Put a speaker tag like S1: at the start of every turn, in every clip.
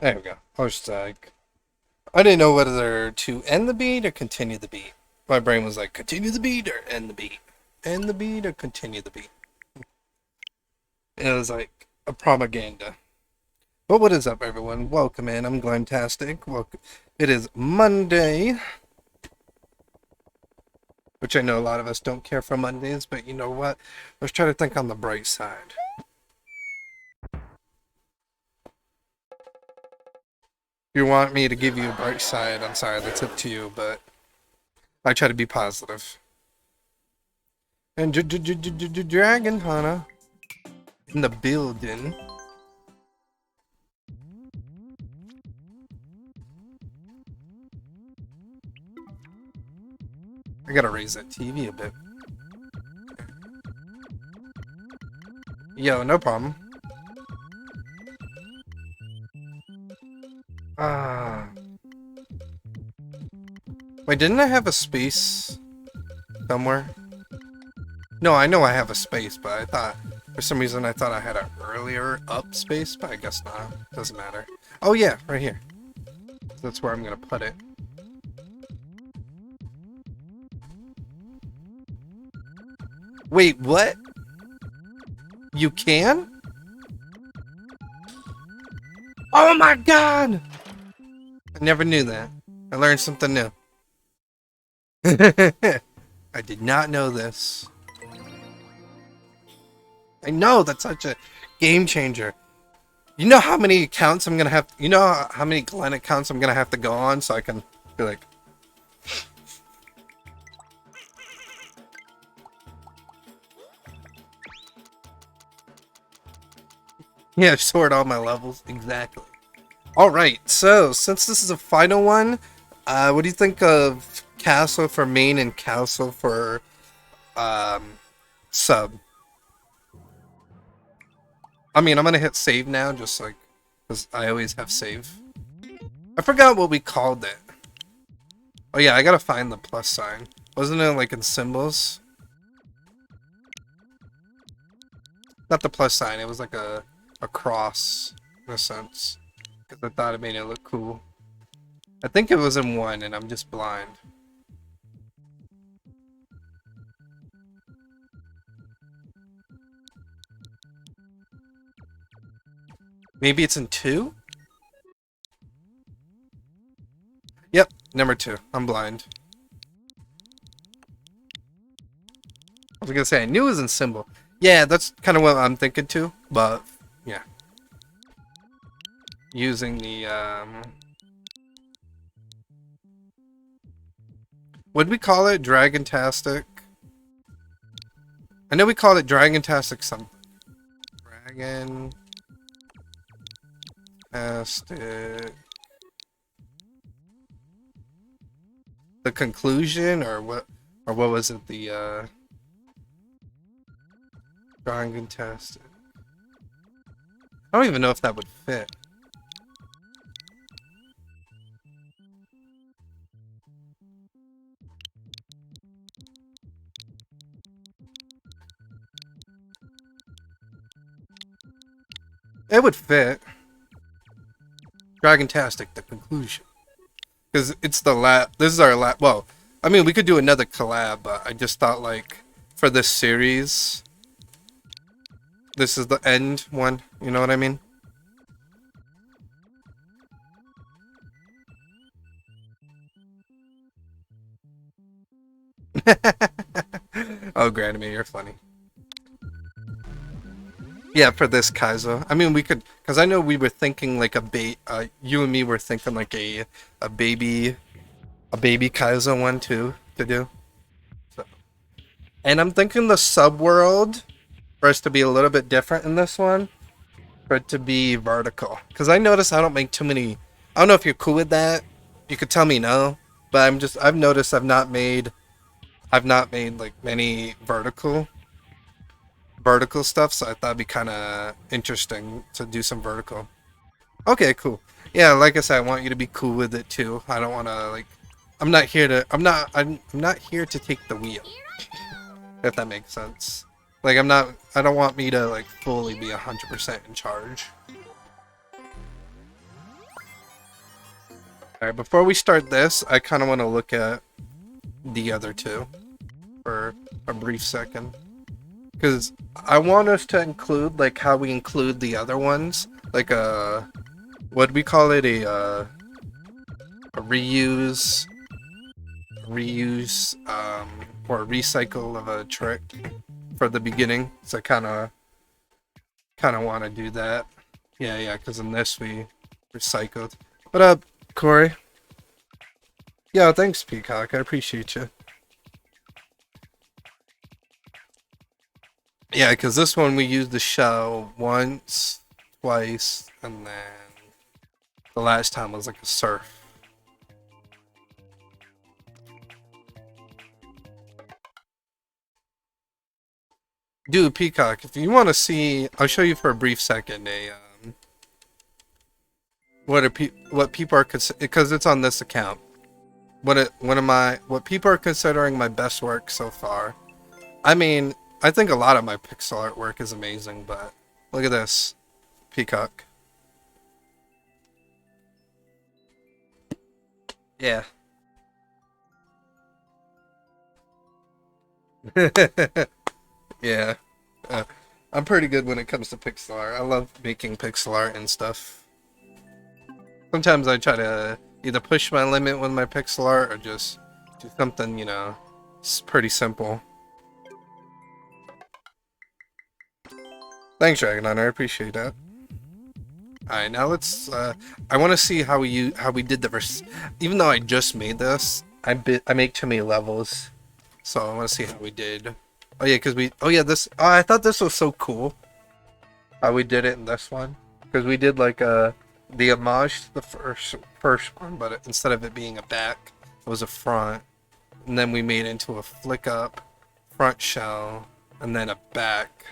S1: There we go. I was like, I didn't know whether to end the beat or continue the beat. My brain was like, continue the beat or end the beat. End the beat or continue the beat. It was like a propaganda. But what is up, everyone? Welcome in. I'm Glentastic. Welcome. It is Monday, which I know a lot of us don't care for Mondays, but you know what? Let's try to think on the bright side. If you want me to give you a bright side, I'm sorry, that's up to you, but I try to be positive. And Dragon Hana in the building. I gotta raise that TV a bit. Yo, no problem. Ah. Wait, didn't I have a space somewhere? No, I know I have a space, but I thought, for some reason, I thought I had an earlier up space, but I guess not. Doesn't matter. Oh yeah, right here. That's where I'm gonna put it. Wait, what? You can? Oh my god! I never knew that. I learned something new. I did not know this. I know, that's such a game changer. You know how many accounts I'm gonna have, you know how many Glenn accounts I'm gonna have to go on so I can be like, yeah, sort all my levels. Exactly. Alright, so since this is a final one, what do you think of Castle for main and Castle for sub? I mean, I'm gonna hit save now, just like, because I always have save. I forgot what we called it. Oh yeah, I gotta find the plus sign. Wasn't it like in symbols? Not the plus sign, it was like a cross, in a sense. Because I thought it made it look cool. I think it was in one, and I'm just blind. Maybe it's in two? Yep, number two. I'm blind. I was gonna say, I knew it was in symbol. Yeah, that's kind of what I'm thinking too, but yeah. Using the, what'd we call it? Dragontastic? I know we called it Dragontastic something. Dragontastic. The conclusion, or what was it? The, Dragontastic. I don't even know if that would fit. It would fit. Dragontastic, the conclusion. Because it's the this is our well, I mean, we could do another collab, but I just thought, like, for this series, this is the end one, you know what I mean? Oh, Granamy, you're funny. Yeah, for this Kaizo. I mean, we could, because I know we were thinking like you and me were thinking like a baby Kaizo one too to do. So. And I'm thinking the subworld for us to be a little bit different in this one, for it to be vertical. Because I noticed I don't make too many. I don't know if you're cool with that. You could tell me no, but I've noticed I've not made like many vertical stuff, so I thought it'd be kind of interesting to do some vertical. Okay, cool. Yeah, like I said, I want you to be cool with it too. I don't want to like. I'm not here to take the wheel. If that makes sense. Like I don't want me to like fully be 100% in charge. Alright, before we start this, I kind of want to look at the other two for a brief second. Because I want us to include, like, how we include the other ones. Like, what do we call it? A reuse, or a recycle of a trick for the beginning. So I kind of want to do that. Yeah, because in this we recycled. What up, Corey? Yeah, thanks, Peacock. I appreciate you. Yeah, because this one we used the shell once, twice, and then the last time was like a surf. Dude, Peacock, if you want to see, I'll show you for a brief second what people are because it's on this account. What people are considering my best work so far. I mean, I think a lot of my pixel art work is amazing, but look at this, Peacock. Yeah. Yeah. I'm pretty good when it comes to pixel art. I love making pixel art and stuff. Sometimes I try to either push my limit with my pixel art or just do something, you know, it's pretty simple. Thanks, Dragon Hunter. I appreciate that. Alright, now let's, I want to see how we did the even though I just made this, I make too many levels. So I want to see how we did. Oh yeah, I thought this was so cool. How we did it in this one. Because we did like the homage to the first one, but instead of it being a back, it was a front. And then we made it into a flick up front shell, and then a back.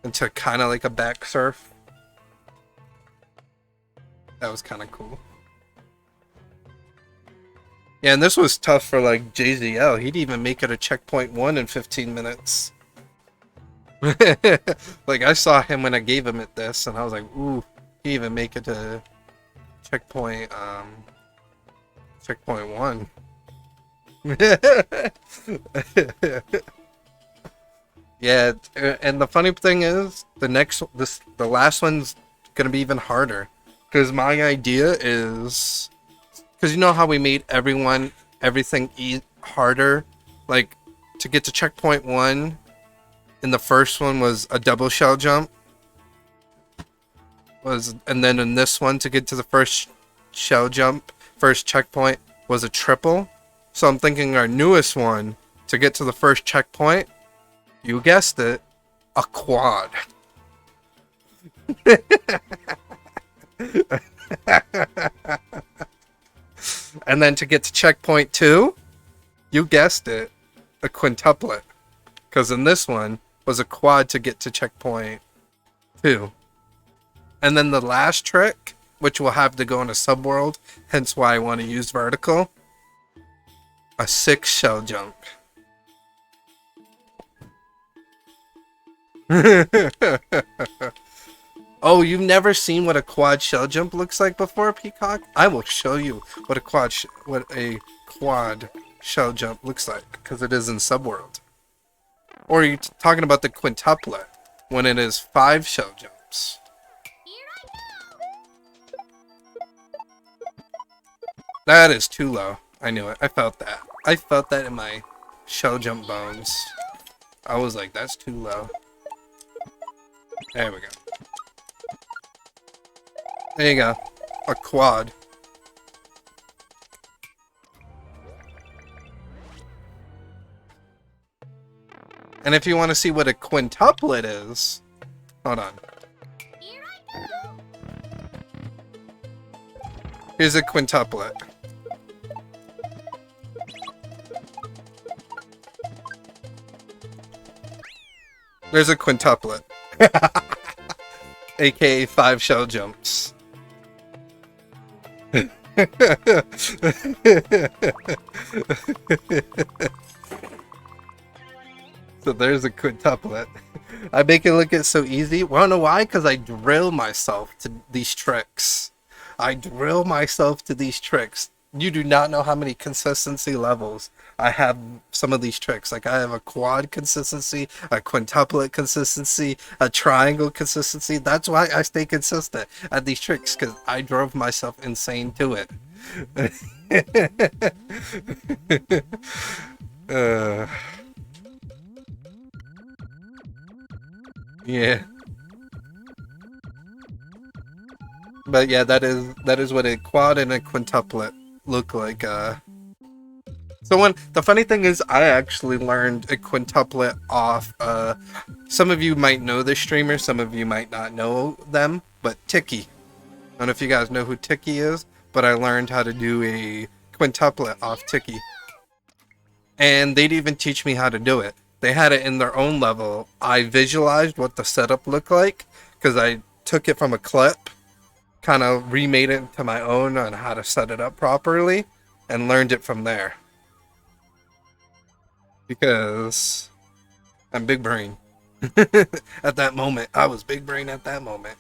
S1: Into kind of like a back surf. That was kind of cool. Yeah, and this was tough for like JZL. He'd even make it a checkpoint 1 in 15 minutes. Like I saw him when I gave him at this, and I was like, ooh, he even make it to checkpoint 1. Yeah, and the funny thing is, the last one's gonna be even harder, because my idea is, because you know how we made everything harder, like to get to checkpoint 1, in the first one was a double shell jump, and then in this one to get to the first first checkpoint was a triple. So I'm thinking our newest one to get to the first checkpoint. You guessed it, a quad. And then to get to checkpoint 2, you guessed it, a quintuplet. Because in this one was a quad to get to checkpoint 2. And then the last trick, which will have to go in a subworld, hence why I want to use vertical, a 6 shell jump. Oh, you've never seen what a quad shell jump looks like before, Peacock? I will show you what a quad shell jump looks like, because it is in Subworld. Or are you talking about the quintuplet, when it is 5 shell jumps? That is too low. I knew it. I felt that. I felt that in my shell jump bones. I was like, that's too low. There we go. There you go. A quad. And if you want to see what a quintuplet is, hold on. Here's a quintuplet. There's a quintuplet. AKA 5 shell jumps. So there's a quintuplet. I make it look so easy. Wanna know why? Because I drill myself to these tricks. I drill myself to these tricks. You do not know how many consistency levels I have some of these tricks. Like I have a quad consistency, a quintuplet consistency, a triangle consistency. That's why I stay consistent at these tricks, because I drove myself insane to it. uh, yeah. But yeah, that is what a quad and a quintuplet look like. So when the funny thing is, I actually learned a quintuplet off. Some of you might know this streamer, some of you might not know them, but Tiki. I don't know if you guys know who Tiki is, but I learned how to do a quintuplet off Tiki, and they'd even teach me how to do it. They had it in their own level. I visualized what the setup looked like because I took it from a clip, kind of remade it to my own on how to set it up properly, and learned it from there. Because I'm big brain. At that moment, I was big brain at that moment.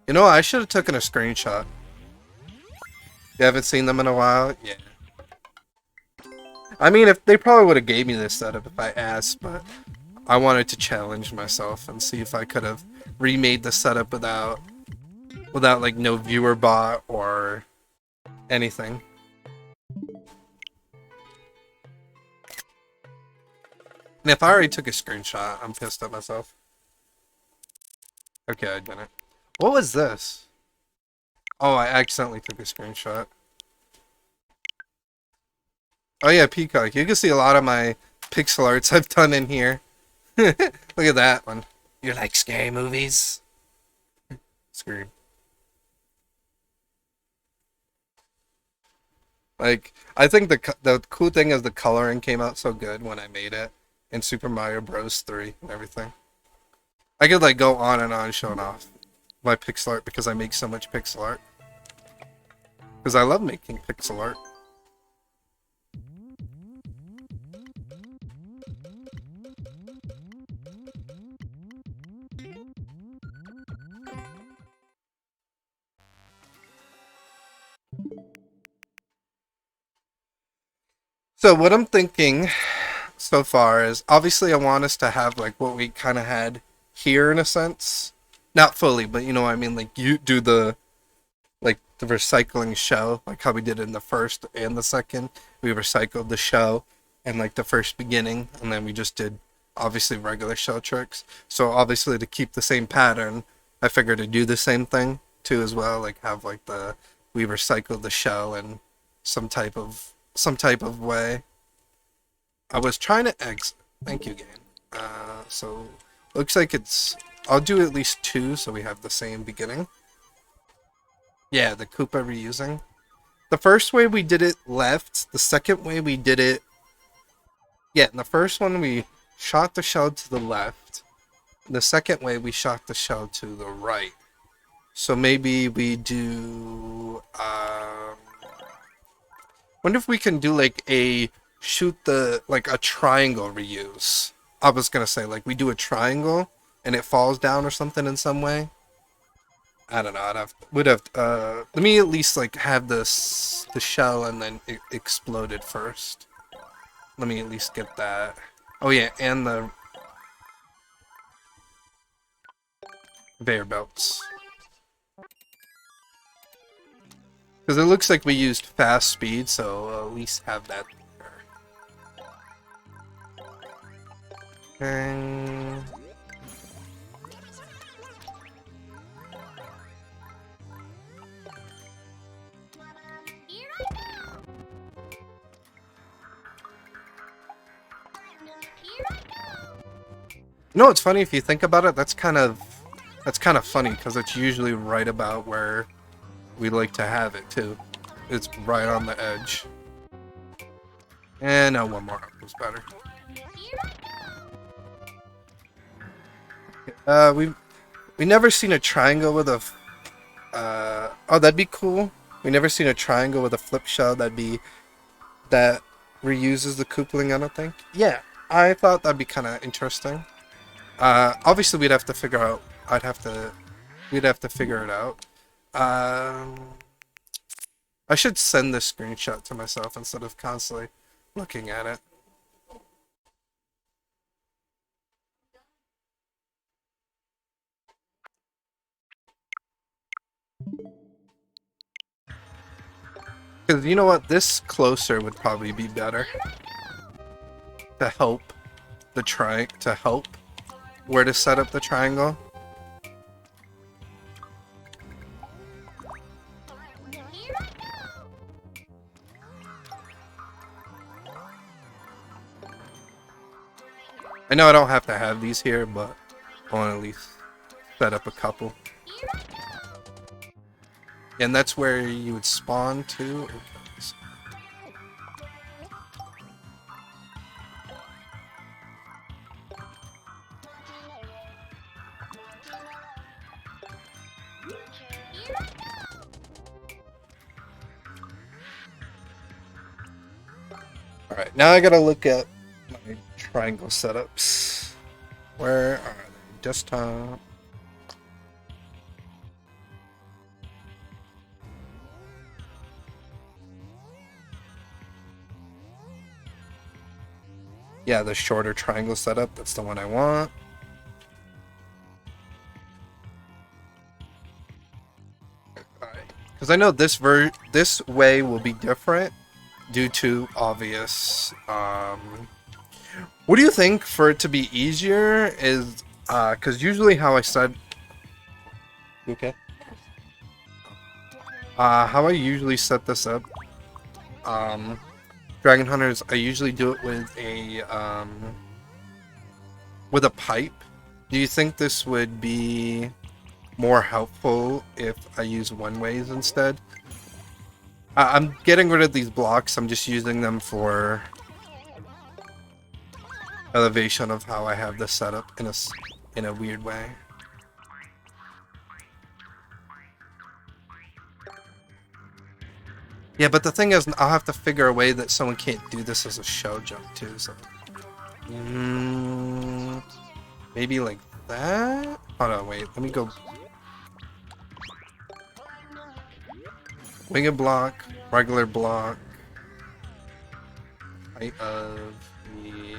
S1: You know, I should have taken a screenshot. You haven't seen them in a while? Yeah. I mean, if they probably would have gave me this setup if I asked, but I wanted to challenge myself and see if I could have remade the setup without like no viewer bot or anything. And if I already took a screenshot, I'm pissed at myself. Okay, I didn't. What was this? Oh, I accidentally took a screenshot. Oh yeah, Peacock. You can see a lot of my pixel arts I've done in here. Look at that one. You like scary movies? Scream. Like, I think the cool thing is the coloring came out so good when I made it in Super Mario Bros. 3 and everything. I could like go on and on showing off my pixel art because I make so much pixel art. Because I love making pixel art. So what I'm thinking so far is obviously I want us to have like what we kind of had here in a sense. Not fully, but you know what I mean, like you do the recycling shell, like how we did in the first and the second. We recycled the shell and like the first beginning, and then we just did obviously regular shell tricks. So obviously to keep the same pattern, I figured to do the same thing too as well, like have like we recycled the shell in some type of way. I was trying to exit. Thank you, game. So looks like I'll do at least two, so we have the same beginning. Yeah, the Koopa reusing. The first way we did it left. The second way we did it. Yeah, in the first one we shot the shell to the left. The second way we shot the shell to the right. So maybe we do. Wonder if we can do like a a triangle reuse. I was gonna say like we do a triangle and it falls down or something in some way. I don't know. Let me at least like have the shell and then it exploded first. Let me at least get that. Oh yeah, and the conveyor belts. Because it looks like we used fast speed, so I'll at least have that there. And you know what's funny if you think about it? That's kind of funny because it's usually right about where we like to have it too. It's right on the edge. And now one more up was better. We never seen a triangle with a. Oh, that'd be cool. We never seen a triangle with a flip shell. That reuses the coupling. I don't think. Yeah, I thought that'd be kind of interesting. Obviously we'd have to figure out. We'd have to figure it out. Um, I should send this screenshot to myself instead of constantly looking at it. Because you know what? This closer would probably be better to help to help where to set up the triangle. I know I don't have to have these here, but I want to at least set up a couple. And that's where you would spawn to. Okay. Alright, now I gotta look at my triangle setups. Where are they? Desktop. Yeah, the shorter triangle setup, that's the one I want. Because I know this way will be different due to obvious. What do you think for it to be easier is because usually how I said. Okay. How I usually set this up, Dragon Hunters, I usually do it with a pipe. Do you think this would be more helpful if I use one ways instead? I'm getting rid of these blocks. I'm just using them for elevation of how I have this set up in a weird way. Yeah, but the thing is, I'll have to figure a way that someone can't do this as a show jump too. So, maybe like that. Hold on, wait. Let me go. Winged block, regular block. Height of the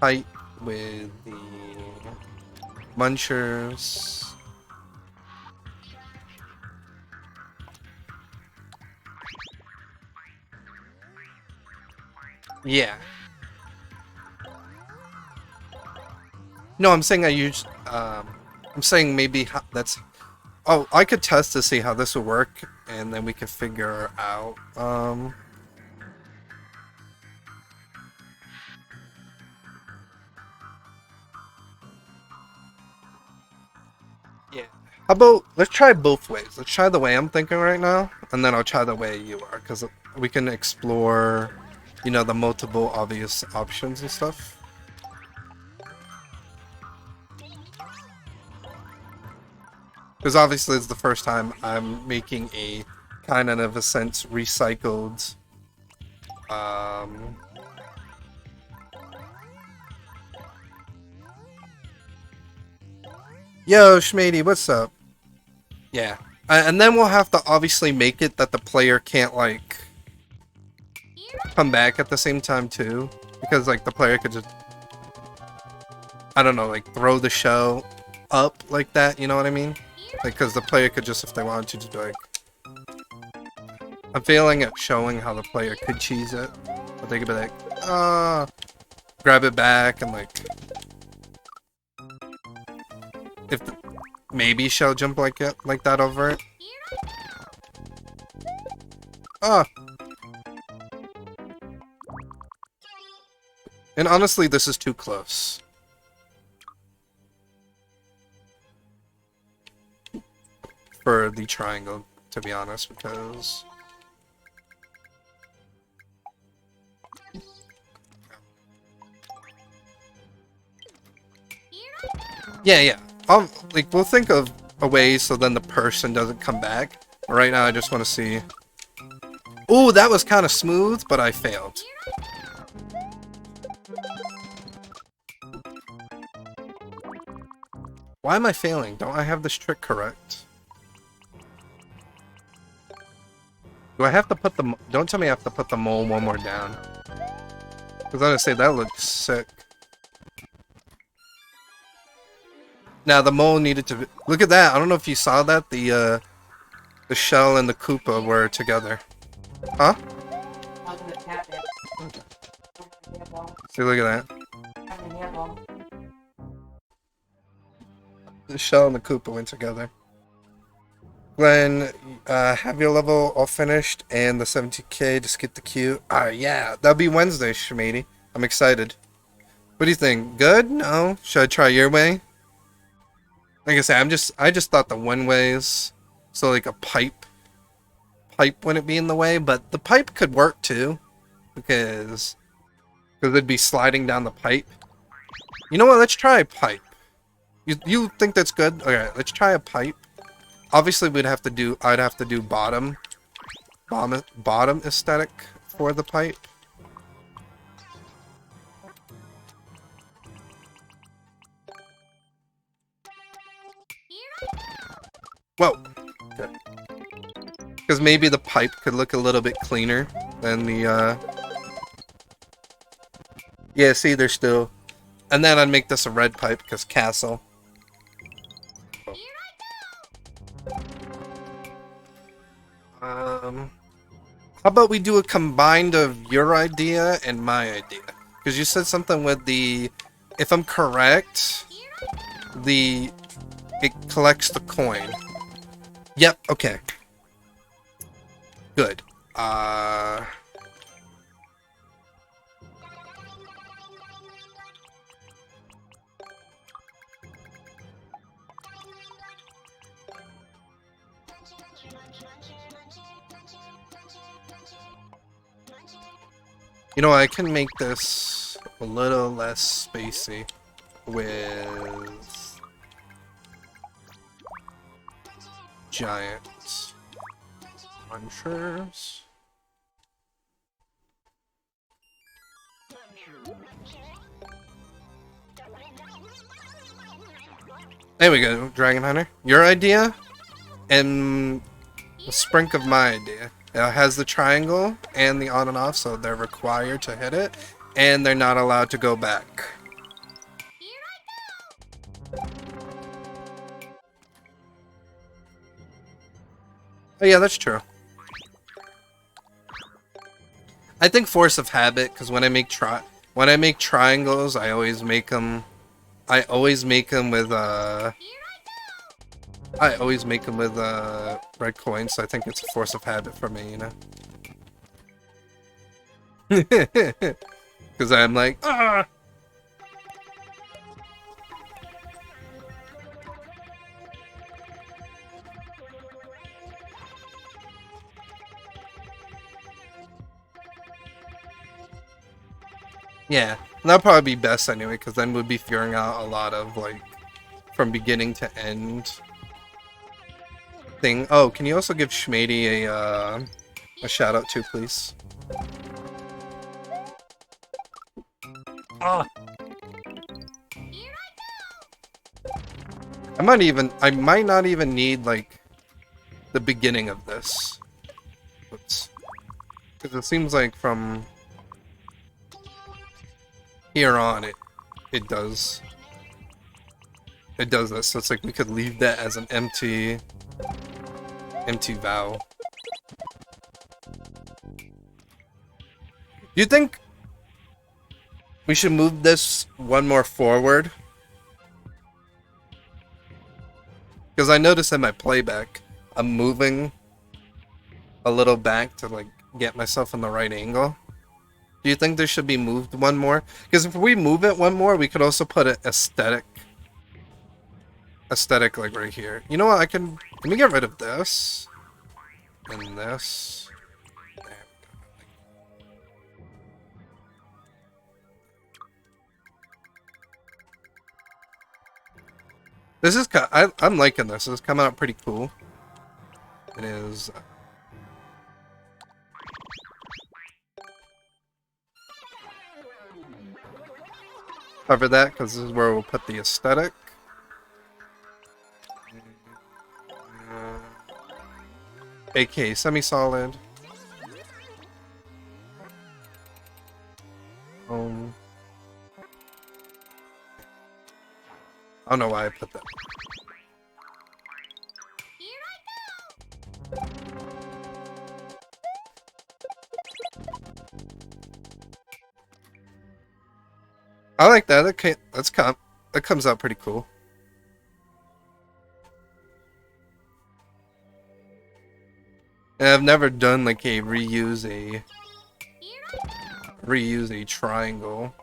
S1: height with the munchers. Yeah. No, I'm saying I'm saying maybe that's. Oh, I could test to see how this would work, and then we could figure out. Yeah. How about let's try both ways. Let's try the way I'm thinking right now, and then I'll try the way you are, because we can explore, the multiple obvious options and stuff. Because obviously it's the first time I'm making a kind of a sense recycled Yo, Schmady, what's up? Yeah. And then we'll have to obviously make it that the player can't, like, come back at the same time, too. Because, like, the player could just, I don't know, like, throw the show up like that, you know what I mean? Like, because the player could just, if they wanted to, just be like... I'm failing at showing how the player could cheese it. But they could be like, grab it back and, like... If the, maybe shell jump like that over it. And honestly, this is too close. For the triangle, to be honest, because... Yeah. Like, we'll think of a way so then the person doesn't come back. But right now, I just want to see... Ooh, that was kind of smooth, but I failed. Why am I failing? Don't I have this trick correct? Do I have to put the... Don't tell me I have to put the mole one more down. Because I'm gonna say that looks sick. Now the mole needed to... Look at that! I don't know if you saw that. The shell and the Koopa were together. Huh? See, look at that. The shell and the Koopa went together. Glenn, have your level all finished and the 70k to skip the queue. Yeah, that'll be Wednesday, Shmady. I'm excited. What do you think? Good? No? Should I try your way? Like I said, I just thought the one ways, so like a pipe wouldn't be in the way, but the pipe could work too, because it'd be sliding down the pipe. You know what? Let's try a pipe. You think that's good? Okay, let's try a pipe. Obviously, I'd have to do bottom aesthetic for the pipe. Whoa. Okay. Because maybe the pipe could look a little bit cleaner than the, Yeah, see, there's still... And then I'd make this a red pipe, because castle. How about we do a combined of your idea and my idea? Because you said something with the... If I'm correct, it collects the coin. Yep, okay. Good. You know, I can make this a little less spacey with giant munchers. There we go, Dragon Hunter. Your idea and a sprink of my idea. It has the triangle and the on and off, so they're required to hit it, and they're not allowed to go back. Oh yeah, that's true. I think force of habit, because when I make triangles, I always make them with red coins, so I think it's a force of habit for me, you know? Because I'm like, ah! Yeah, that'll probably be best anyway, because then we'd be figuring out a lot of, like, from beginning to end thing. Oh, can you also give Shmady a shout out too, please? Ah. I might not even need, like, the beginning of this. Oops. Because it seems like from here on it does this, so it's like we could leave that as an empty vow. Do you think we should move this one more forward? Because I noticed in my playback, I'm moving a little back to like get myself in the right angle. Do you think this should be moved one more? Because if we move it one more, we could also put an aesthetic like right here. You know what? Can we get rid of this and this? This is I'm liking this. This is coming out pretty cool. It is. Cover that because this is where we'll put the aesthetic. AK semi-solid. home. I don't know why I put that. I like that. Okay, that comes out pretty cool. And I've never done like a reuse a triangle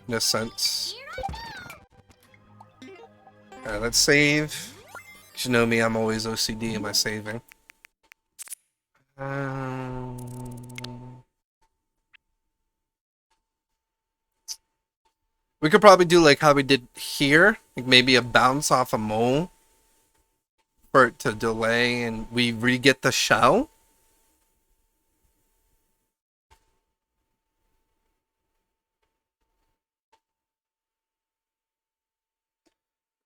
S1: in a sense. Alright, let's save. You know me, I'm always OCD in my saving. We could probably do like how we did here, like maybe a bounce off a mole for it to delay and we re-get the shell.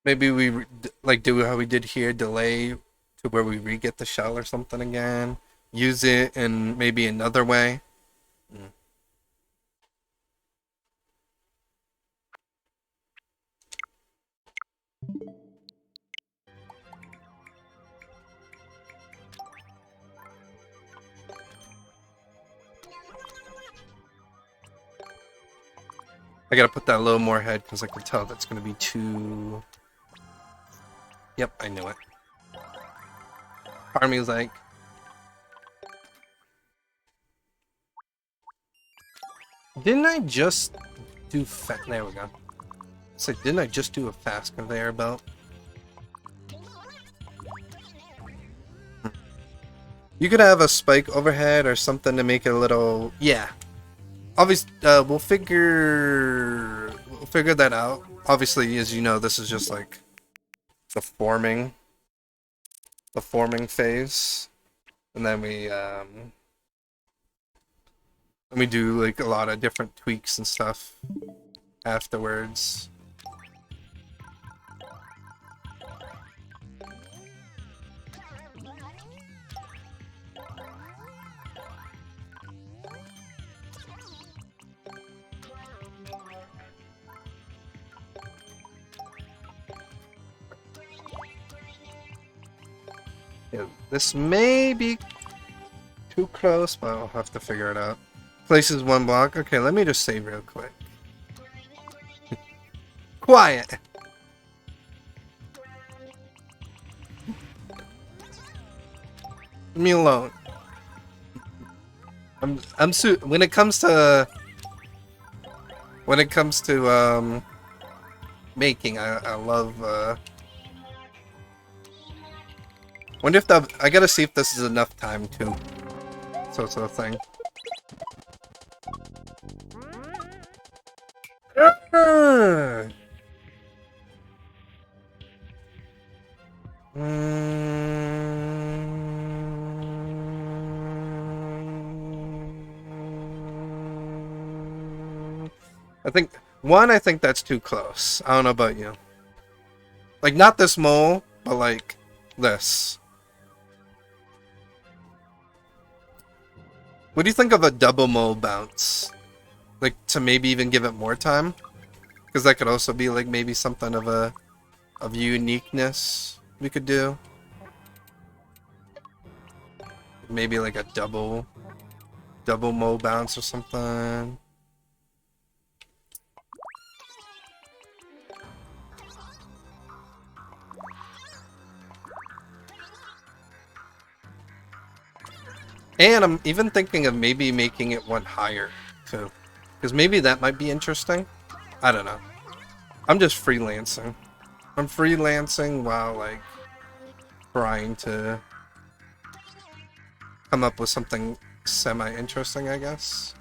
S1: Maybe we like do how we did here, delay to where we re-get the shell or something again. Use it in maybe another way. I gotta put that a little more ahead because I can tell that's gonna be too... Yep, I knew it. Part of me was like... Didn't I just do there we go. It's like, didn't I just do a fast conveyor belt? You could have a spike overhead or something to make it a little... Yeah. Obviously, we'll figure that out. Obviously, as you know, this is just like the forming phase, and then we do like a lot of different tweaks and stuff afterwards. Yeah, this may be too close, but I'll have to figure it out. Places one block. Okay, let me just save real quick. Quiet! Leave me alone. When it comes to making, I love wonder if I gotta see if this is enough time too. So it's a thing. I think that's too close. I don't know about you. Like, not this mole, but like this. What do you think of a double mole bounce? Like, to maybe even give it more time? Because that could also be like maybe something of uniqueness we could do. Maybe like a double mole bounce or something. And I'm even thinking of maybe making it one higher, too. Because maybe that might be interesting. I don't know. I'm just freelancing. I'm freelancing while, like, trying to come up with something semi-interesting, I guess.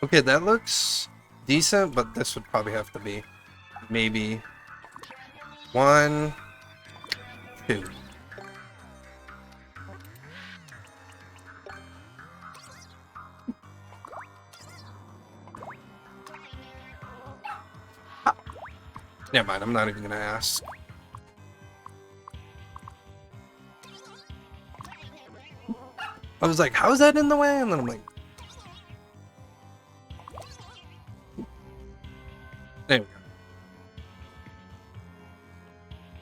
S1: Okay, that looks decent, but this would probably have to be maybe 1, 2. Never mind, I'm not even gonna ask. I was like, how is that in the way? And then I'm like, there we go.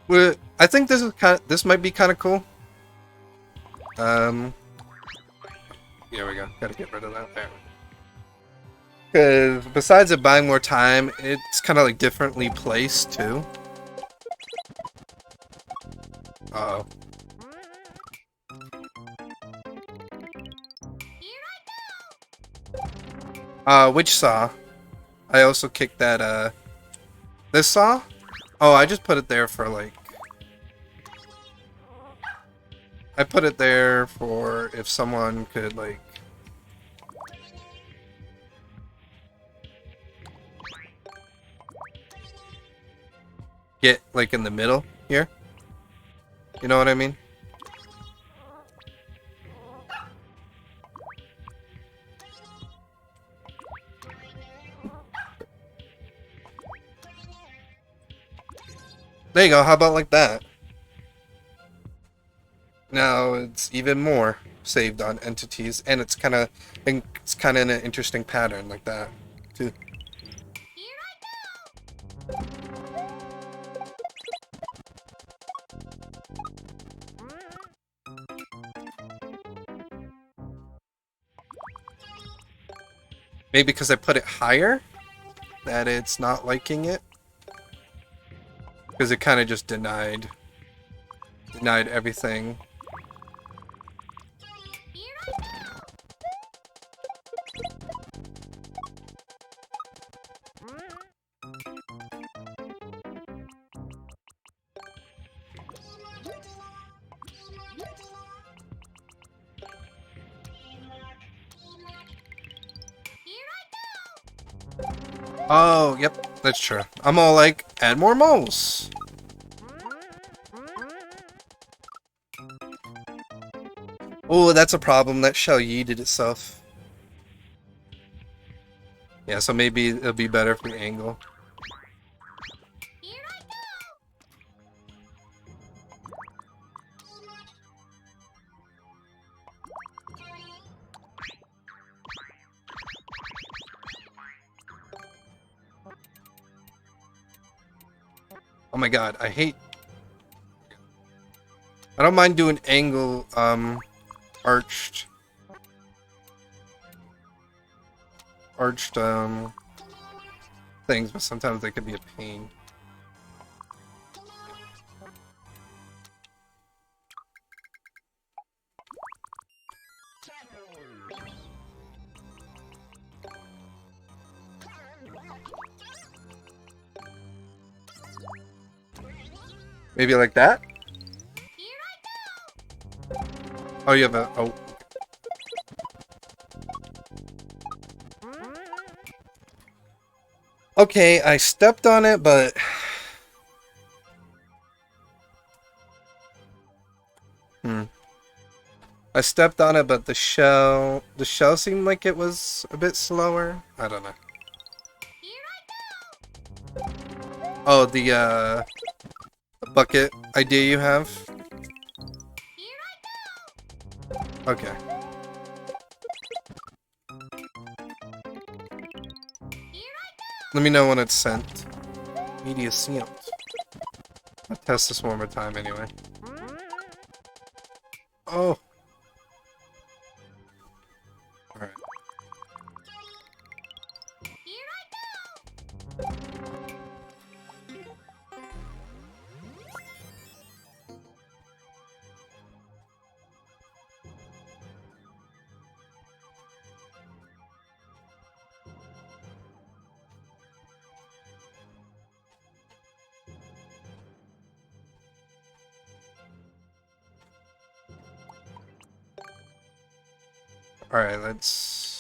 S1: Well, I think this might be kind of cool. Here we go. Gotta get rid of that there. Because besides it buying more time, it's kind of like differently placed too. Uh-oh. Which saw? I also kicked that, this saw? Oh, I just put it there for, like... I put it there for if someone could, like... get, like, in the middle here. You know what I mean? There you go, how about like that? Now it's even more saved on entities, and it's kind of in an interesting pattern like that, too. Maybe because I put it higher, that it's not liking it. Because it kind of just denied everything. Oh, yep, that's true. I'm all like, add more moles. Oh, that's a problem. That shell yeeted itself. Yeah, so maybe it'll be better if we angle. Oh my god, I don't mind doing angle, arched, things, but sometimes they could be a pain. Maybe like that? Oh, you have a... Oh. Okay, I stepped on it, but... I stepped on it, but the shell seemed like it was a bit slower. I don't know. Oh, the bucket idea you have? Okay. Let me know when it's sent. Media sent. I'll test this one more time anyway. Oh. Alright. Alright, let's...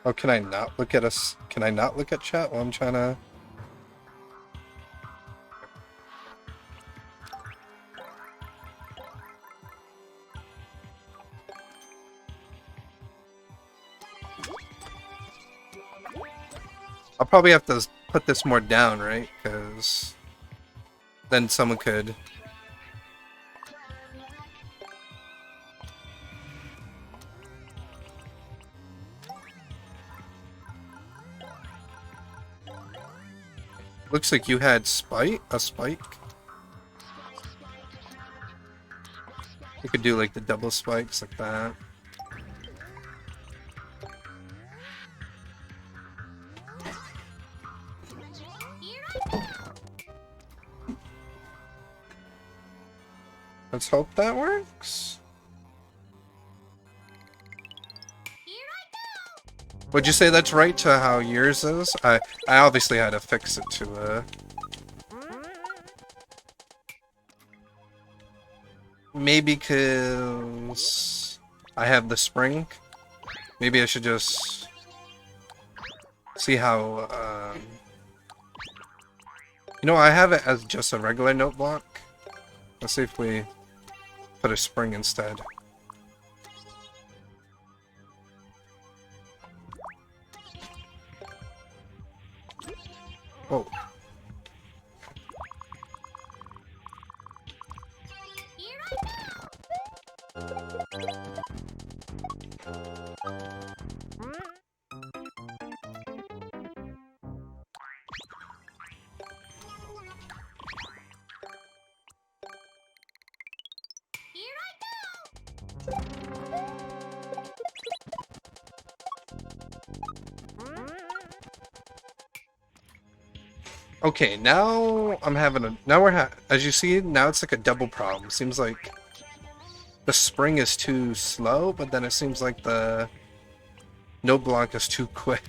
S1: Oh, can I not look at us? Can I not look at chat while I'm trying to? I'll probably have to put this more down, right? Because then someone could. Looks like you had a spike. You could do like the double spikes like that. Let's hope that works. Would you say that's right to how yours is? I obviously had to fix it to maybe because I have the spring. Maybe I should just see how you know, I have it as just a regular note block. Let's see if we put a spring instead. Oh. Okay, now I'm having a as you see, now it's like a double problem. Seems like the spring is too slow, but then it seems like the note block is too quick.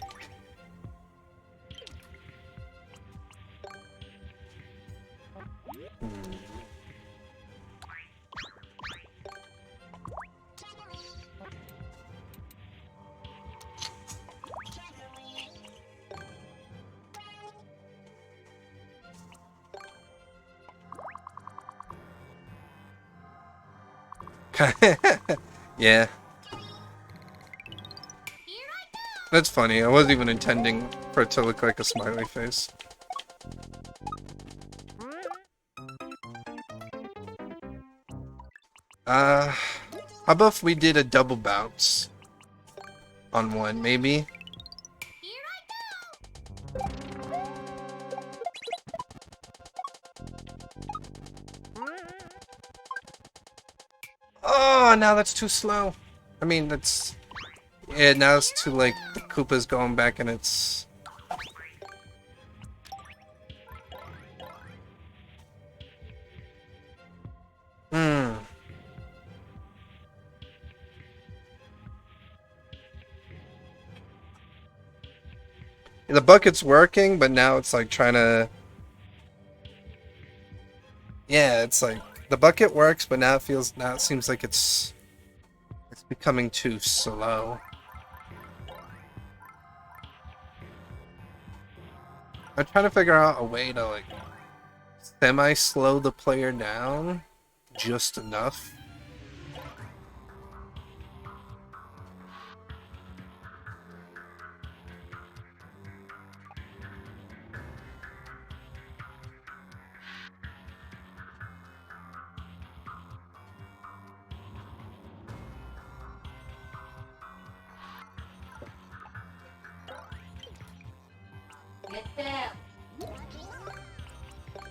S1: Yeah. That's funny. I wasn't even intending for it to look like a smiley face. How about if we did a double bounce on one, maybe? Oh, now that's too slow. I mean, that's... Yeah, now it's too, like, the Koopa's going back and it's... The bucket's working, but now it's, like, trying to... Yeah, it's like... The bucket works, but now it seems like it's becoming too slow. I'm trying to figure out a way to, like, semi-slow the player down just enough.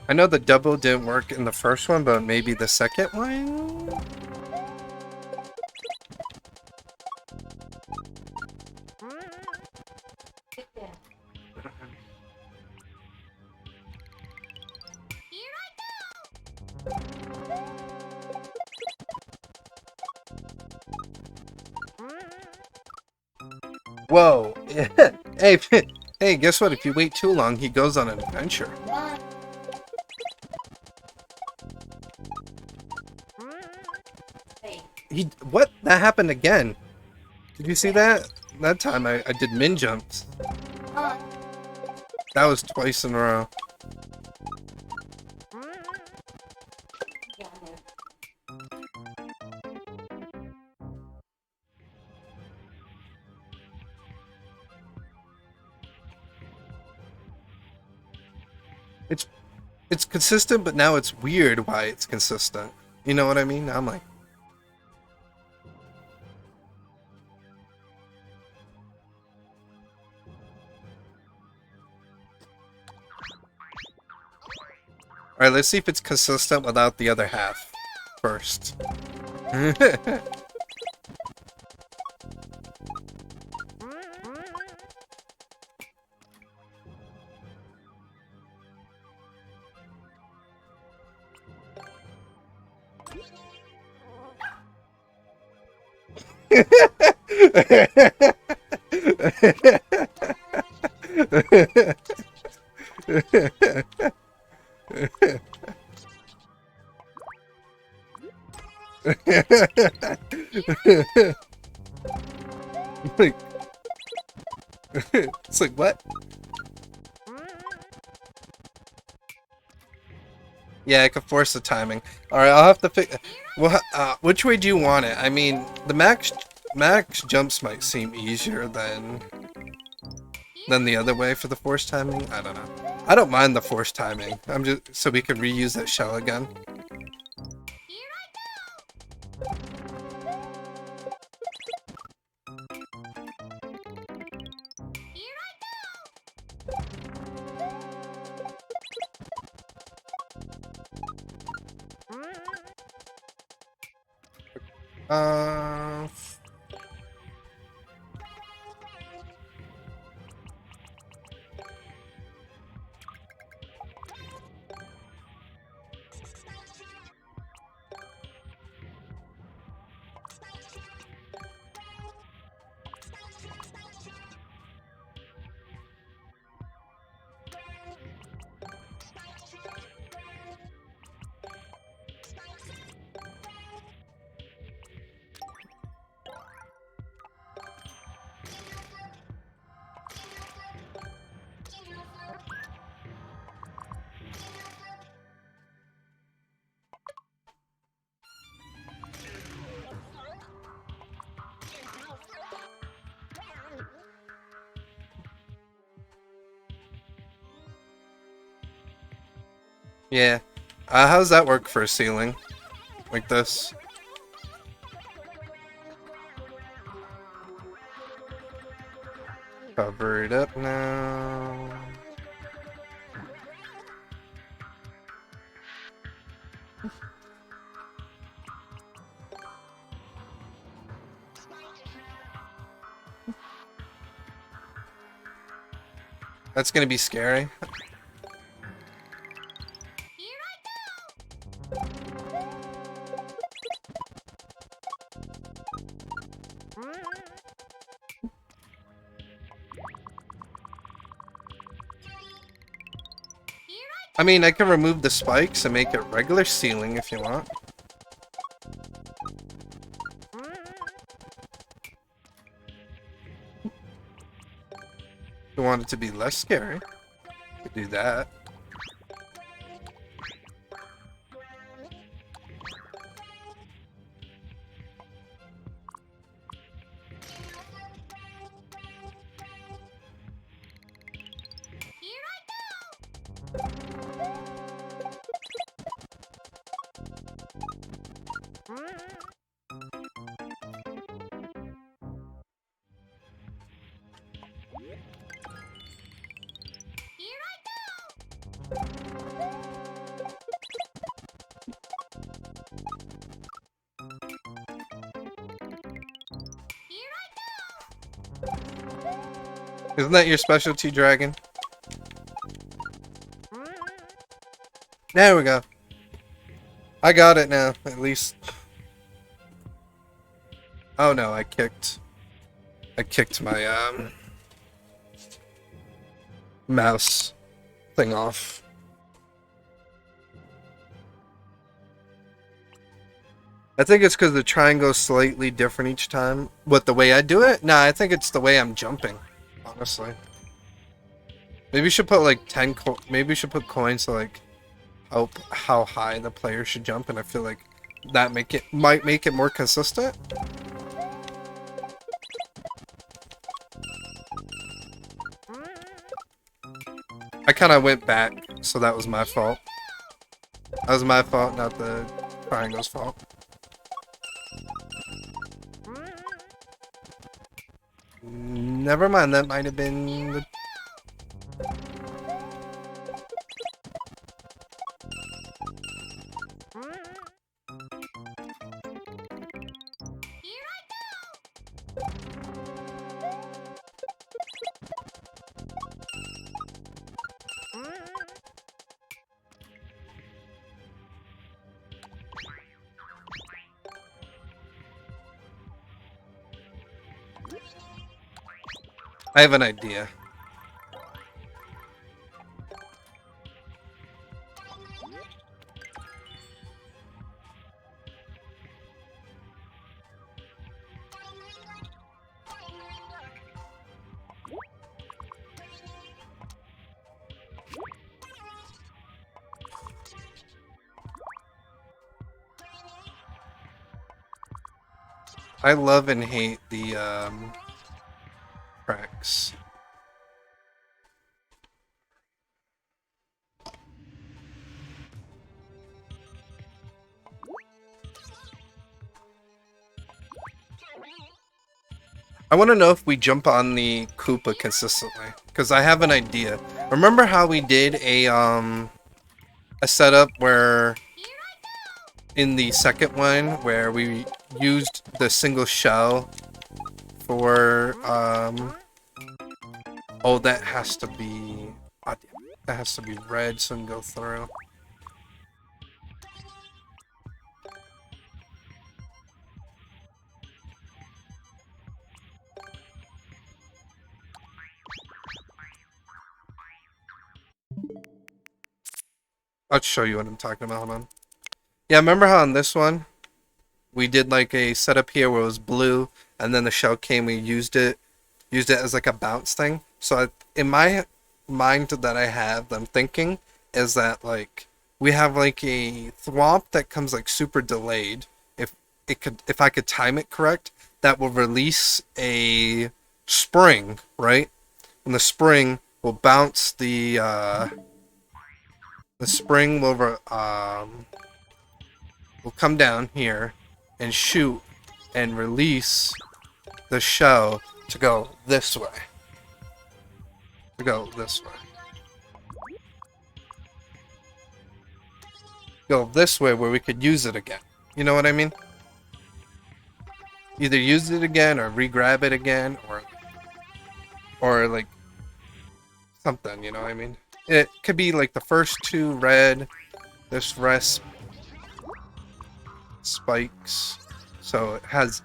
S1: I know the double didn't work in the first one, but maybe the second one? Whoa. Hey, hey, guess what? If you wait too long, he goes on an adventure. What? That happened again. Did you see that? that time I did min jumps.
S2: Uh,
S1: That was twice in a row. It's it's consistent, but now it's weird why it's consistent. You know what I mean? I'm like, alright, let's see if it's consistent without the other half first. Like, it's like, what? Yeah, I could force the timing. Alright, I'll have to pick. Well, which way do you want it? I mean, the max jumps might seem easier than the other way for the force timing. I don't know. I don't mind the force timing. I'm just so we could reuse that shell again. Uh, yeah. How does that work for a ceiling? Like this? Cover it up now. That's gonna be scary. I mean, I can remove the spikes and make it regular ceiling if you want. If you want it to be less scary, you could do that. Isn't that your specialty, Dragon? There we go. I got it now, at least. Oh no, I kicked my mouse thing off. I think it's because the triangle's slightly different each time. What, the way I do it? Nah, I think it's the way I'm jumping, honestly. Maybe you should put like 10 maybe you should put coins to like help how high the player should jump, and I feel like that might make it more consistent. I kind of went back, so that was my fault. That was my fault, not the triangle's fault. Never mind, that might have been the... I have an idea. I love and hate the cracks. I want to know if we jump on the Koopa consistently, because I have an idea. Remember how we did a setup where in the second one where we used the single shell for oh, that has to be red so it can go through. I'll show you what I'm talking about. Hold on. Yeah, remember how on this one we did like a setup here where it was blue, and then the shell came. We used it as like a bounce thing. So in my mind that I have, I'm thinking is that like we have like a thwomp that comes like super delayed. If I could time it correct, that will release a spring, right? And the spring will bounce the spring will come down here and shoot and release the shell to go this way. Go this way where we could use it again. You know what I mean? Either use it again or re-grab it again or like something, you know what I mean? It could be like the first two red, this rest spikes, so it has.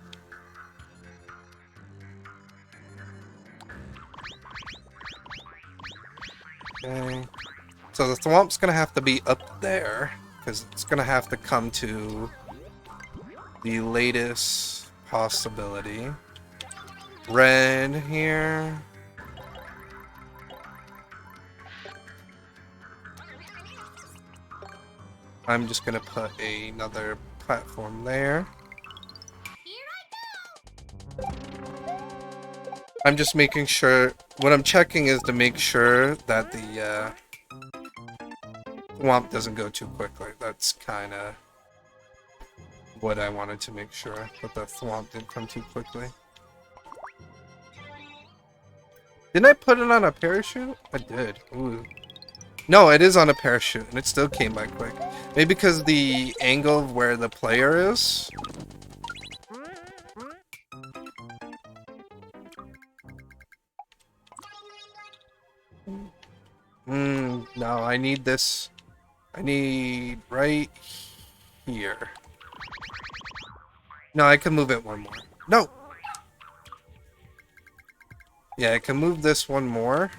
S1: Okay, so the thwomp's gonna have to be up there because it's gonna have to come to the latest possibility. Red here. I'm just gonna put another platform there. I'm just making sure. What I'm checking is to make sure that the thwomp doesn't go too quickly. That's kind of what I wanted to make sure, that the thwomp didn't come too quickly. Didn't I put it on a parachute? I did. Ooh. No, it is on a parachute, and it still came by quick. Maybe because the angle of where the player is. No, I need this. I need right here. No, I can move it one more. No! Yeah, I can move this one more.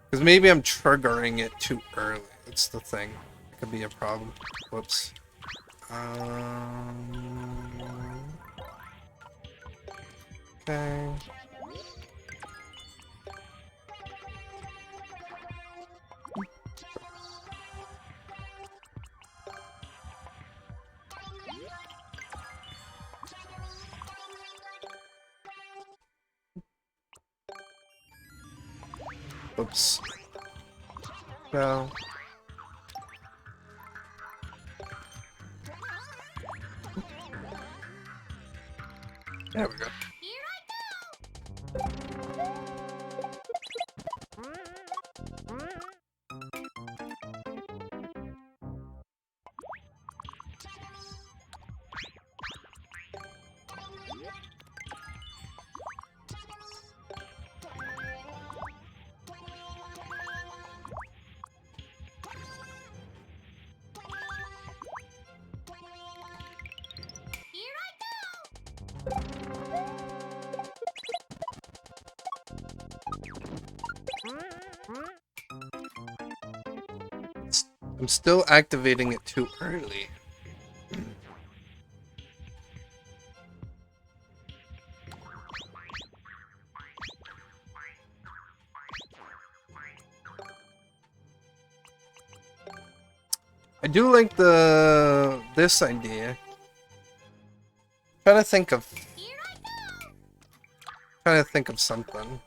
S1: Because maybe I'm triggering it too early. That's the thing. It could be a problem. Whoops. Okay. Oops. No. There we go. I'm still activating it too early. I do like this idea. Trying to think of something.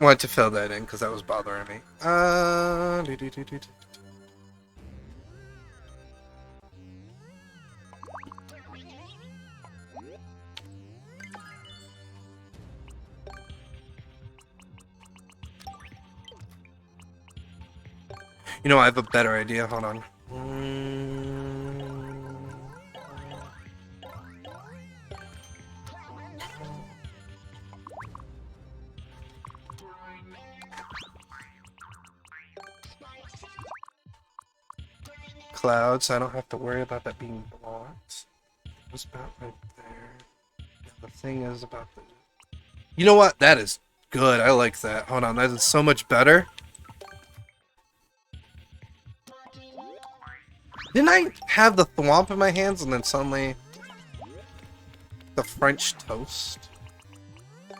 S1: Wanted to fill that in because that was bothering me. You know, I have a better idea. Hold on. Cloud, so I don't have to worry about that being blocked. It's about right there. The thing is about the... You know what? That is good. I like that. Hold on, that is so much better. Didn't I have the thwomp in my hands and then suddenly the French toast? I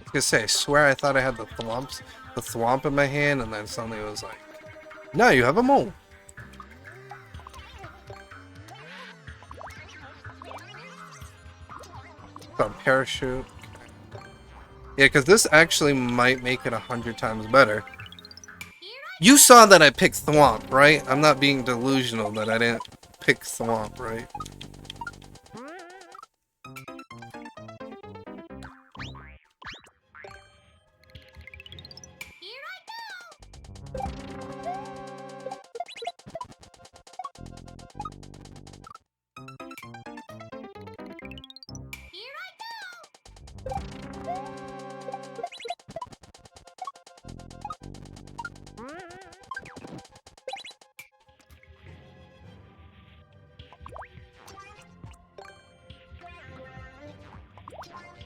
S1: was gonna say, I swear I thought I had the thwomp in my hand, and then suddenly it was like, no, you have a mole. So parachute. Yeah, because this actually might make it 100 times better. You saw that I picked Thwomp, right? I'm not being delusional that I didn't pick Thwomp, right?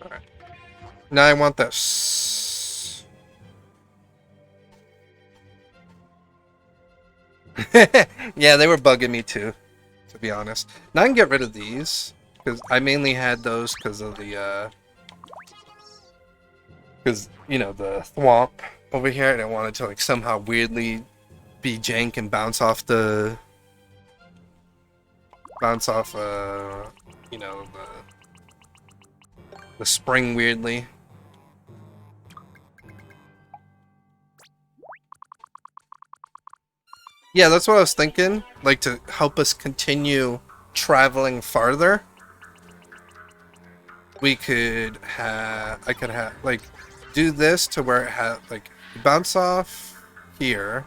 S1: Alright. Now I want this. Yeah, they were bugging me too, to be honest. Now I can get rid of these, because I mainly had those because of the, because, you know, the thwomp over here, and I wanted to, like, somehow weirdly be jank and bounce off, you know, the spring weirdly. Yeah, that's what I was thinking. Like, to help us continue traveling farther, I could have, like, do this to where it had, like, bounce off here.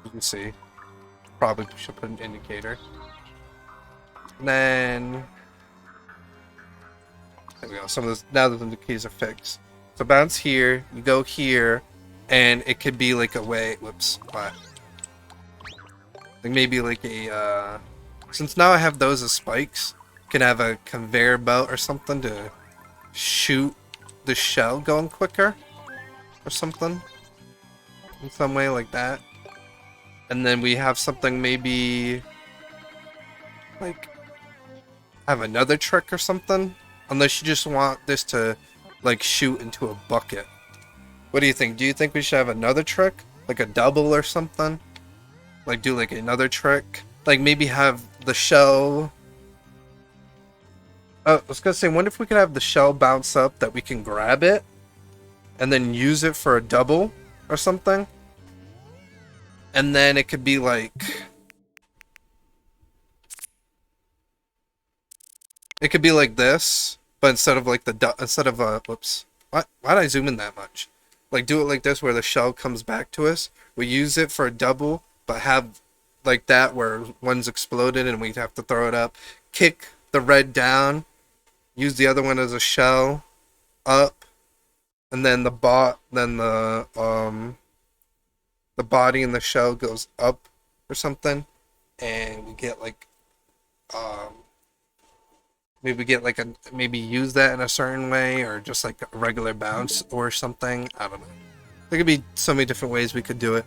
S1: You can see. Probably should put an indicator. And then There we go. Some of those, now that the keys are fixed. So bounce here, you go here, and it could be like a way. Whoops. What? Like maybe like a. Since now I have those as spikes, can have a conveyor belt or something to shoot the shell going quicker, or something. In some way like that. And then we have something maybe like have another trick or something. Unless you just want this to like shoot into a bucket. What do you think? Do you think we should have another trick? Like a double or something? Like do like another trick? Like maybe have the shell... I was gonna say, wonder if we could have the shell bounce up that we can grab it and then use it for a double or something. And then it could be like... It could be like this, but instead of like whoops. Why did I zoom in that much? Like do it like this where the shell comes back to us. We use it for a double, but have like that where one's exploded and we have to throw it up. Kick the red down. Use the other one as a shell up, and then the body and the shell goes up or something, and we get like maybe get like maybe use that in a certain way, or just like a regular bounce or something. I don't know. There could be so many different ways we could do it,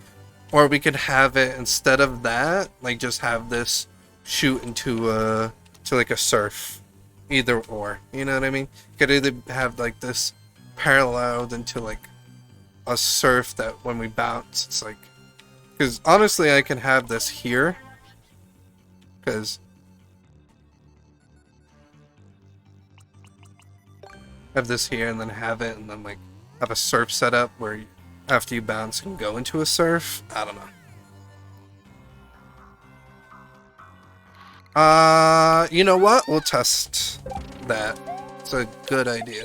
S1: or we could have it instead of that, like just have this shoot into to like a surf. Either or, you know what I mean? You could either have like this paralleled into like a surf that when we bounce, it's like, because honestly I can have this here, because have this here and then have it and then like have a surf set up where after you bounce you can go into a surf. I don't know. You know what? We'll test that. It's a good idea.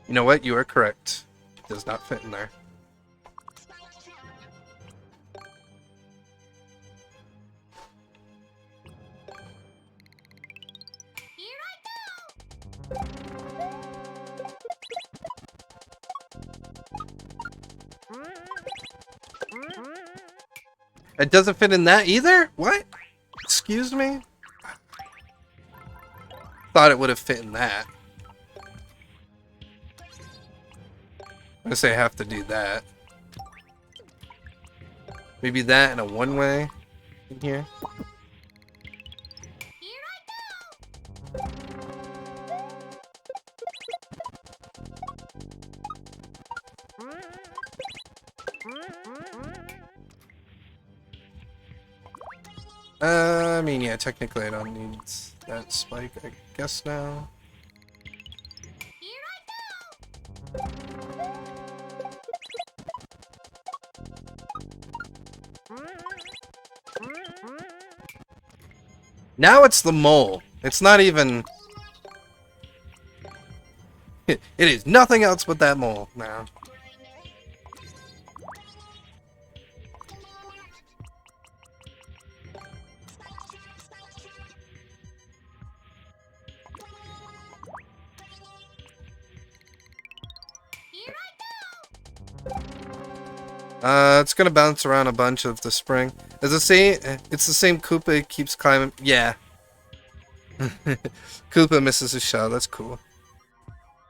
S1: You know what? You are correct. It does not fit in there. It doesn't fit in that either? What? Excuse me? Thought it would have fit in that. I guess I have to do that. Maybe that in a one-way in here. I mean, yeah, technically I don't need that spike, I guess now. Now it's the mole. It's not even... It is nothing else but that mole now. It's gonna bounce around a bunch of the spring. It's the same Koopa, it keeps climbing. Yeah. Koopa misses his shell, that's cool.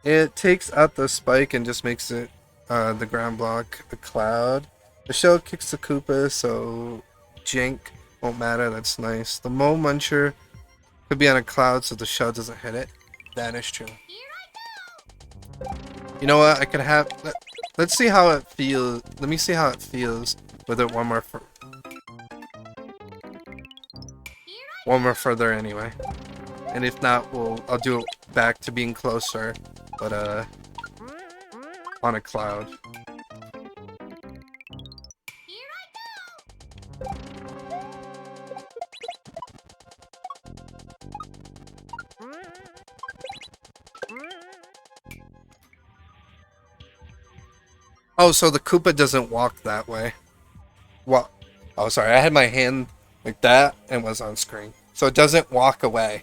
S1: It takes out the spike and just makes it, the ground block, a cloud. The shell kicks the Koopa, so Jink won't matter, that's nice. The Mole Muncher could be on a cloud so the shell doesn't hit it. That is true. You know what, I could have... Let's see how it feels. Let me see how it feels with it one more further anyway. And if not, I'll do it back to being closer, but on a cloud. Oh, so the Koopa doesn't walk that way. What? Oh, sorry. I had my hand like that and was on screen. So it doesn't walk away.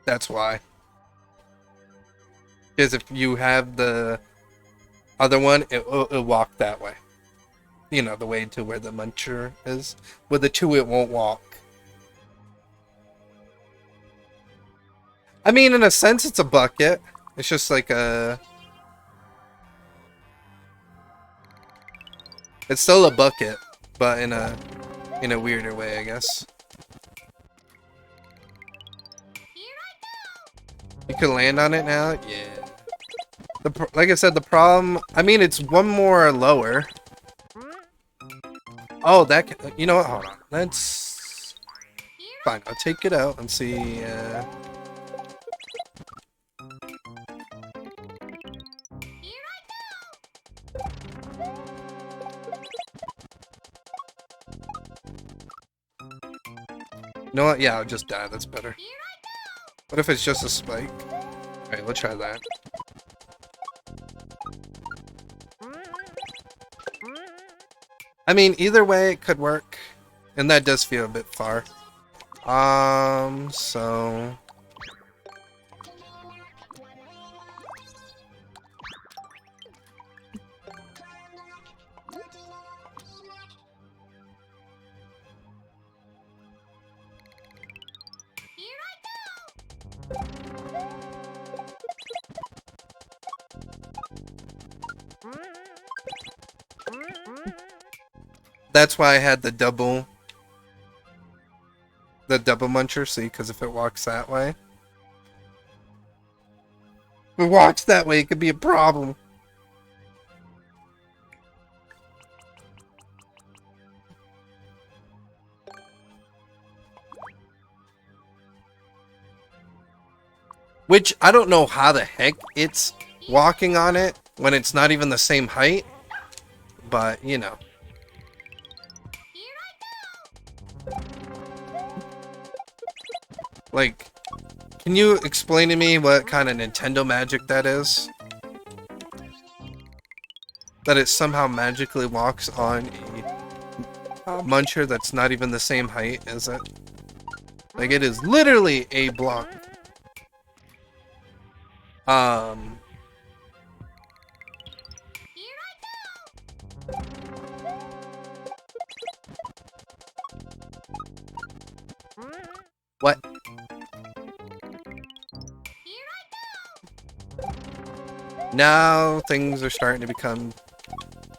S1: That's why. Because if you have the other one, it'll walk that way. You know, the way to where the muncher is. With the two, it won't walk. I mean, in a sense, it's a bucket. It's just like a... It's still a bucket, but in a weirder way, I guess. You can land on it now? Yeah. Like I said, the problem... I mean, it's one more lower. Oh, that... You know what? Hold on. That's... Fine, I'll take it out and see... You know what? Yeah, I'll just die. That's better. What if it's just a spike? Alright, we'll try that. I mean, either way, it could work. And that does feel a bit far. So... That's why I had the double muncher, see, because if it walks that way. If it walks that way, it could be a problem. Which, I don't know how the heck it's walking on it when it's not even the same height. But, you know. Like, can you explain to me what kind of Nintendo magic that is? That it somehow magically walks on a muncher that's not even the same height as it? Like, it is literally a block. What? Now things are starting to become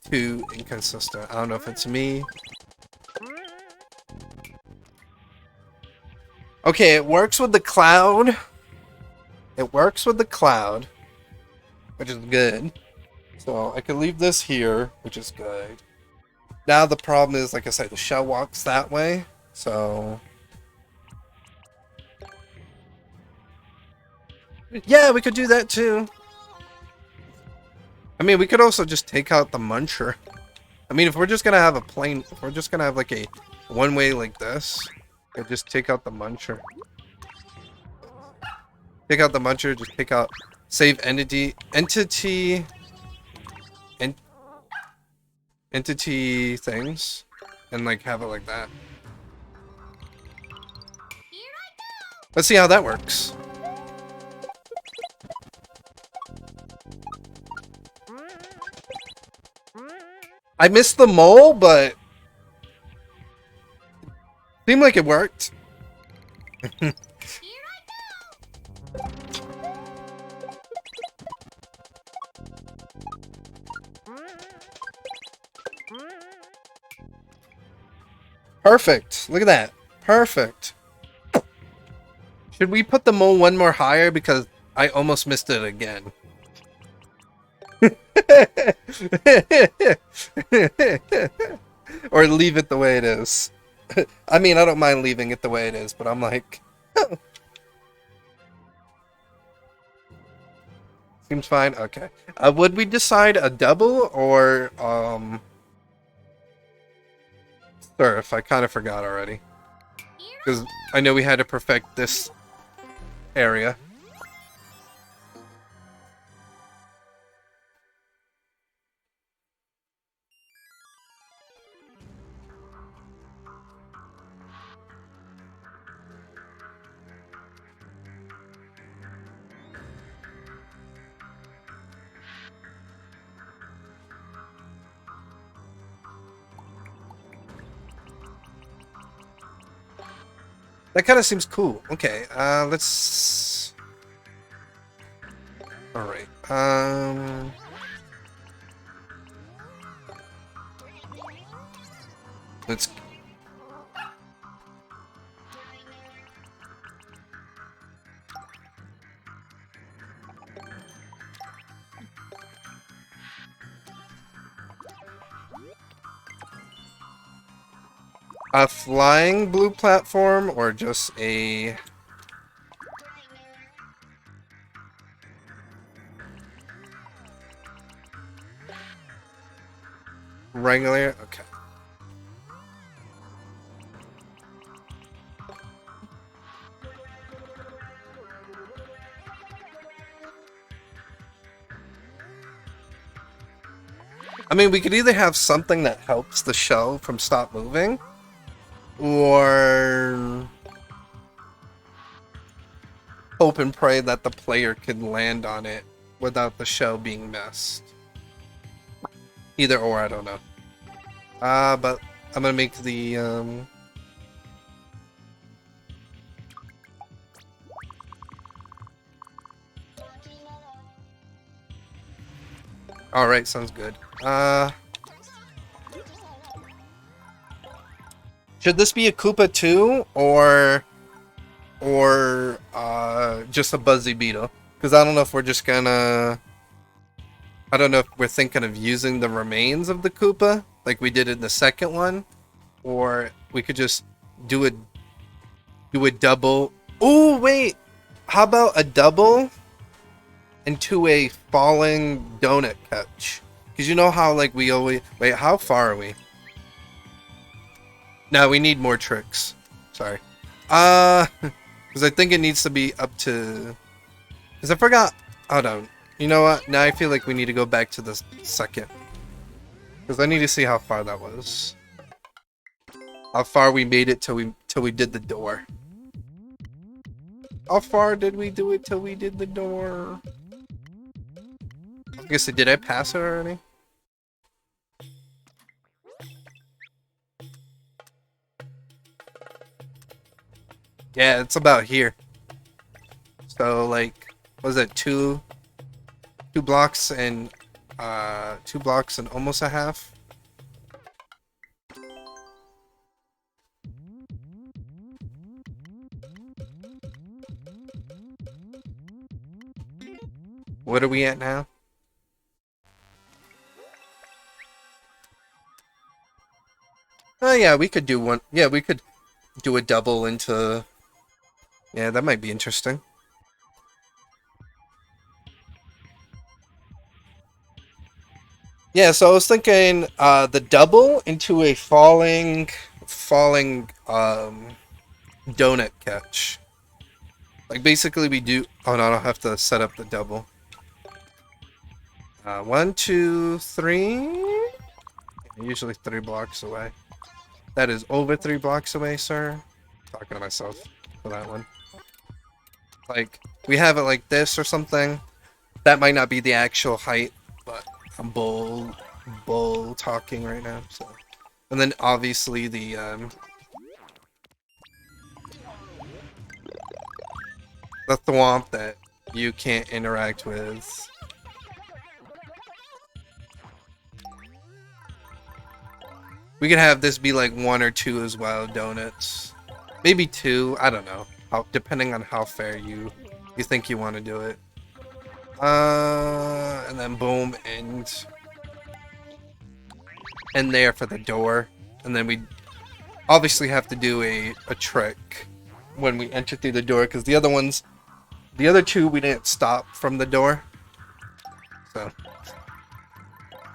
S1: too inconsistent. I don't know if it's me. Okay, it works with the cloud. It works with the cloud, which is good. So I can leave this here, which is good. Now the problem is, like I said, the shell walks that way. So... yeah, we could do that too. I mean, we could also just take out the muncher. I mean, if we're just gonna have a plain... if we're just gonna have like a one-way like this, we'll just take out the muncher. Take out the muncher, just take out... save entity things, and like have it like that. Let's see how that works. I missed the mole, but seemed like it worked. Perfect. Look at that. Perfect. Should we put the mole one more higher? Because I almost missed it again. Or leave it the way it is. I mean, I don't mind leaving it the way it is, but I'm like... Seems fine? Okay. Would we decide a double or, surf? I kind of forgot already. Because I know we had to perfect this area. That kind of seems cool. Okay, let's... Alright, let's... A flying blue platform or just a... Regular? Okay. I mean, we could either have something that helps the shell from stop moving, or hope and pray that the player can land on it without the shell being messed. Either or, I don't know. But I'm gonna make the, Alright, sounds good. Should this be a Koopa too, or just a Buzzy Beetle? Because I don't know if we're just gonna... I don't know if we're thinking of using the remains of the Koopa, like we did in the second one, or we could just do a double... Oh, wait! How about a double into a falling donut catch? Because you know how, like, we always... Wait, how far are we? No, we need more tricks. Sorry. Because I think it needs to be up to... Because I forgot... Hold on. You know what? Now I feel like we need to go back to the second. Because I need to see how far that was. How far we made it till we did the door. How far did we do it till we did the door? I guess, did I pass it already? Yeah, it's about here. So, like, what was it, two blocks and 2 blocks and almost a half? What are we at now? Oh yeah, we could do one. Yeah, we could do a double into... Yeah, that might be interesting. Yeah, so I was thinking the double into a falling donut catch. Like basically we do... Oh no, I don't have to set up the double. 1, 2, 3. Usually 3 blocks away. That is over 3 blocks away, sir. Talking to myself for that one. Like, we have it like this or something. That might not be the actual height, but I'm bull talking right now, so. And then obviously the thwomp that you can't interact with. We could have this be like 1 or 2 as well, donuts. Maybe 2, I don't know. Depending on how fair you think you want to do it. And then boom, and there for the door. And then we obviously have to do a trick when we enter through the door, because the other 2 we didn't stop from the door. So,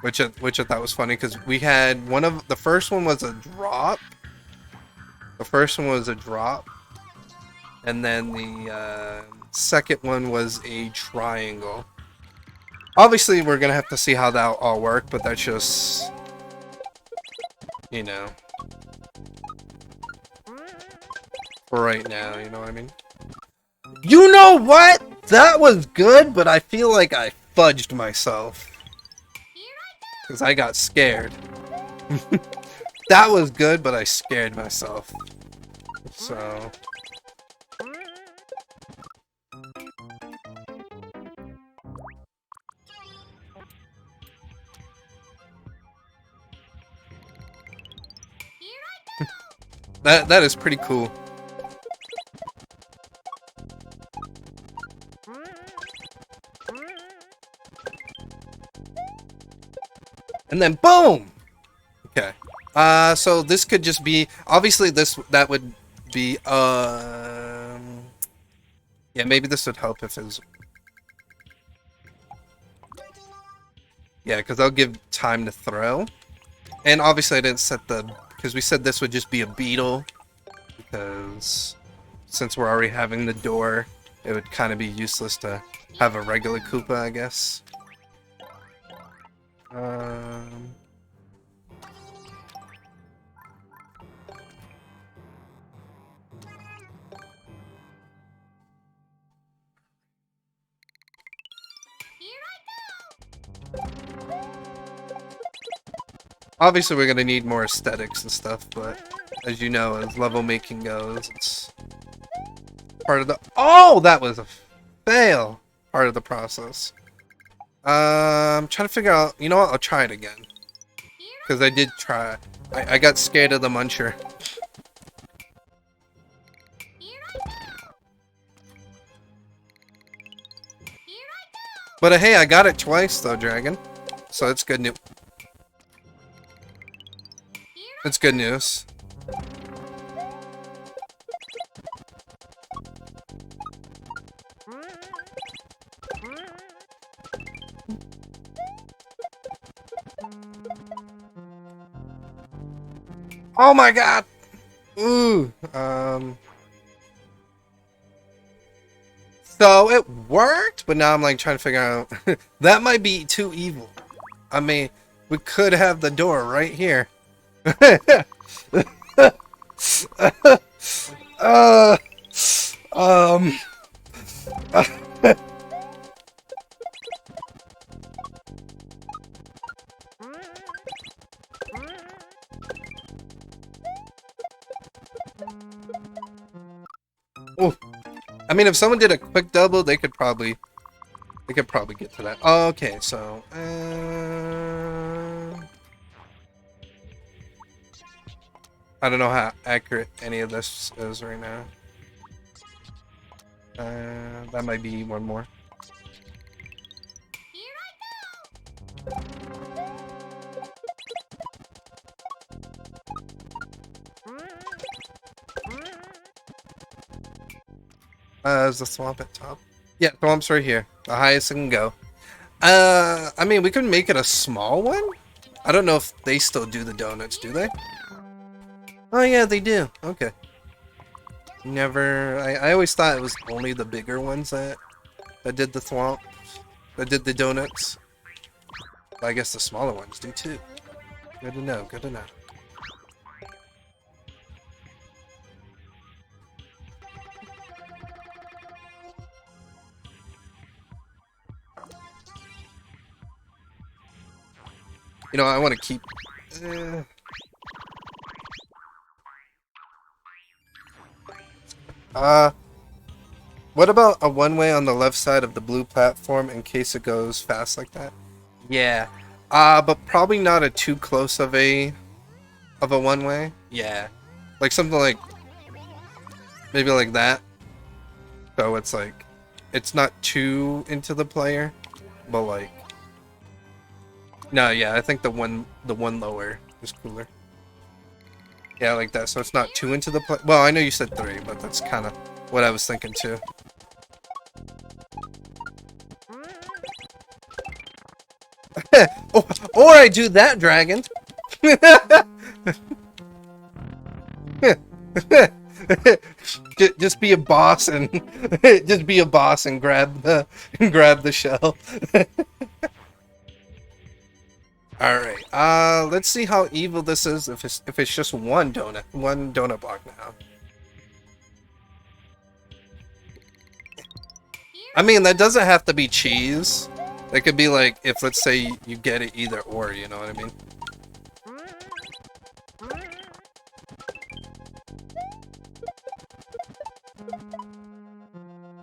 S1: which I thought was funny, because we had the first one was a drop. The first one was a drop. And then the second one was a triangle. Obviously, we're gonna have to see how that all work, but that's just, you know, for right now, you know what I mean? You know what? That was good, but I feel like I fudged myself. Because I got scared. That was good, but I scared myself. So... That is pretty cool. And then boom. Okay. So this could just be obviously that would be yeah, maybe this would help if it was. Yeah, because I'll give time to throw. And obviously I didn't set because we said this would just be a beetle. Because since we're already having the door, it would kind of be useless to have a regular Koopa, I guess. Obviously we're gonna need more aesthetics and stuff, but as you know, as level making goes, it's part of the— oh, that was a fail! Part of the process. I'm trying to figure out— you know what, I'll try it again. Because I did try. I got scared of the muncher. But hey, I got it twice though, Dragon. So it's good news. It's good news. Oh my god! Ooh. So it worked, but now I'm like trying to figure out that might be too evil. I mean, we could have the door right here. Um. Oh, I mean, if someone did a quick double, they could probably get to that. Okay, so I don't know how accurate any of this is right now. That might be one more. Is the swamp at top? Yeah, swamp's right here. The highest it can go. I mean, we could make it a small one? I don't know if they still do the donuts, do they? Oh yeah, they do. Okay. Never... I always thought it was only the bigger ones that did the swamp. That did the donuts. But I guess the smaller ones do too. Good to know, good to know. You know, I want to keep... what about a one-way on the left side of the blue platform in case it goes fast like that? Yeah. But probably not a too close of a one-way. Yeah. Like something like... maybe like that. So it's like... it's not too into the player, but like... no, yeah, I think the one lower is cooler. Yeah, like that, so it's not too into the play. Well, I know you said 3, but that's kind of what I was thinking too. Or I do that, Dragon. Just be a boss and just be a boss and grab the shell. Alright, let's see how evil this is if it's just one donut block now. I mean, that doesn't have to be cheese. It could be like, if let's say you get it either or, you know what I mean?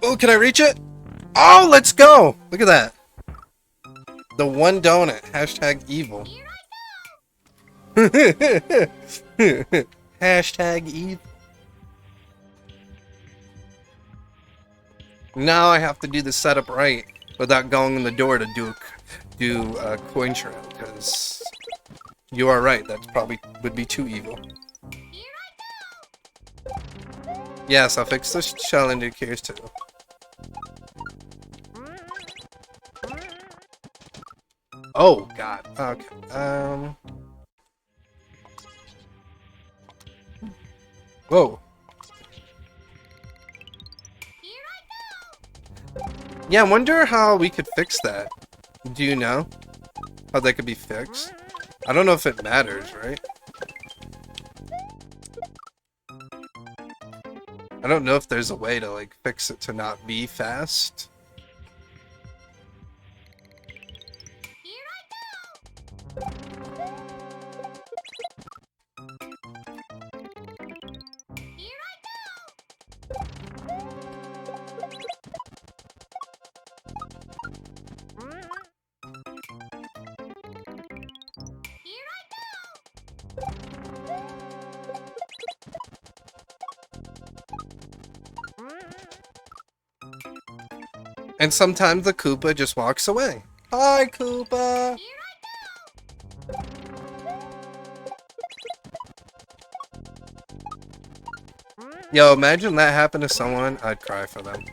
S1: Oh, can I reach it? Oh, let's go! Look at that. The one donut. Hashtag evil. Hashtag Eve. Now I have to do the setup right without going in the door to do a coin trail, because you are right, that probably would be too evil. Yes, I'll fix the shell indicators too. Oh god. Okay. Whoa. Yeah, I wonder how we could fix that. Do you know how that could be fixed? I don't know if it matters, right? I don't know if there's a way to like fix it to not be fast. And sometimes the Koopa just walks away. Hi, Koopa! Yo, imagine that happened to someone. I'd cry for them.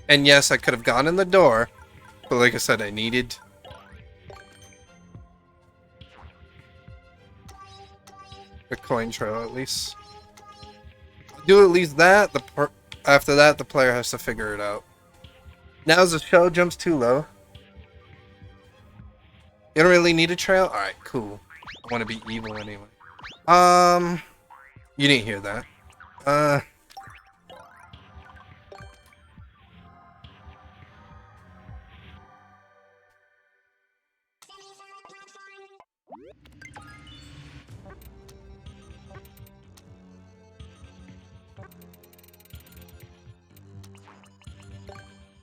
S1: And yes, I could have gone in the door, but like I said, I needed a coin trail at least. Do at least that. After that, the player has to figure it out. Now, as the shell jumps too low. You don't really need a trail? Alright, cool. I want to be evil anyway. You didn't hear that.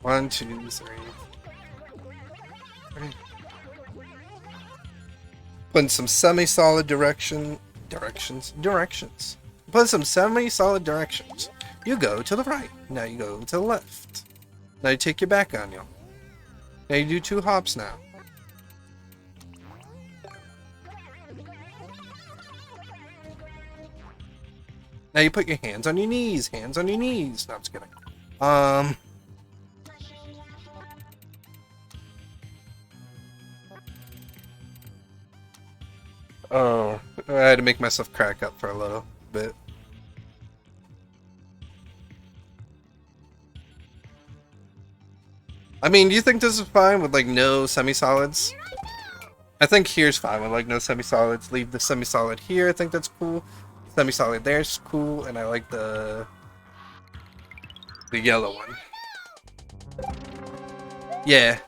S1: 1, 2, 3. Putting some semi-solid directions. Put some semi-solid directions. You go to the right. Now you go to the left. Now you take your back on you. Now you do 2 hops now. Now you put your hands on your knees. Hands on your knees. No, I'm just kidding. Oh, I had to make myself crack up for a little bit. I mean, do you think this is fine with like no semi-solids? I think here's fine with like no semi-solids. Leave the semi-solid here. I think that's cool. Semi-solid there's cool, and I like the yellow one. Yeah.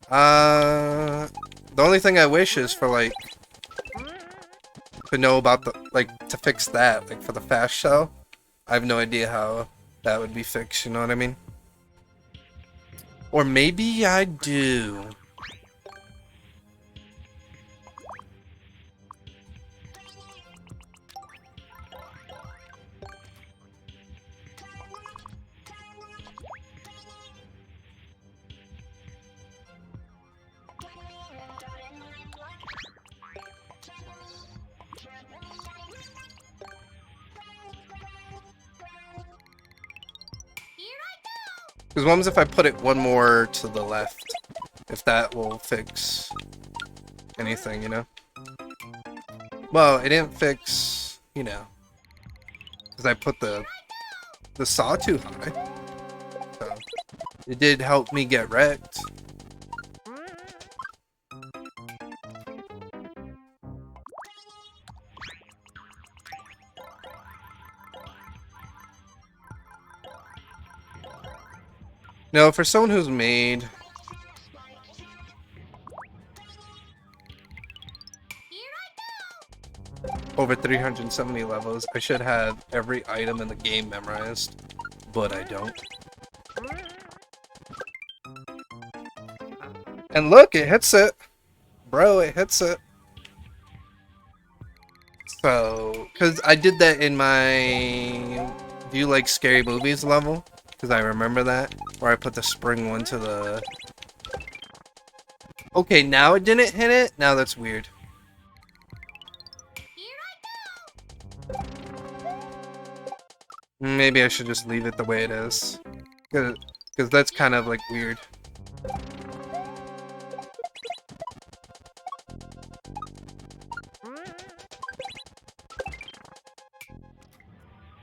S1: The only thing I wish is for like to know about the to fix that, like for the fast shell. I have no idea how that would be fixed, you know what I mean? Or maybe I do. Because what happens if I put it one more to the left? If that will fix anything, you know? Well, it didn't fix, you know. Because I put the saw too high. So, it did help me get wrecked. No, for someone who's made over 370 levels, I should have every item in the game memorized, but I don't. And look, it hits it. Bro, it hits it. So, because I did that in my Do You Like Scary Movies level? Because I remember that. Where I put the spring one to the... Okay, now it didn't hit it? Now that's weird. Maybe I should just leave it the way it is. Because that's kind of like weird.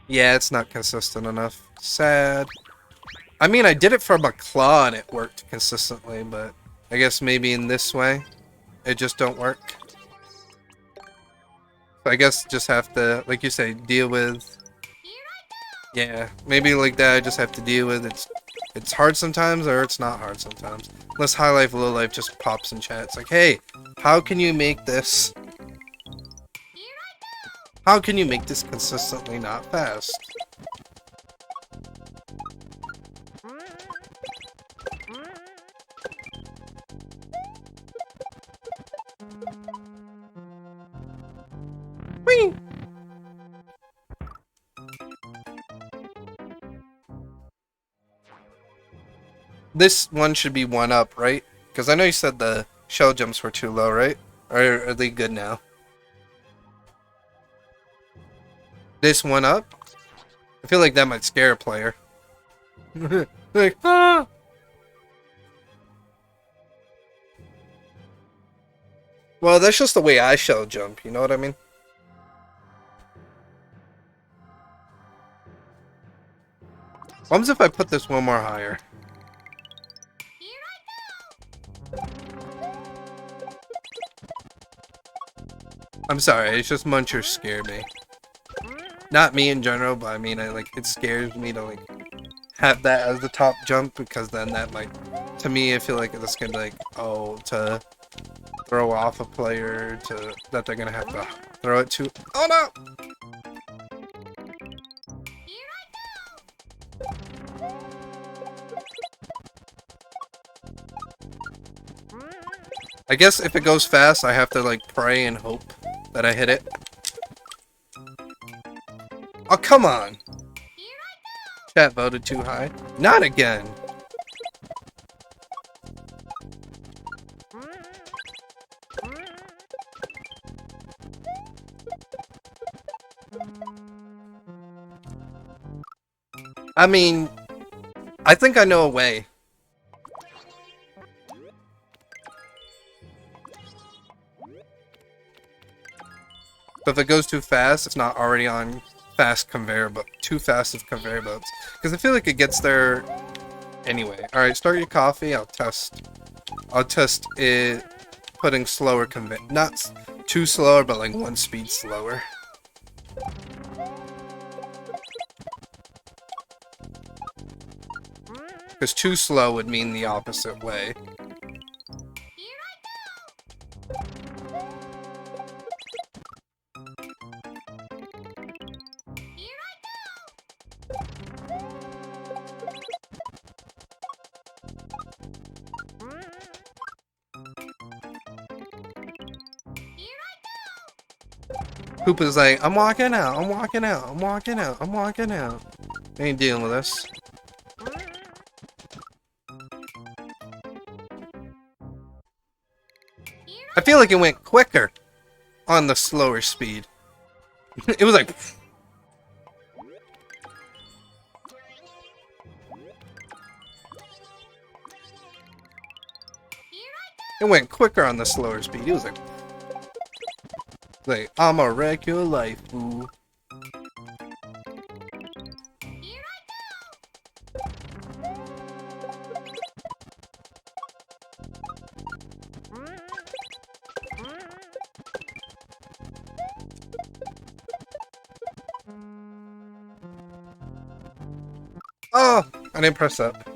S1: Yeah, it's not consistent enough. Sad. I mean, I did it for my claw and it worked consistently, but I guess maybe in this way, it just don't work. So I guess just have to, like you say, deal with... Yeah, maybe like that I just have to deal with it's hard sometimes or it's not hard sometimes. Unless High Life Low Life just pops in chat. It's like, hey, how can you make this... How can you make this consistently not fast? Whee! This one should be 1-up, right? Because I know you said the shell jumps were too low, right? Or are they good now? This 1-up? I feel like that might scare a player. Like, ah! Well, that's just the way I shell jump, you know what I mean? What happens if I put this one more higher? I'm sorry, it's just Munchers scare me. Not me in general, but I mean, it scares me to like have that as the top jump because then that might, to me, I feel like it's gonna be like, oh, to throw off a player that they're gonna have to throw it to. Oh no! I guess if it goes fast, I have to like pray and hope that I hit it. Oh, come on! Chat voted too high. Not again! I mean, I think I know a way. So if it goes too fast, it's not already on fast conveyor, but too fast of conveyor belts. Because I feel like it gets there anyway. Alright, start your coffee. I'll test it putting slower conveyor. Not too slower, but like 1 speed slower. Because too slow would mean the opposite way. Koopa's like, I'm walking out, I'm walking out, I'm walking out, I'm walking out. I ain't dealing with this. I feel like it went quicker on the slower speed. It was like... It went quicker on the slower speed. It was like I'm a regular life, boo. Oh, I didn't press up.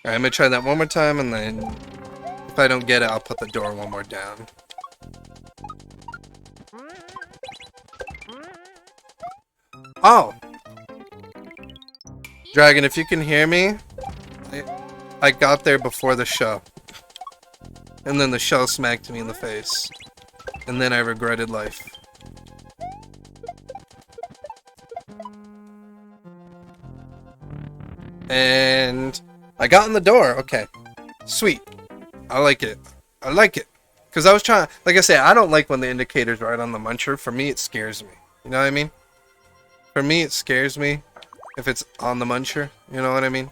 S1: Alright, I'm gonna try that one more time, and then if I don't get it, I'll put the door one more down. Oh! Dragon, if you can hear me, I got there before the show. And then the show smacked me in the face. And then I regretted life. And I got in the door. Okay. Sweet. I like it. I like it. Because I was trying... Like I said, I don't like when the indicator's right on the muncher. For me, it scares me. You know what I mean? For me, it scares me if it's on the muncher. You know what I mean?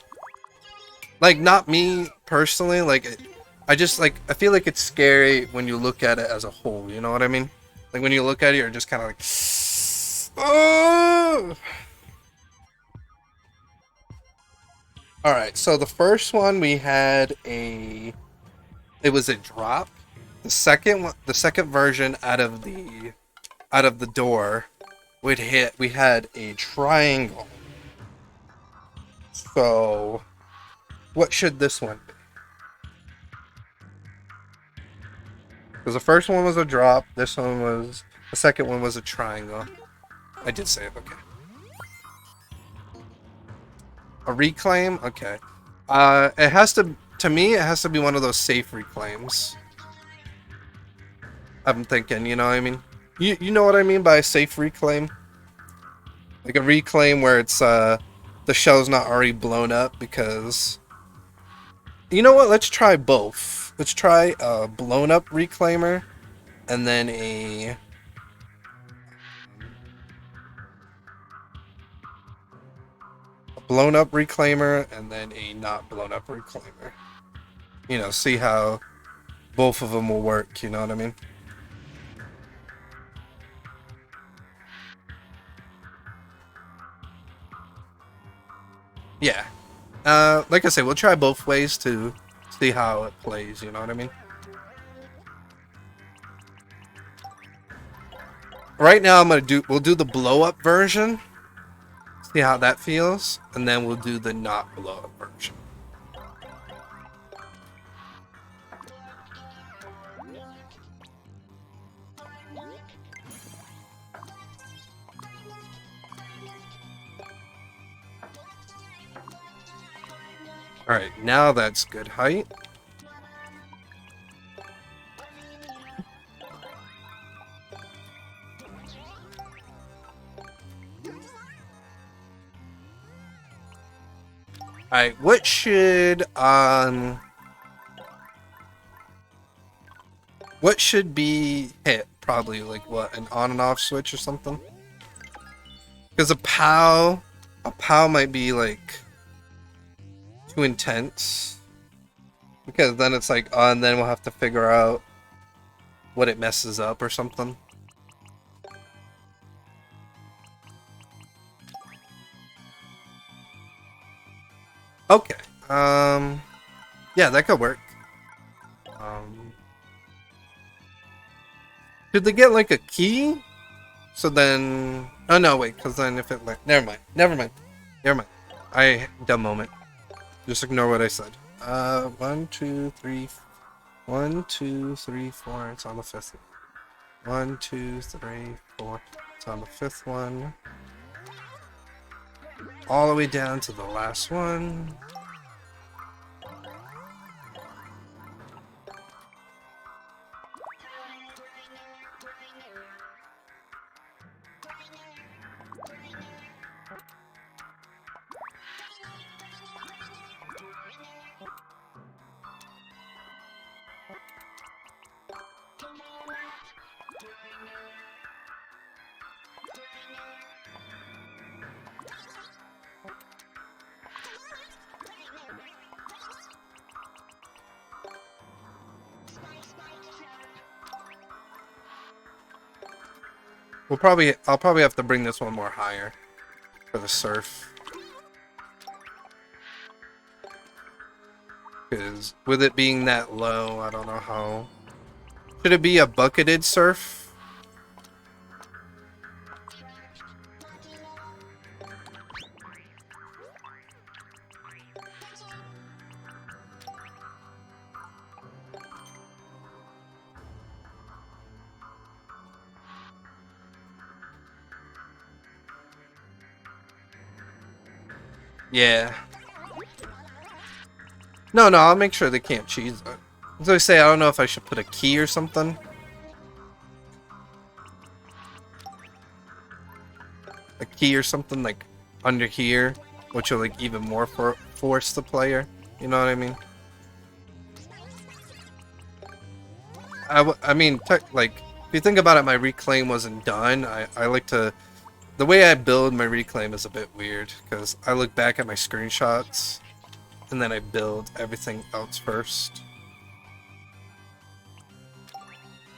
S1: Like, not me personally. Like, I just, like... I feel like it's scary when you look at it as a whole. You know what I mean? Like, when you look at it, you're just kind of like... Oh! Alright, so the first one we had a... It was a drop. The second version out of the door we had a triangle. So what should this one be? Because the first one was a drop, the second one was a triangle. I did say it, okay. A reclaim? Okay. It has to me, it has to be one of those safe reclaims. I'm thinking, you know what I mean? You know what I mean by a safe reclaim? Like a reclaim where it's, the shell's not already blown up because... You know what? Let's try both. Let's try a blown up reclaimer and then a... blown up reclaimer and then a not blown up reclaimer. You know, see how both of them will work, you know what I mean? Yeah. Like I said, we'll try both ways to see how it plays, you know what I mean? Right now we'll do the blow up version. See how that feels, and then we'll do the not blow up version. Alright, now that's good height. Alright, what should be hit? Probably like what, an on and off switch or something? Because a POW might be like too intense. Because then it's like, and then we'll have to figure out what it messes up or something. Okay. Yeah, that could work. Did they get like a key? So then, oh no, wait, because then if it like, never mind. Dumb moment. Just ignore what I said. 1, 2, 3, 1, 2, 3, 4. It's on the fifth one. 1, 2, 3, 4. It's on the fifth one. All the way down to the last one. I'll probably have to bring this one more higher for the surf. Because with it being that low, I don't know how. Should it be a bucketed surf? Yeah. No, I'll make sure they can't cheese it. As I say, I don't know if I should put a key or something. A key or something like under here, which will like even more force the player. You know what I mean? I mean, like, if you think about it, my reclaim wasn't done. I like to... The way I build my reclaim is a bit weird, because I look back at my screenshots, and then I build everything else first.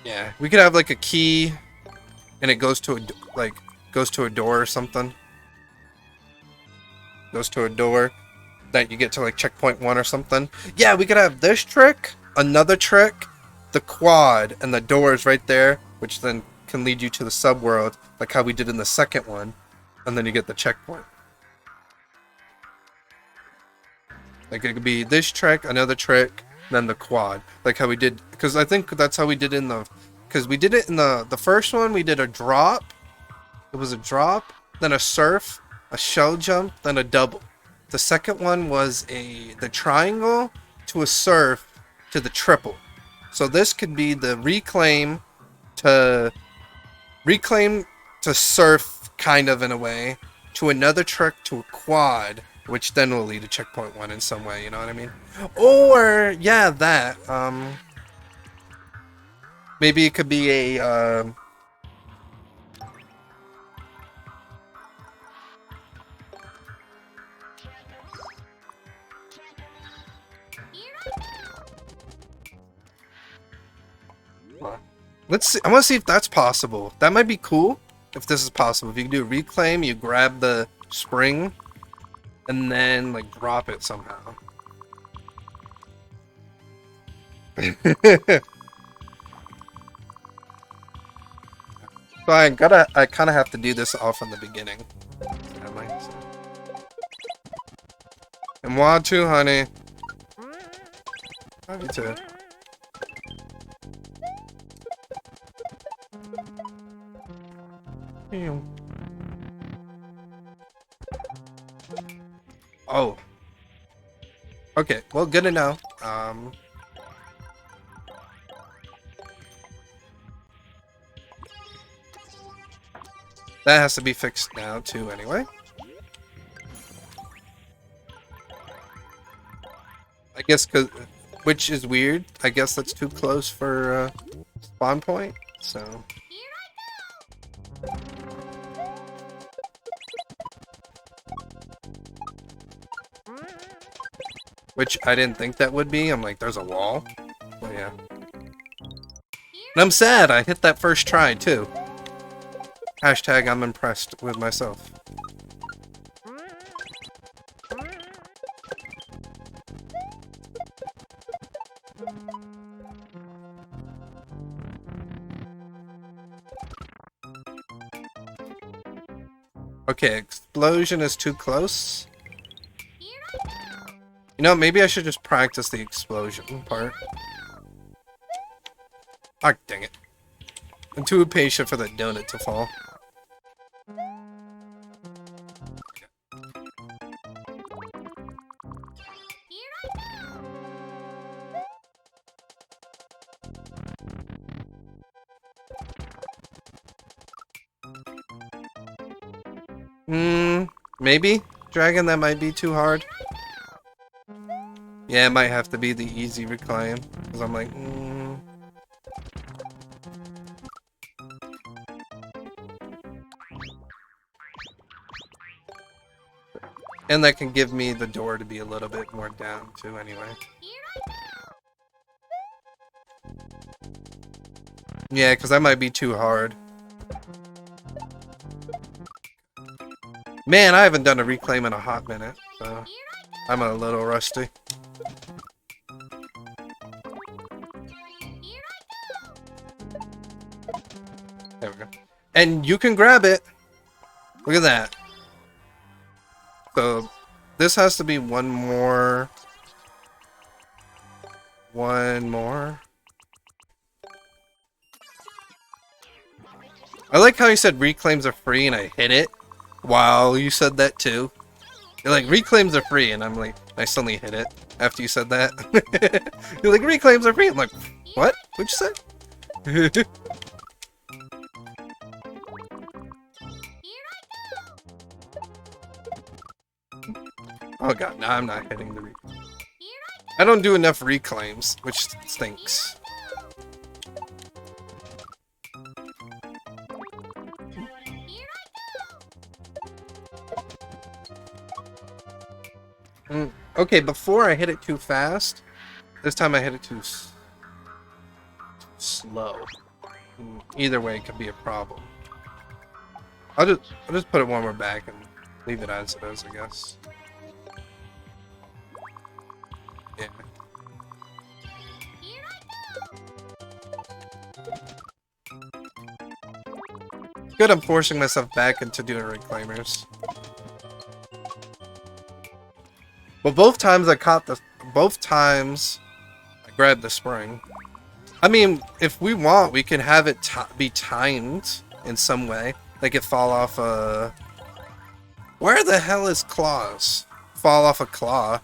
S1: Yeah, we could have, like, a key, and it goes to a door or something. Goes to a door that you get to, like, checkpoint 1 or something. Yeah, we could have this trick, another trick, the quad, and the doors right there, which then can lead you to the subworld, like how we did in the second one, and then you get the checkpoint. Like, it could be this trick, another trick, then the quad, like how we did, because I think that's how we did in the, because we did it in the first one. We did a drop, it was a drop, then a surf, a shell jump, then a double. The second one was the triangle to a surf to the triple. So this could be the reclaim to surf, kind of, in a way, to another trick to a quad, which then will lead to checkpoint 1 in some way, you know what I mean? Or, yeah, that, maybe it could be a, let's see. I want to see if that's possible. That might be cool if this is possible. If you can do a reclaim, you grab the spring and then like drop it somehow. So I kind of have to do this all from the beginning. And want to, honey. Love you too. Oh. Okay, well, good to know. That has to be fixed now, too, anyway. I guess, which is weird. I guess that's too close for spawn point, so... Which I didn't think that would be. I'm like, there's a wall. Oh, yeah. And I'm sad I hit that first try, too. Hashtag I'm impressed with myself. Okay, explosion is too close. You know, maybe I should just practice the explosion part. Ah, dang it. I'm too impatient for the donut to fall. Maybe? Dragon, that might be too hard. Yeah, it might have to be the easy recline. Because I'm like, And that can give me the door to be a little bit more down, too, anyway. Yeah, because that might be too hard. Man, I haven't done a reclaim in a hot minute, so I'm a little rusty. There we go. And you can grab it! Look at that. So, this has to be one more. One more. I like how you said reclaims are free and I hit it. Wow, you said that too.
S2: You're
S1: You're like, reclaims are free, and I'm like, I suddenly hit it after you said that. You're like, reclaims are free. I'm like, what? What'd you say? Oh god, no, I'm not hitting the reclaim. I don't do enough reclaims, which stinks. Okay, before I hit it too fast, this time I hit it too slow. Either way, it could be a problem. I'll just put it one more back and leave it as it is, I guess. Yeah. Good, I'm forcing myself back into doing reclaimers. But both times I grabbed the spring. I mean, if we want, we can have it be timed in some way. Like it fall off a... Where the hell is claws? Fall off a claw.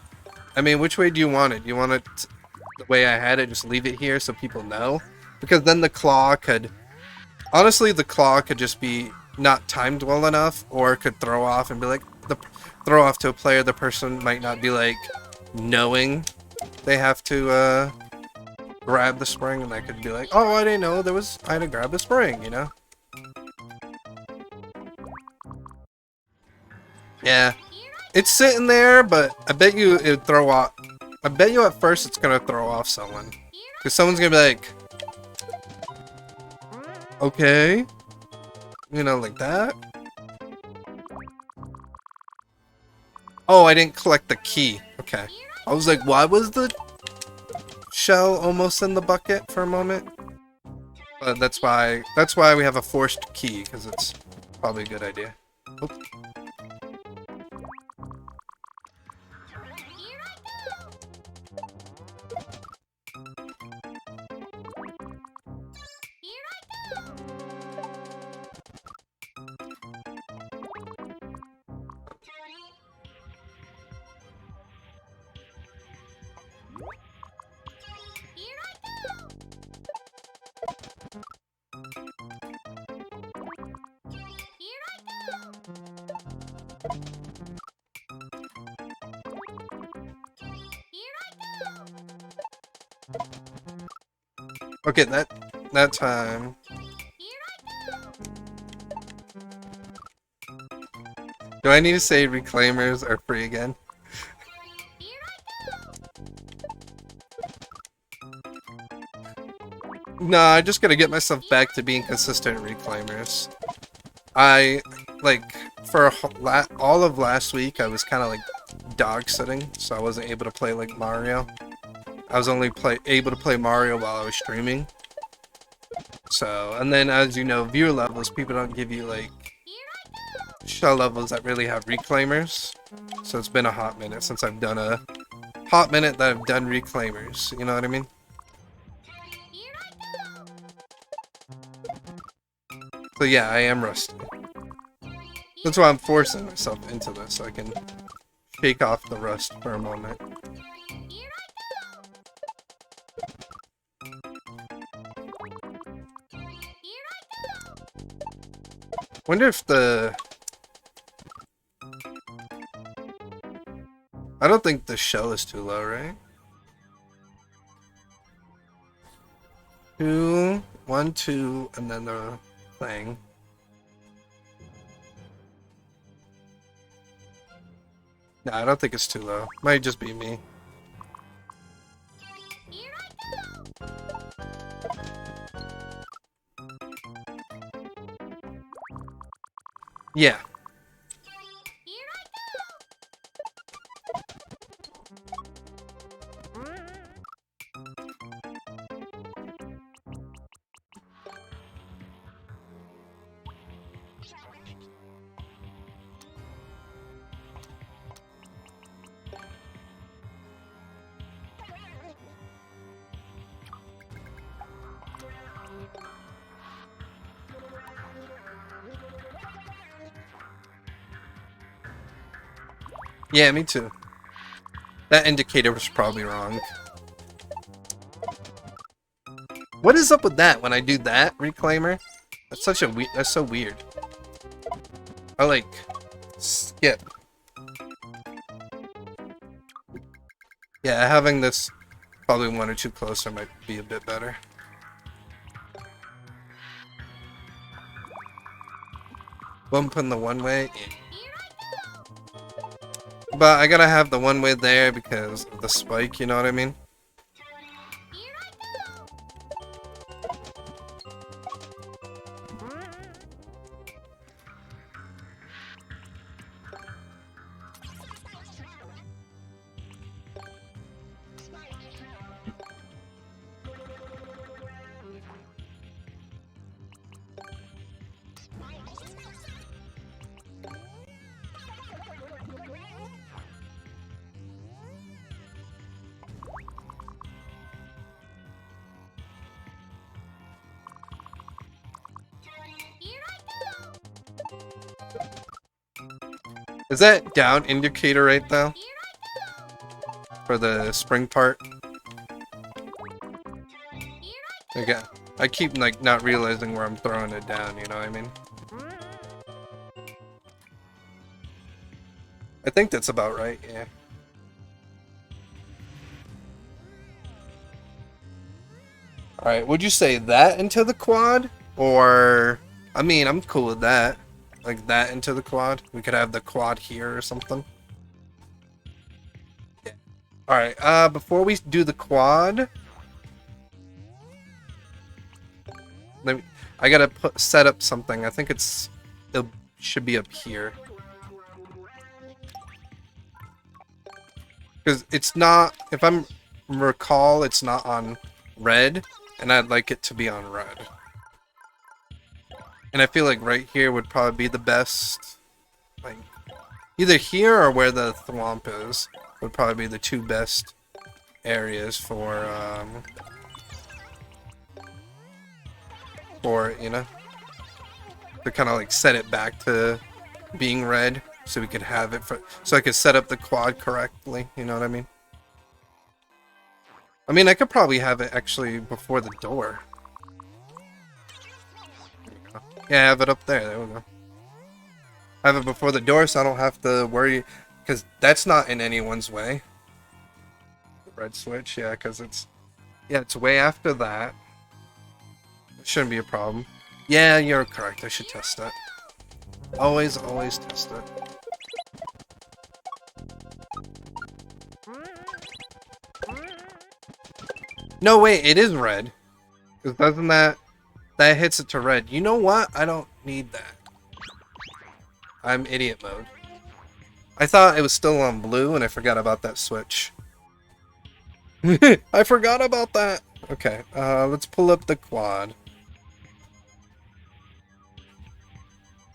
S1: I mean, which way do you want it? Do you want it the way I had it, just leave it here so people know? Because then the claw could... Honestly, the claw could just be not timed well enough, or could throw off and be like... Throw off to a player, the person might not be like knowing they have to grab the spring, and that could be like, oh, I didn't know I had to grab the spring, you know? Yeah. It's sitting there, but I bet you it would throw off. I bet you at first it's gonna throw off someone. Because someone's gonna be like, okay. You know, like that. Oh, I didn't collect the key. Okay. I was like, why was the shell almost in the bucket for a moment? But that's why we have a forced key, because it's probably a good idea. Oop. Okay, that time. Do I need to say reclaimers are free again? No, I just gotta get myself back to being consistent reclaimers. For all of last week, I was kind of like dog sitting, so I wasn't able to play like Mario. I was only able to play Mario while I was streaming. So, and then as you know, viewer levels, people don't give you like shell levels that really have reclaimers. So it's been a hot minute since I've done that I've done reclaimers. You know what I mean? So yeah, I am rusty. That's why I'm forcing myself into this, so I can shake off the rust for a moment. Wonder if I don't think the shell is too low, right? 2, 1, 2, and then the thing. No, I don't think it's too low. Might just be me. Yeah. Yeah, me too. That indicator was probably wrong. What is up with that when I do that reclaimer? That's such a that's so weird. I like skip. Yeah, having this probably one or two closer might be a bit better. Bumping the one way. But I gotta have the one way there because of the spike, you know what I mean? Is that down indicator right though? For the spring part? Okay. I keep like not realizing where I'm throwing it down, you know what I mean? I think that's about right, yeah. Alright, would you say that into the quad? Or, I mean, I'm cool with that. Like that into the quad. We could have the quad here or something. Yeah. Alright, before we do the quad... I gotta set up something. I think it should be up here. Because it's not, if I'm recall, it's not on red, and I'd like it to be on red. And I feel like right here would probably be the best, like, either here or where the thwomp is, would probably be the two best areas for, you know, to kind of like set it back to being red, so we could have it for, so I could set up the quad correctly, you know what I mean? I mean, I could probably have it actually before the door. Yeah, have it up there. There we go. Have it before the door so I don't have to worry, because that's not in anyone's way. The red switch, yeah, because it's way after that. It shouldn't be a problem. Yeah, you're correct. I should test that. Always test it. No, wait, it is red. Because doesn't that hits it to red. You know what? I don't need that. I'm idiot mode. I thought it was still on blue and I forgot about that switch. I forgot about that. Okay, let's pull up the quad.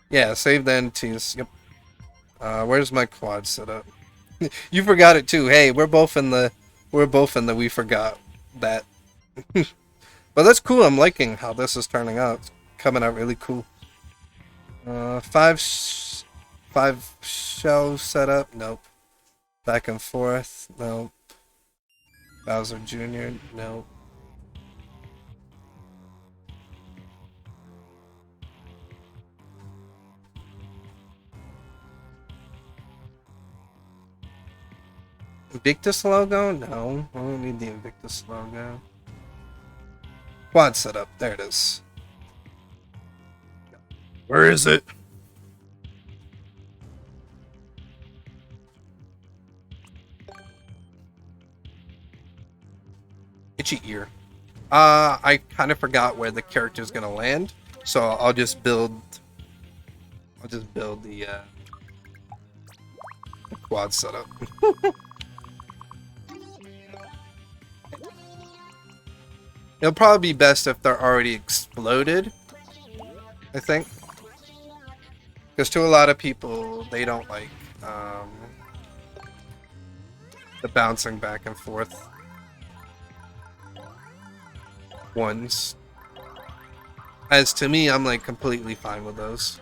S1: Yeah, save the NTs. Yep. Where's my quad set up? You forgot it too. Hey, we're both in the we forgot that. But that's cool. I'm liking how this is turning out. It's coming out really cool. 5 shells set up. Nope. Back and forth. Nope. Bowser Jr. Nope. Invictus logo? No. I don't need the Invictus logo. Quad setup. There it is. Where is it? Itchy ear. I kind of forgot where the character's gonna land, so I'll just build the quad setup. It'll probably be best if they're already exploded, I think. Because to a lot of people, they don't like the bouncing back and forth ones. As to me, I'm like completely fine with those.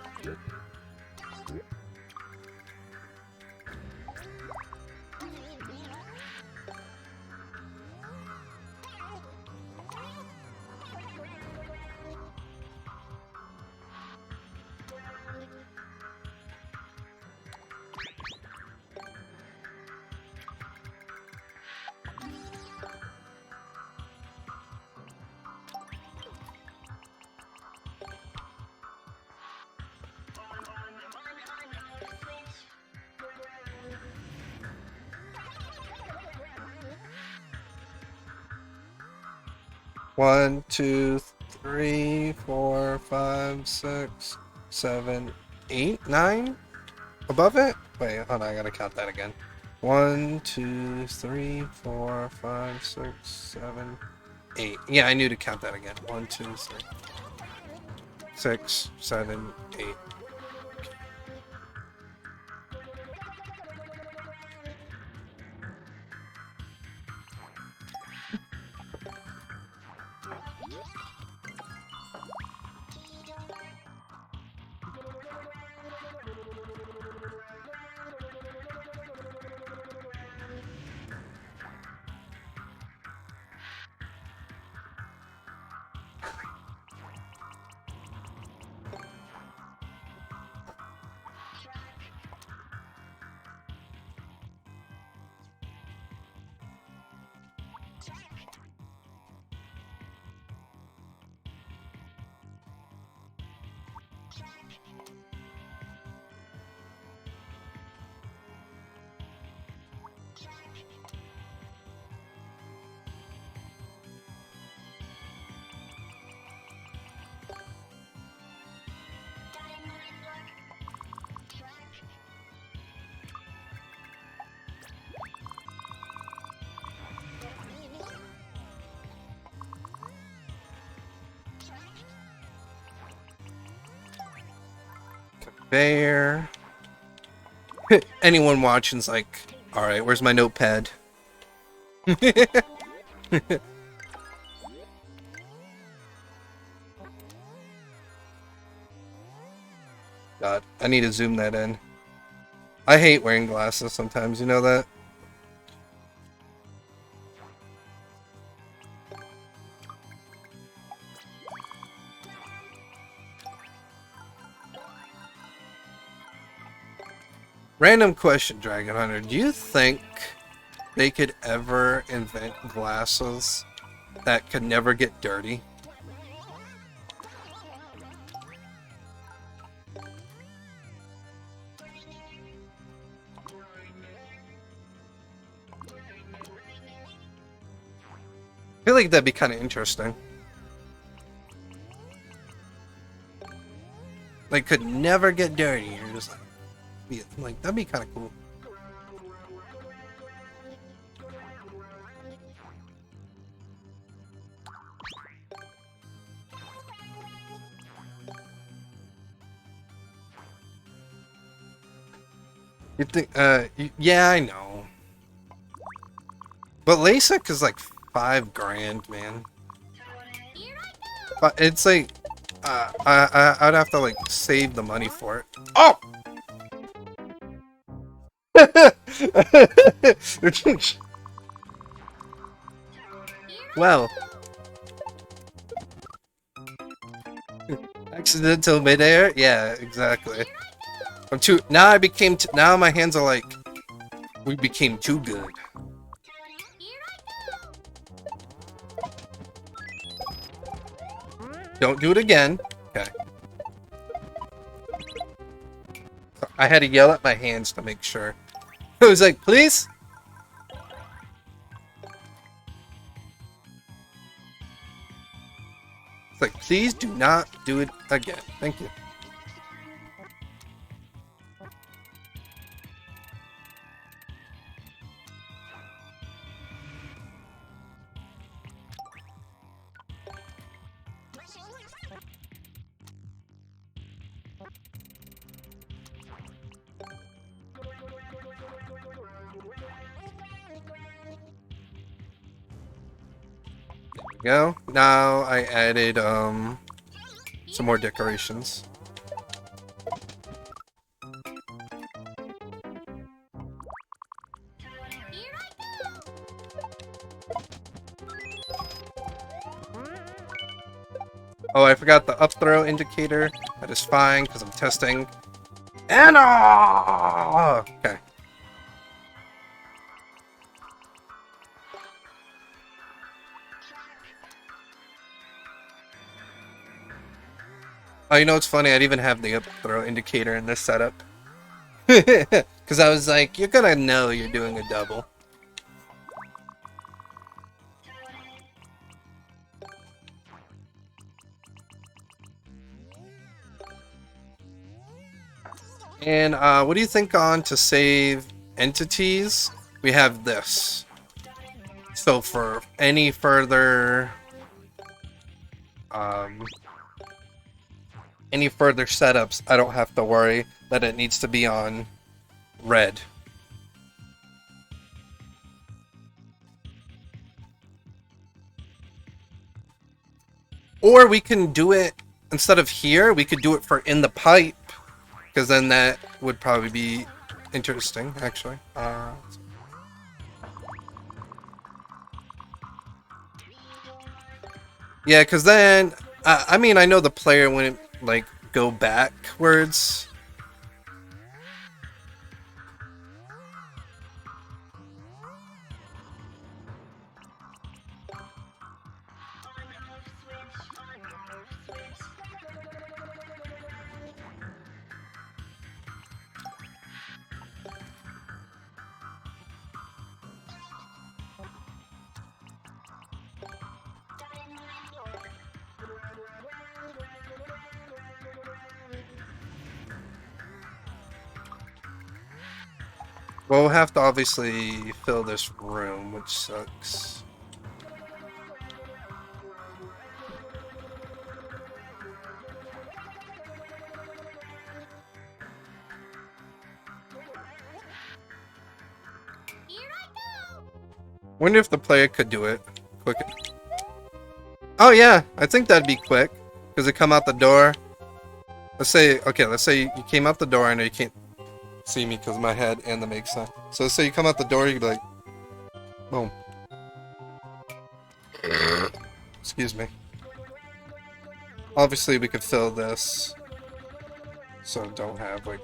S1: 1, 2, 3, 4, 5, 6, 7, 8, 9? Above it? Wait, hold on, I gotta count that again. 1, 2, 3, 4, 5, 6, 7, 8. Yeah, I knew to count that again. 1, 2, 3, 6, 7, 8. There. Anyone watching's like, alright, where's my notepad? God, I need to zoom that in. I hate wearing glasses sometimes, you know that? Random question, Dragon Hunter. Do you think they could ever invent glasses that could never get dirty? I feel like that'd be kind of interesting. Like, could never get dirty. You're just like, that'd be kind of cool. You think, yeah, I know. But LASIK is like $5,000, man. But it's like, I'd have to like save the money for it. Oh! Well. Accidental midair? Yeah, exactly. I'm too. Now I became. Now my hands are like. We became too good. Don't do it again. Okay. I had to yell at my hands to make sure. I was like, please? It's like, please do not do it again. Thank you. Go. Now I added some more decorations. Oh, I forgot the up throw indicator. That is fine because I'm testing. Anna! Okay. Oh, you know what's funny? I'd even have the up throw indicator in this setup. Because I was like, you're gonna know you're doing a double. And what do you think on to save entities? We have this. So for any further um, setups, I don't have to worry that it needs to be on red. Or we can do it, instead of here, we could do it for in the pipe, because then that would probably be interesting, actually. Yeah, because then, I mean, I know the player wouldn't, like, go backwards. Well, we'll have to obviously fill this room, which sucks. Wonder if the player could do it quick. Oh yeah, I think that'd be quick, because they come out the door. Let's say you came out the door. I know you can't see me because of my head and the make sign. So let's say you come out the door, you'd be like, boom. Excuse me. Obviously, we could fill this, so don't have like.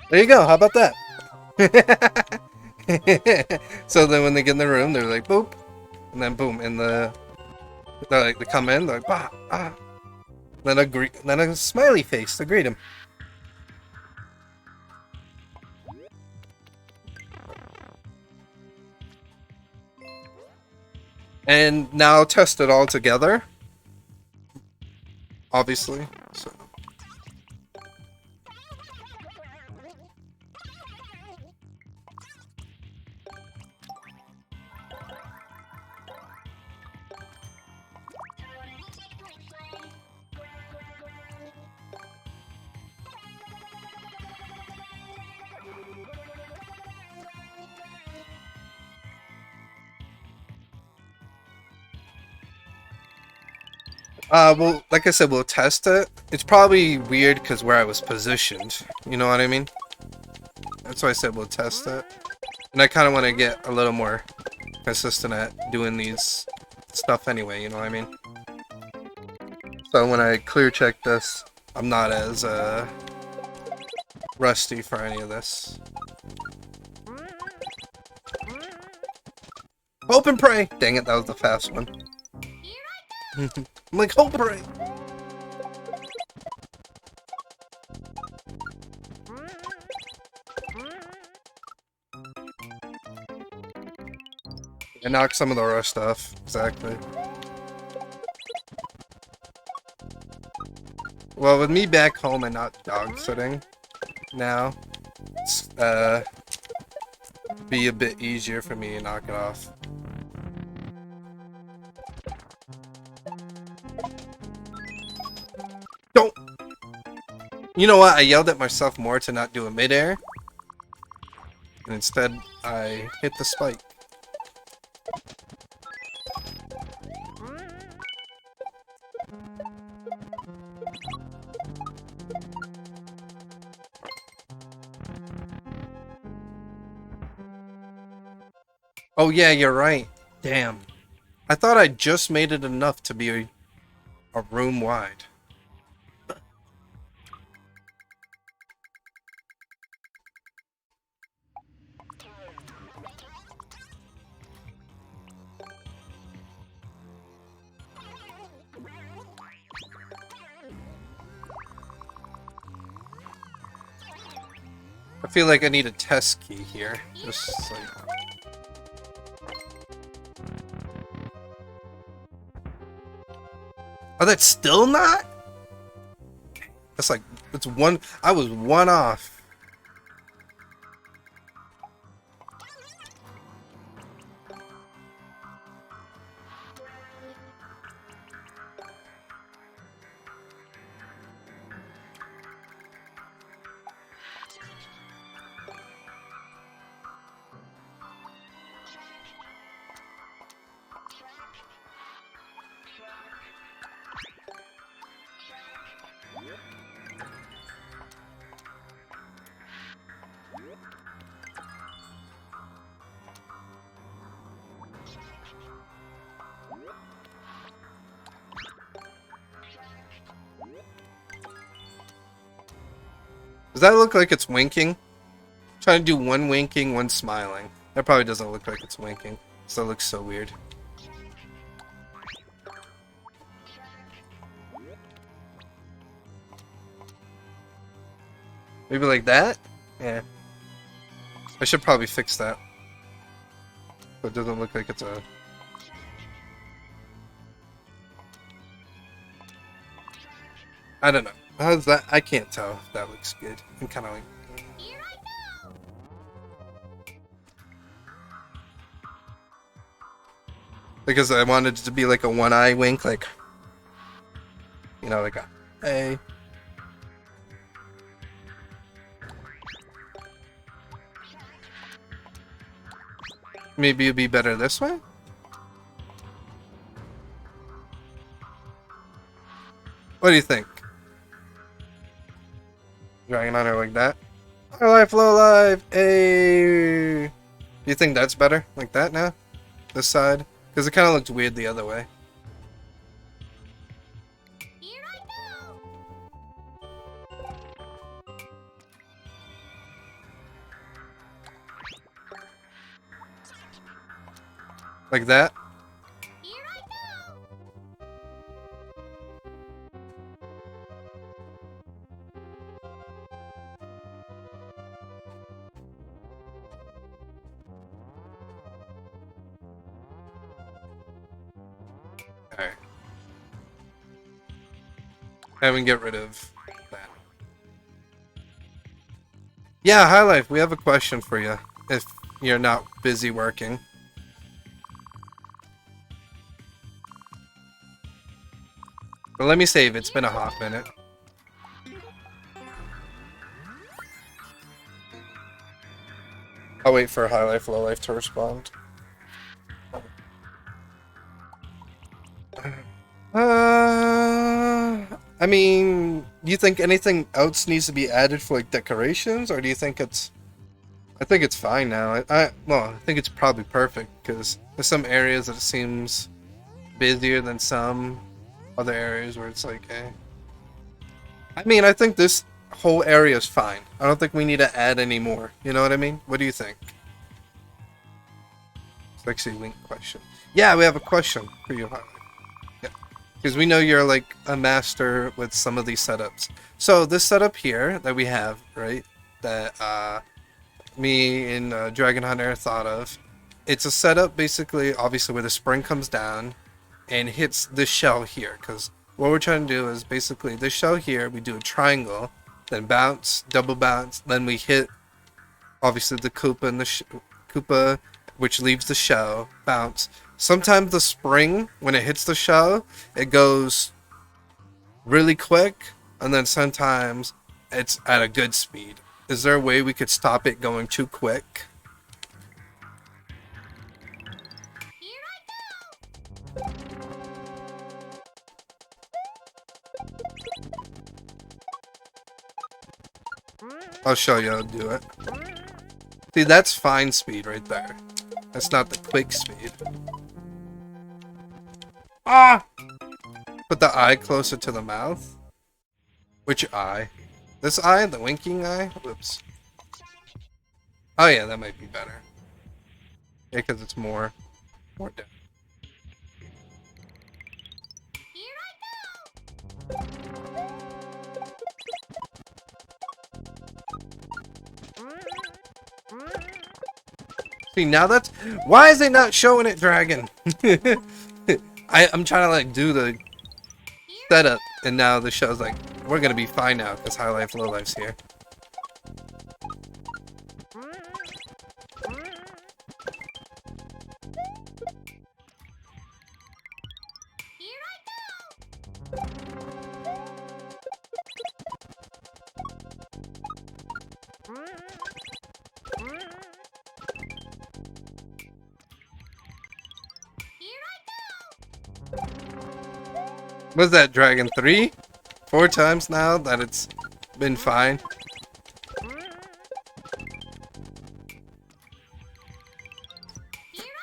S1: There you go. How about that? So then when they get in the room, they're like, boop, and then boom, and they're like, they come in, they're like, bah, ah. Then a smiley face to greet him. And now test it all together. Obviously. So. Well, like I said, we'll test it. It's probably weird because where I was positioned. You know what I mean? That's why I said we'll test it. And I kind of want to get a little more consistent at doing these stuff anyway, you know what I mean? So when I clear check this, I'm not as rusty for any of this. Hope and pray! Dang it, that was the fast one. I'm like, hope and pray! And knock some of the rush stuff, exactly. Well, with me back home and not dog sitting now, it's be a bit easier for me to knock it off. Don't! You know what? I yelled at myself more to not do a midair. And instead, I hit the spike. Oh yeah, you're right. Damn. I thought I just made it enough to be a room wide. I feel like I need a test key here. Just like... Oh, that's still not? That's like, it's one, I was one off. Does that look like it's winking? Trying to do one winking, one smiling. That probably doesn't look like it's winking. So it looks so weird. Maybe like that? Yeah. I should probably fix that. But it doesn't look like it's a... I don't know. How's that? I can't tell if that looks good. I'm kind of like... Because I wanted it to be like a one-eye wink, like... You know, like a... Hey. Maybe it'd be better this way? What do you think? Dragging on her like that? High life, low life, hey! Do you think that's better? Like that now? This side? Because it kind of looked weird the other way.
S2: Here I go.
S1: Like that?
S2: Here I go.
S1: Alright. And we can get rid of that. Yeah, High Life, we have a question for you. If you're not busy working. But let me save, it's been a hot minute. I'll wait for High Life, Low Life to respond. I mean, do you think anything else needs to be added for like decorations, or do you think it's... I think it's fine now. Well, I think it's probably perfect, because there's some areas that it seems busier than some other areas where it's like, eh. I mean, I think this whole area is fine. I don't think we need to add any more. You know what I mean? What do you think? Sexy Link question. Yeah, we have a question for you, Harley. Yeah, because we know you're like a master with some of these setups. So this setup here that we have, right? That me and Dragon Hunter thought of. It's a setup basically, obviously, where the spring comes down and hits this shell here. Because what we're trying to do is basically this shell here, we do a triangle, then bounce, double bounce, then we hit obviously the Koopa and the Koopa, which leaves the shell, bounce. Sometimes the spring, when it hits the shell, it goes really quick, and then sometimes it's at a good speed. Is there a way we could stop it going too quick?
S2: Here I go.
S1: I'll show you how to do it. See, that's fine speed right there. That's not the quick speed. Ah! Put the eye closer to the mouth. Which eye? This eye? The winking eye? Whoops. Oh yeah, that might be better. Yeah, because it's more down.
S2: Here I
S1: See, now that's... Why is it not showing it, Dragon? I'm trying to, like, do the setup, and now the show's like, we're gonna be fine now, because High Life, Low Life's here. Was that Dragon 3? 4 times now that it's been fine.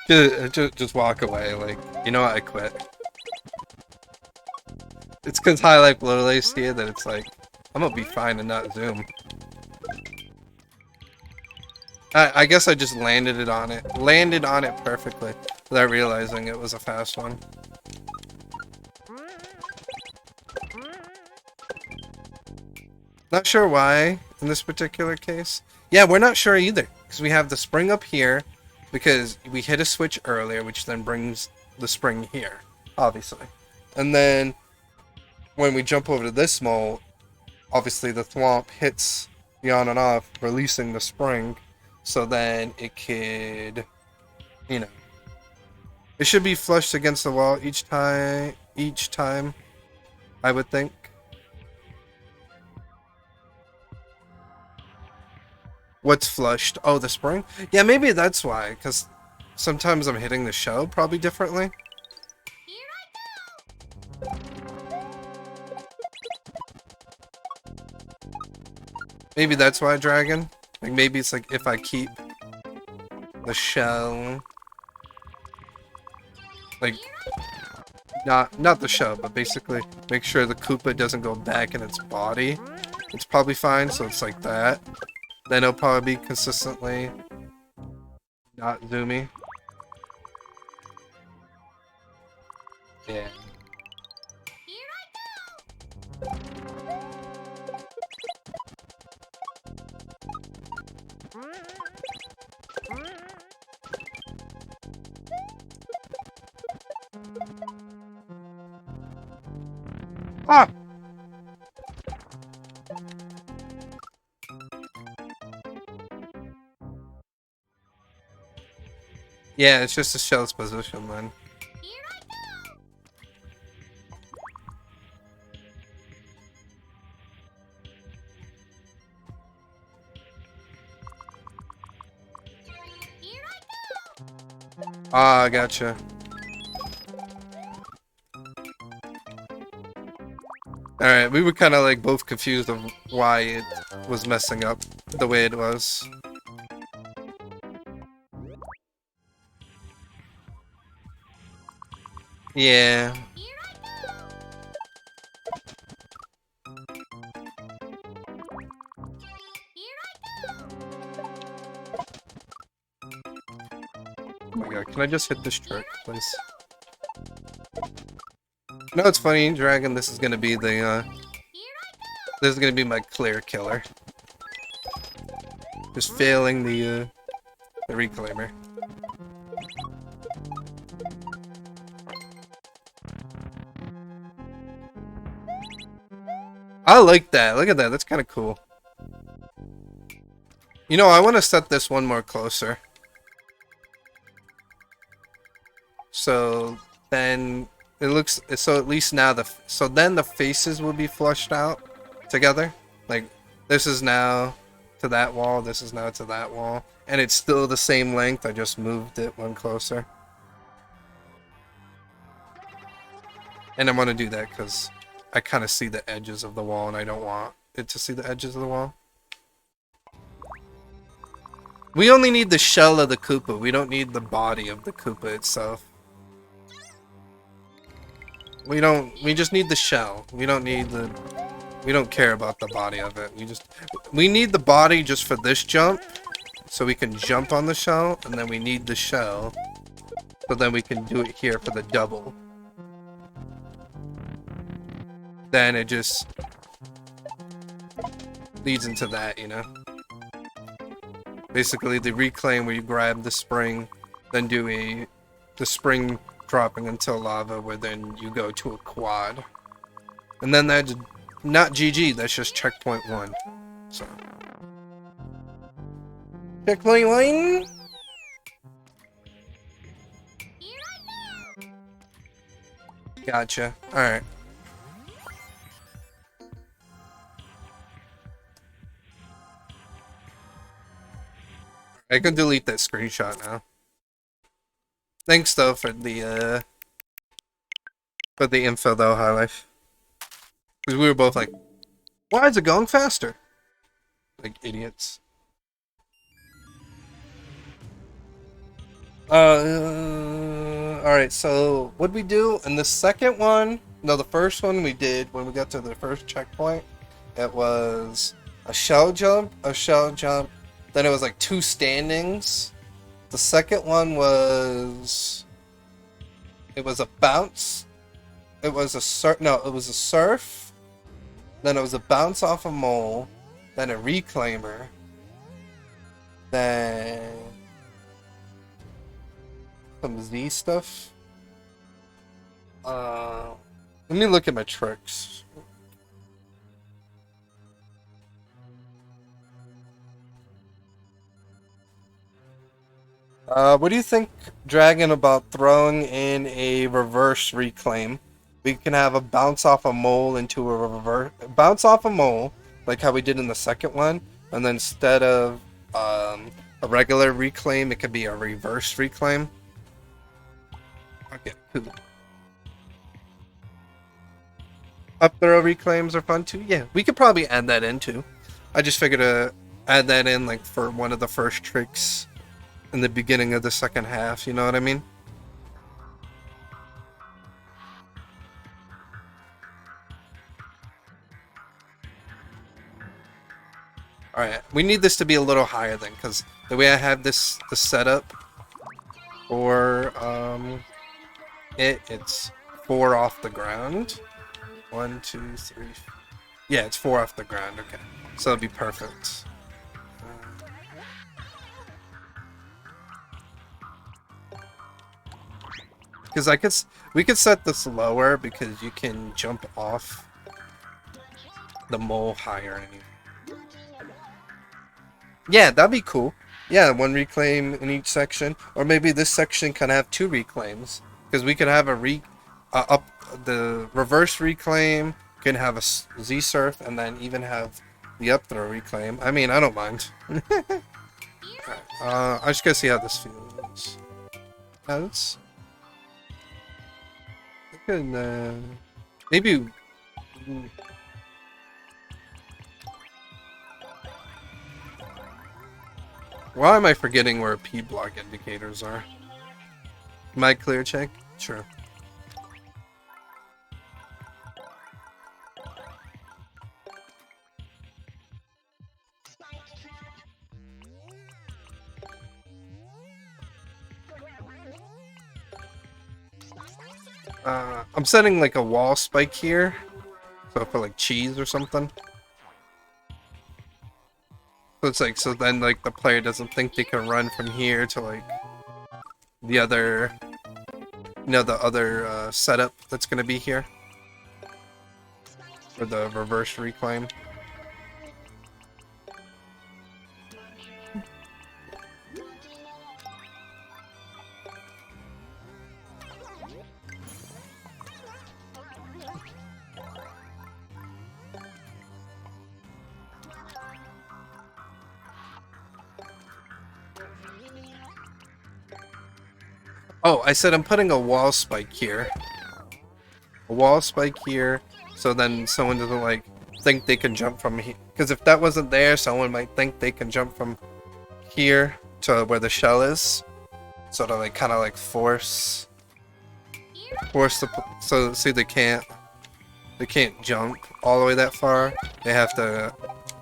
S1: Just walk away, like, you know what, I quit. It's because High Life Low Life's here that it's like, I'm gonna be fine and not zoom. I guess I just landed on it perfectly without realizing it was a fast one. Not sure why in this particular case. Yeah, we're not sure either, because we have the spring up here because we hit a switch earlier, which then brings the spring here, obviously. And then when we jump over to this mole, obviously the thwomp hits the on and off, releasing the spring, so then it could, you know, it should be flushed against the wall each time, I would think. What's flushed? Oh, the spring? Yeah, maybe that's why, because sometimes I'm hitting the shell probably differently. Maybe that's why, Dragon. Like, maybe it's like if I keep the shell, like, not the shell, but basically make sure the Koopa doesn't go back in its body. It's probably fine, so it's like that. Then it'll probably be consistently not zoomy. Yeah. Ah! Yeah, it's just a shell's position then. Ah, gotcha. Alright, we were kind of like both confused of why it was messing up the way it was. Yeah. Oh my god, can I just hit this trick, please? You know what's funny, Dragon? This is gonna be the, this is gonna be my clear killer. Just failing the reclaimer. I like that. Look at that. That's kind of cool. You know, I want to set this one more closer. So then it looks, so at least now so then the faces will be flushed out together. Like, this is now to that wall, this is now to that wall. And it's still the same length, I just moved it one closer. And I want to do that because I kind of see the edges of the wall and I don't want it to see the edges of the wall. We only need the shell of the Koopa, we don't need the body of the Koopa itself. We just need the shell. We don't care about the body of it. We need the body just for this jump, so we can jump on the shell, and then we need the shell, so then we can do it here for the double. Then it just leads into that, you know? Basically, the reclaim where you grab the spring, then do the spring dropping into lava, where then you go to a quad. And then that's not GG, that's just checkpoint 1. So. Checkpoint 1?
S2: Here I go.
S1: Gotcha. Alright. I can delete that screenshot now. Thanks though for the info though, High Life. Because we were both like, why is it going faster? Like idiots. Alright, so what'd we do? In the second one, no, the first one we did when we got to the first checkpoint, it was a shell jump, then it was like 2 standings. The second one was... It was a bounce. It was a surf. Then it was a bounce off a mole. Then a reclaimer. Then... some Z stuff. Let me look at my tricks. What do you think, Dragon, about throwing in a reverse reclaim? We can have a bounce off a mole into a reverse... Bounce off a mole, like how we did in the second one. And then instead of a regular reclaim, it could be a reverse reclaim. Okay, cool. Up throw reclaims are fun too? Yeah, we could probably add that in too. I just figured to add that in like for one of the first tricks in the beginning of the second half, you know what I mean? Alright, we need this to be a little higher then, because the way I have the setup for it's 4 off the ground. 1, 2, 3. Yeah, it's 4 off the ground, okay. So that'd be perfect. Because we could set this lower because you can jump off the mole higher. Yeah, that'd be cool. Yeah, 1 reclaim in each section, or maybe this section can have 2 reclaims because we could have up the reverse reclaim, can have a Z surf, and then even have the up throw reclaim. I mean, I don't mind. I just gotta see how this feels. That's. Maybe. Why am I forgetting where P block indicators are? Am I clear check? Sure. I'm setting like a wall spike here, so for like cheese or something. So it's like, so then like the player doesn't think they can run from here to like the other, you know, the other setup that's gonna be here for the reverse reclaim. Oh, I said I'm putting a wall spike here. A wall spike here, so then someone doesn't like think they can jump from here. Because if that wasn't there, someone might think they can jump from here to where the shell is. So to like kind of like force force the so see they can't jump all the way that far. They have to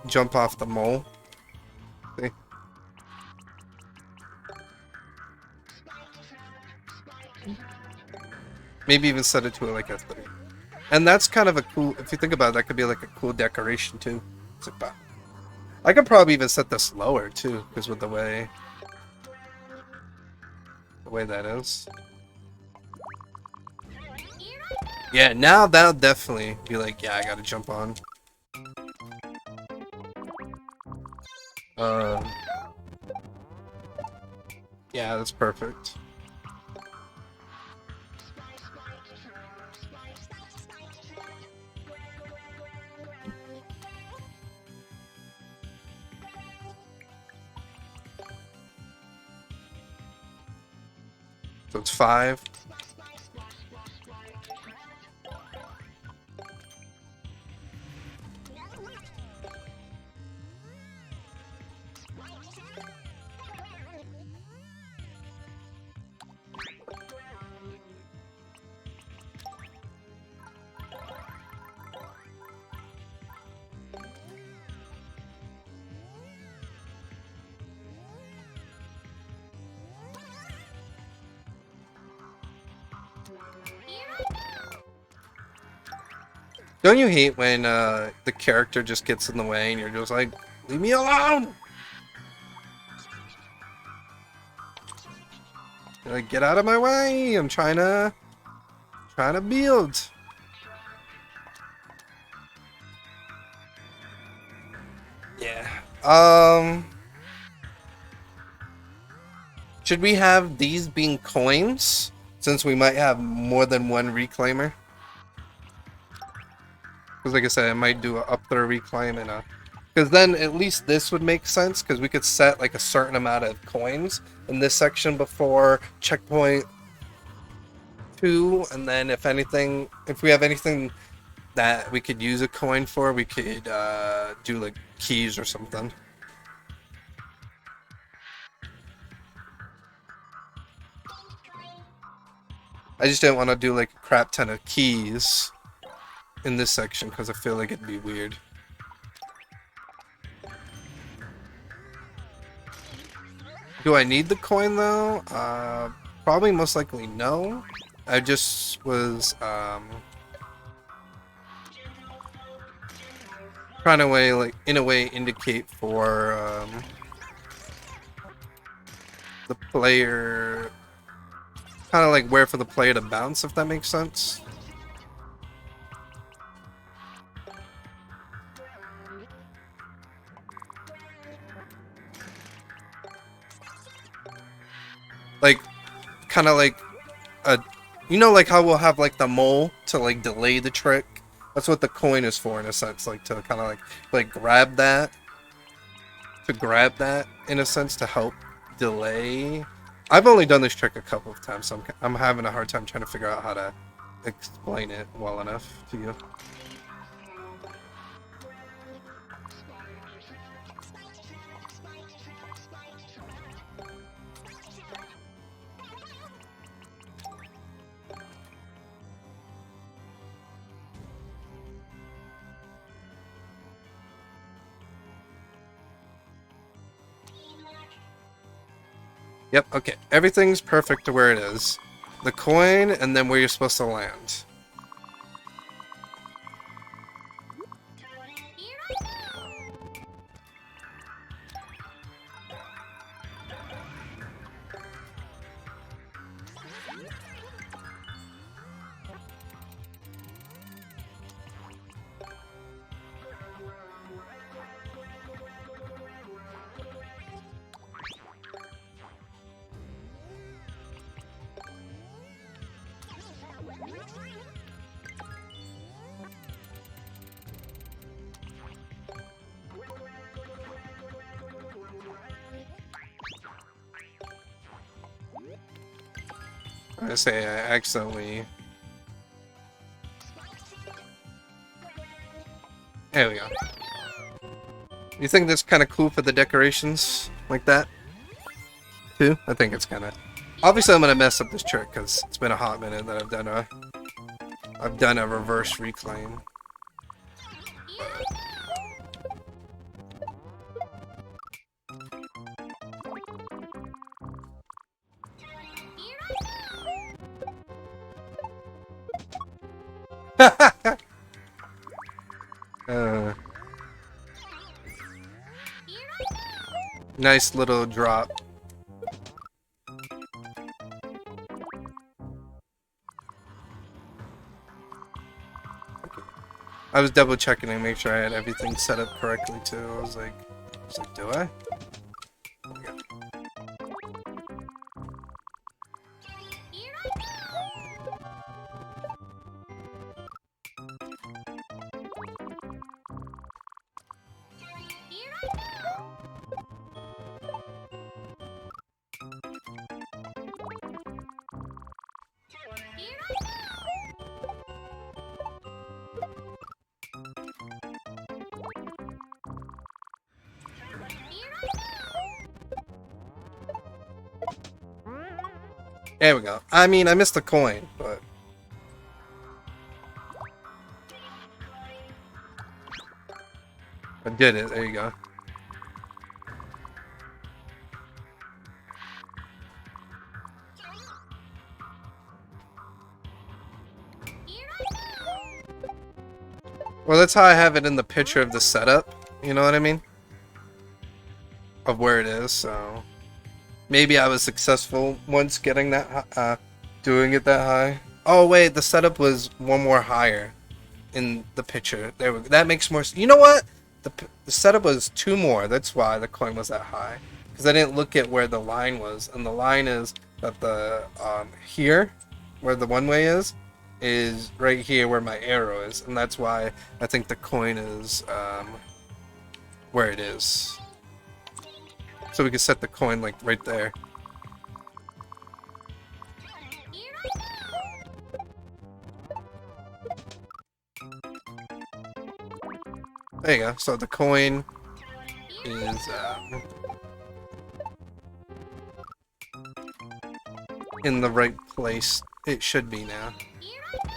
S1: jump off the mole. See? Maybe even set it to like a 3. And that's kind of a cool, if you think about it, that could be like a cool decoration too. It's like, I could probably even set this lower too, because with the way that is. Yeah, now that'll definitely be like, yeah, I gotta jump on. Yeah, that's perfect. So it's 5. Don't you hate when the character just gets in the way and you're just like, leave me alone? You're like, get out of my way! I'm trying to build. Yeah. Should we have these being coins? Since we might have more than one reclaimer. Because like I said, I might do a up throw reclaim and a... Because then at least this would make sense, because we could set like a certain amount of coins in this section before checkpoint 2, and then if anything, if we have anything that we could use a coin for, we could do like keys or something. I just didn't want to do like a crap ton of keys in this section because I feel like it'd be weird. Do I need the coin though? Probably most likely no. I just was trying to in a way indicate for the player, kind of like where for the player to bounce, if that makes sense. Like, kind of like a, you know, like how we'll have like the mole to like delay the trick. That's what the coin is for, in a sense, like to kind of like grab that, in a sense, to help delay. I've only done this trick a couple of times, so I'm having a hard time trying to figure out how to explain it well enough to you. Yep, okay. Everything's perfect to where it is. The coin, and then where you're supposed to land. I say I accidentally... There we go. You think that's kind of cool for the decorations like that? Too? I think it's kind of Obviously, I'm gonna mess up this trick because it's been a hot minute that I've done a reverse reclaim. uh, nice little drop. I was double checking to make sure I had everything set up correctly too. I was like, do I? There we go. I mean, I missed the coin, but... I did it. There you go. Well, that's how I have it in the picture of the setup. You know what I mean? Of where it is, so... Maybe I was successful once getting that, doing it that high. Oh wait, the setup was one more higher in the picture. There we go. That makes more sense. You know what? The setup was two more. That's why the coin was that high. Because I didn't look at where the line was, and the line is that the here, where the one way is right here where my arrow is, and that's why I think the coin is where it is. So we can set the coin like right there. There you go. So the coin is in the right place. It should be now.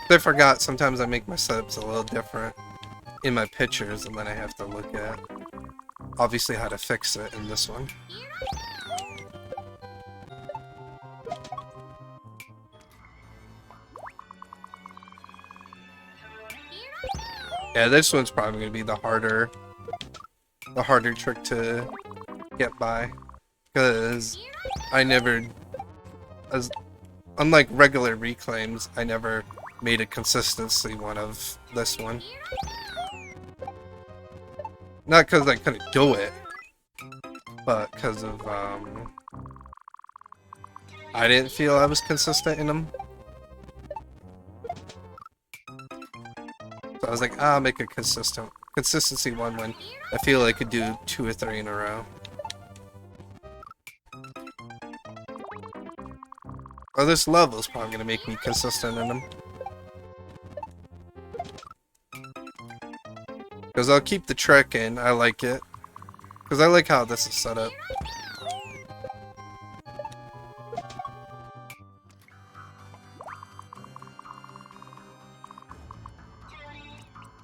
S1: I forgot sometimes I make my setups a little different in my pictures, and then I have to look at obviously how to fix it in this one. Yeah, this one's probably gonna be the harder trick to get by, because I never, unlike regular reclaims, I never made a consistency one of this one. Not because I couldn't do it, but because of, I didn't feel I was consistent in them. So I was like, I'll make a consistency one when I feel I could do 2 or 3 in a row. Oh, this level's probably gonna make me consistent in them. Because I'll keep the trick in, I like it. Because I like how this is set up.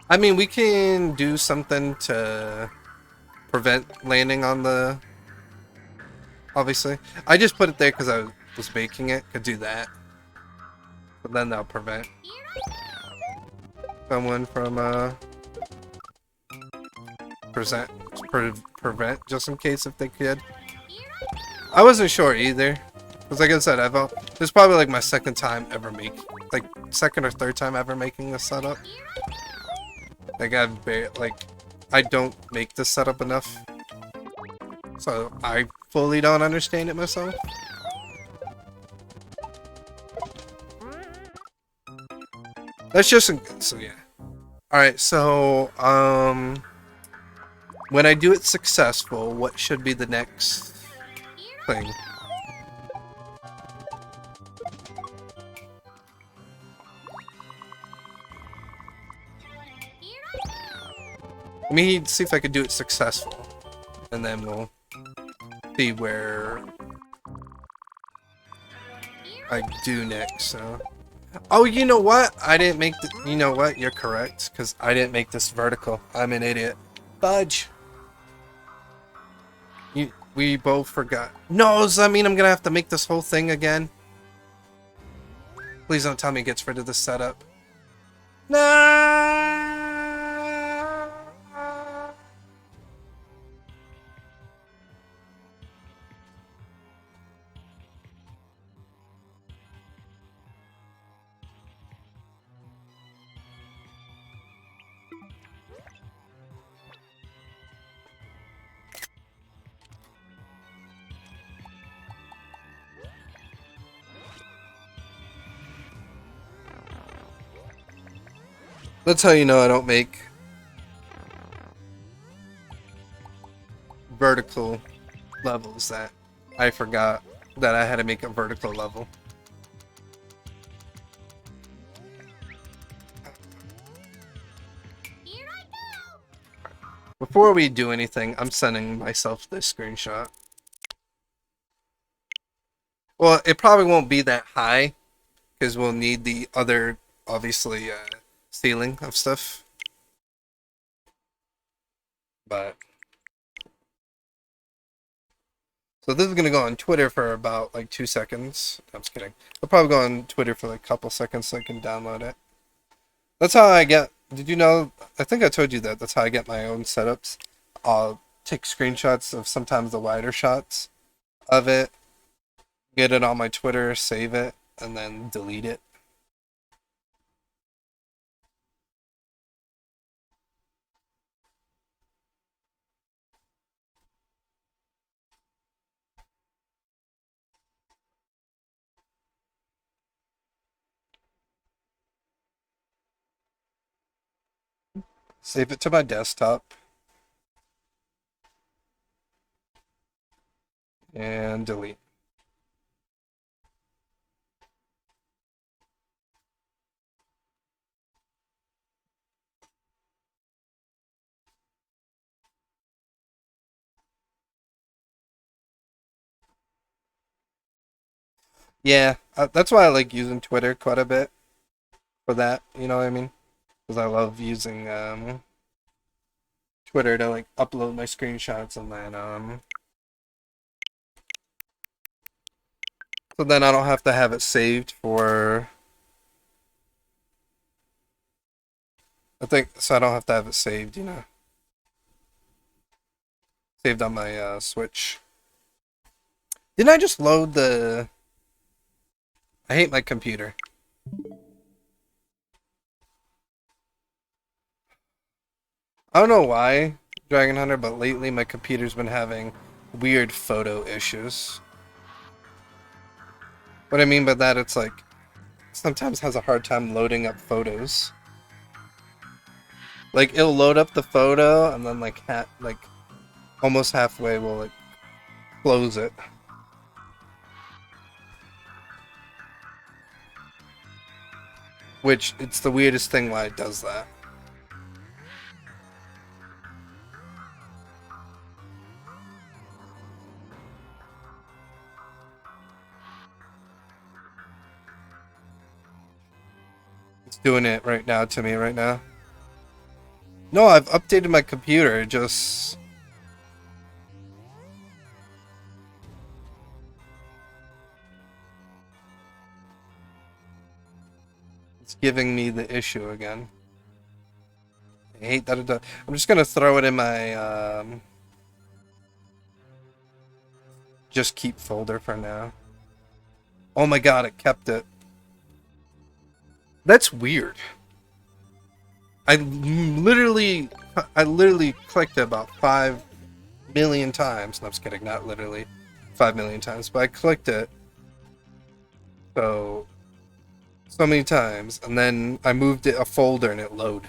S1: I mean, we can do something to prevent landing on the... Obviously. I just put it there because I was making it. Could do that. But then that'll prevent someone from, prevent, just in case if they could. I wasn't sure either. Because like I said, this is probably like my second time ever second or third time ever making this setup. Like I don't make this setup enough, so I fully don't understand it myself. That's just so yeah. All right, so when I do it successful, what should be the next thing? Let me see if I could do it successful, and then we'll see where I do, Nick, so... Oh, you know what? I didn't make the... You know what? You're correct, because I didn't make this vertical. I'm an idiot. Fudge! We both forgot. No, does that mean I'm gonna have to make this whole thing again? Please don't tell me it gets rid of the setup. No! That's how you know I don't make vertical levels, that I forgot that I had to make a vertical level.
S2: Here I go!
S1: Before we do anything, I'm sending myself this screenshot. Well, it probably won't be that high, because we'll need the other, obviously, ceiling of stuff. But... So this is going to go on Twitter for about, like, 2 seconds. I'm just kidding. I'll probably go on Twitter for, like, a couple seconds so I can download it. That's how I get... Did you know... I think I told you that. That's how I get my own setups. I'll take screenshots of sometimes the wider shots of it, get it on my Twitter, save it, and then delete it. Save it to my desktop. And delete. Yeah, that's why I like using Twitter quite a bit for that, you know what I mean? Because I love using Twitter to like upload my screenshots and then so then I don't have to have it saved for so I don't have to have it saved, you know. Saved on my Switch. Didn't I just load the I hate my computer. I don't know why, Dragon Hunter, but lately my computer's been having weird photo issues. What I mean by that, it's like sometimes has a hard time loading up photos. Like it'll load up the photo and then like almost halfway will like close it. Which it's the weirdest thing why it does that. It's doing it right now to me right now. No, I've updated my computer, it just... It's giving me the issue again. I hate that it does. I'm just gonna throw it in my, just keep folder for now. Oh my god, it kept it. That's weird. I literally clicked it about 5 million times. No, I'm just kidding, not literally 5 million times, but I clicked it so many times, and then I moved it a folder and it loaded.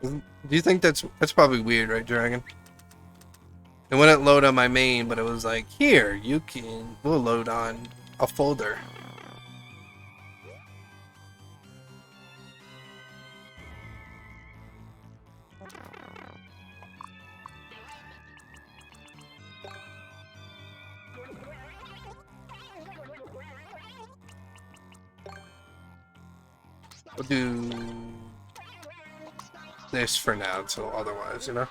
S1: Do you think that's probably weird, right, Dragon? It wouldn't load on my main, but it was like, here, we'll load on a folder. We'll do this for now until otherwise, you know?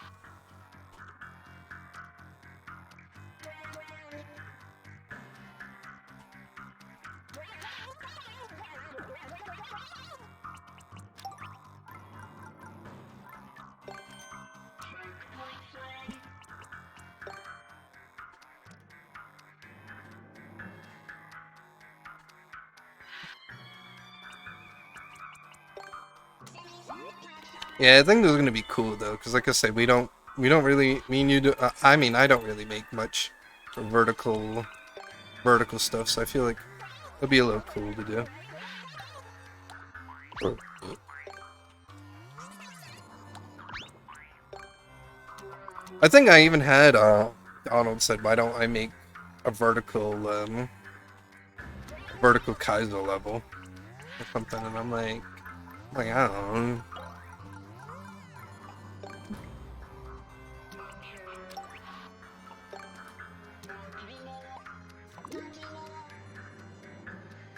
S1: Yeah, I think this is gonna be cool though, because like I said, we don't really, me and you do, I mean, I don't really make much vertical stuff, so I feel like it'll be a little cool to do. I think I even had Donald said, why don't I make a vertical Kaizo level or something, and I'm like I don't know.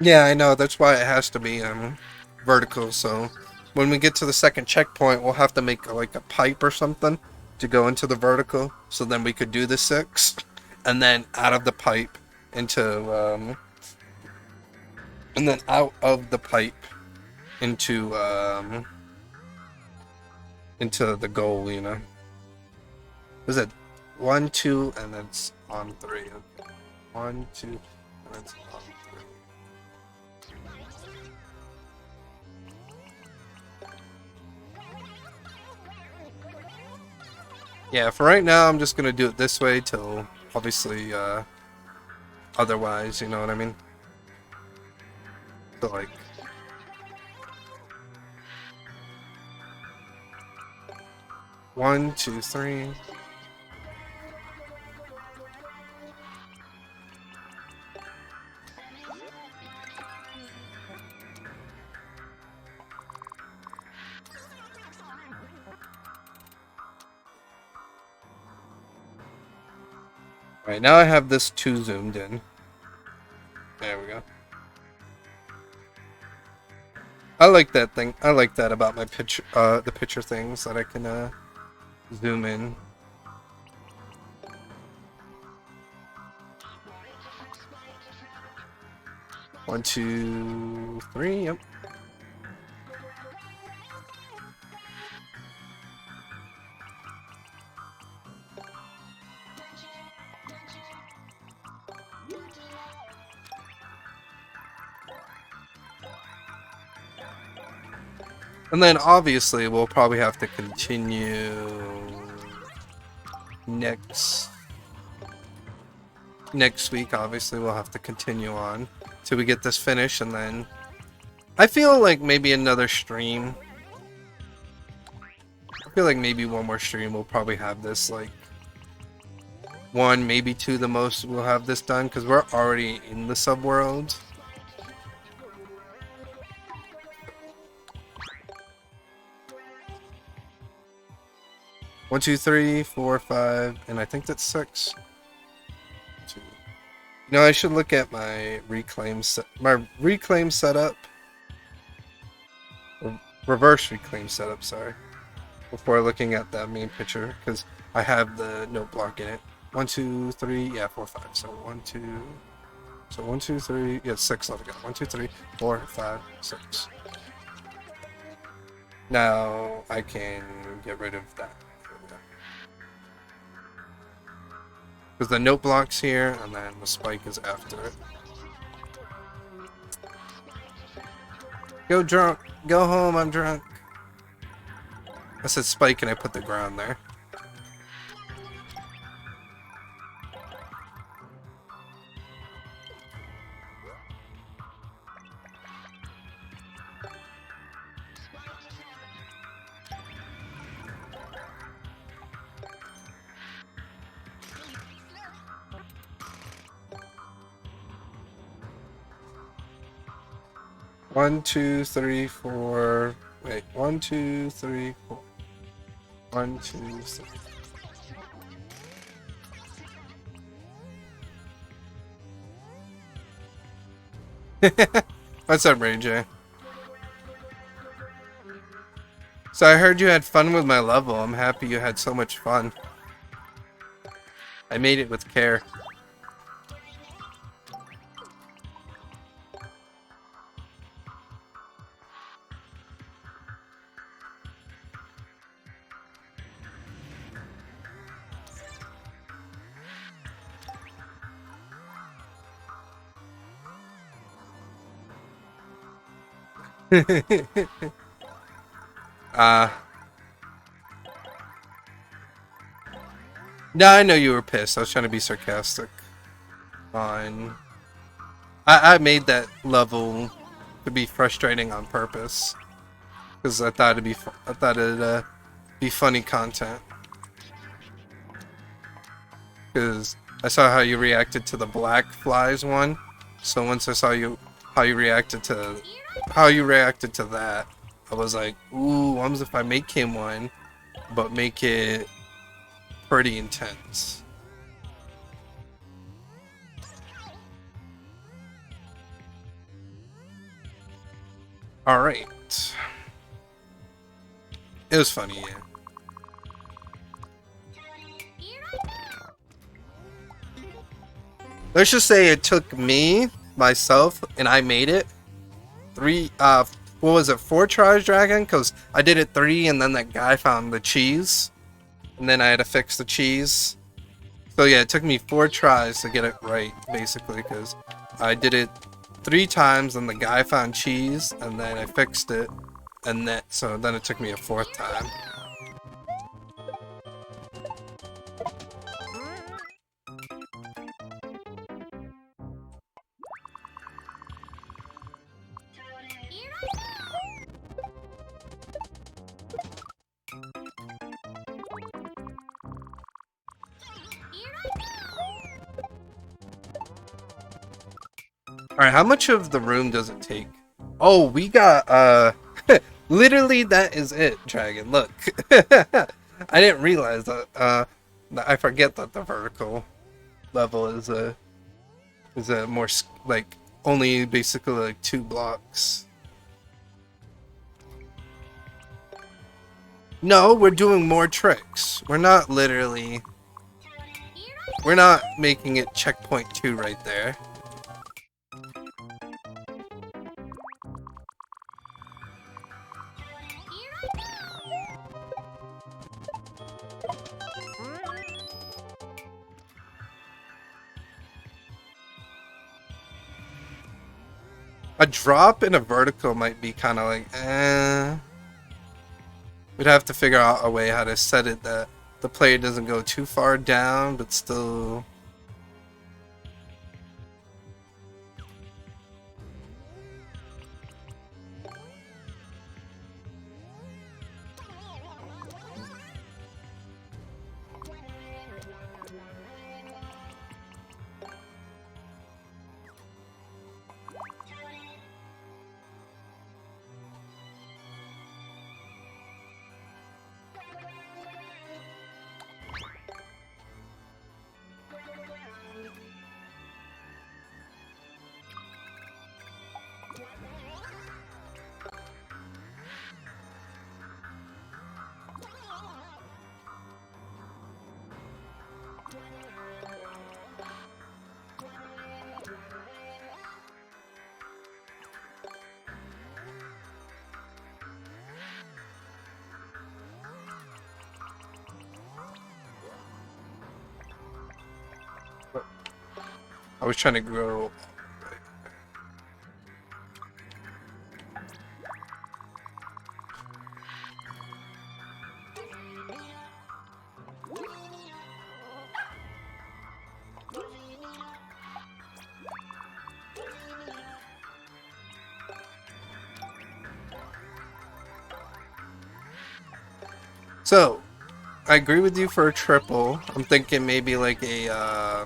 S1: Yeah, I know. That's why it has to be vertical. So when we get to the second checkpoint, we'll have to make like a pipe or something to go into the vertical. So then we could do the 6, and then out of the pipe and then out of the pipe into the goal. You know, is it 1, 2, and then it's on 3? Okay. 1, 2, and then it's on 3. Yeah, for right now, I'm just gonna do it this way till, obviously, otherwise, you know what I mean? So, like... One, two, three... Right, now I have this 2 zoomed in. There we go. I like that thing. I like that about my picture, the picture things, that I can, zoom in. One, two, three, yep. And then obviously we'll probably have to continue next week. Obviously we'll have to continue on till we get this finished, and then I feel like maybe another stream. I feel like maybe one more stream we'll probably have this, like 1, maybe 2 the most we'll have this done, because we're already in the subworld. One, two, three, 4, 5, and I think that's 6. 2. You know, I should look at my reclaim setup. Reverse reclaim setup, sorry. Before looking at that main picture, because I have the note block in it. 1, 2, 3, yeah, 4, 5. So 1, 2. So 1, 2, 3, yeah, 6 altogether. 1, 2, 3, 4, 5, 6. Now I can get rid of that. Because the note block's here, and then the spike is after it. Go drunk! Go home, I'm drunk! I said spike and I put the ground there. One, two, three, four. Wait, 1, 2, 3, 4. 1, 2, 3. What's up, Ray J? So I heard you had fun with my level. I'm happy you had so much fun. I made it with care. uh No, I know you were pissed. I was trying to be sarcastic. Fine. I made that level to be frustrating on purpose because I thought it'd be funny content. Because I saw how you reacted to the black flies one, so once I saw how you reacted to that, I was like, ooh, what if I make him one, but make it pretty intense. Alright. It was funny, yeah. Let's just say it took me, myself, and I made it. What was it, 4 tries, Dragon? Because I did it 3, and then that guy found the cheese. And then I had to fix the cheese. So yeah, it took me 4 tries to get it right, basically, because I did it 3 times, and the guy found cheese, and then I fixed it, and so then it took me a 4th time. Alright, how much of the room does it take? Oh, we got, literally that is it, Dragon. Look. I didn't realize that, I forget that the vertical level is a more, like, only basically, like, 2 blocks. No, we're doing more tricks. We're not making it checkpoint 2 right there. A drop in a vertical might be kind of like, eh. We'd have to figure out a way how to set it that the player doesn't go too far down, but still... I was trying to grow... So, I agree with you for a triple. I'm thinking maybe like a,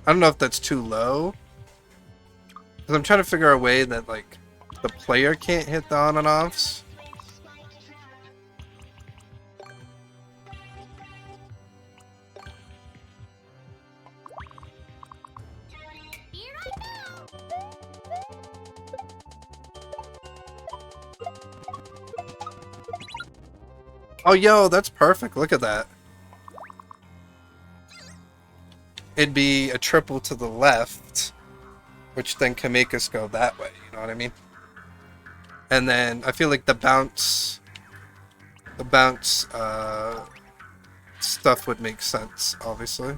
S1: I don't know if that's too low. Because I'm trying to figure out a way that, like, the player can't hit the on and offs.
S2: Here I go.
S1: Oh, yo, that's perfect. Look at that. It'd be a triple to the left, which then can make us go that way. You know what I mean? And then I feel like the bounce stuff would make sense, obviously.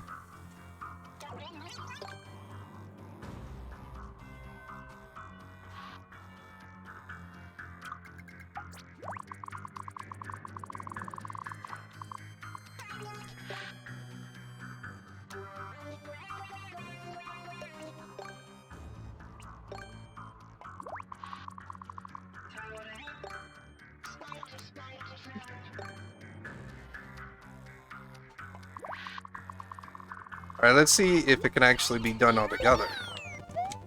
S1: Alright, let's see if it can actually be done all together.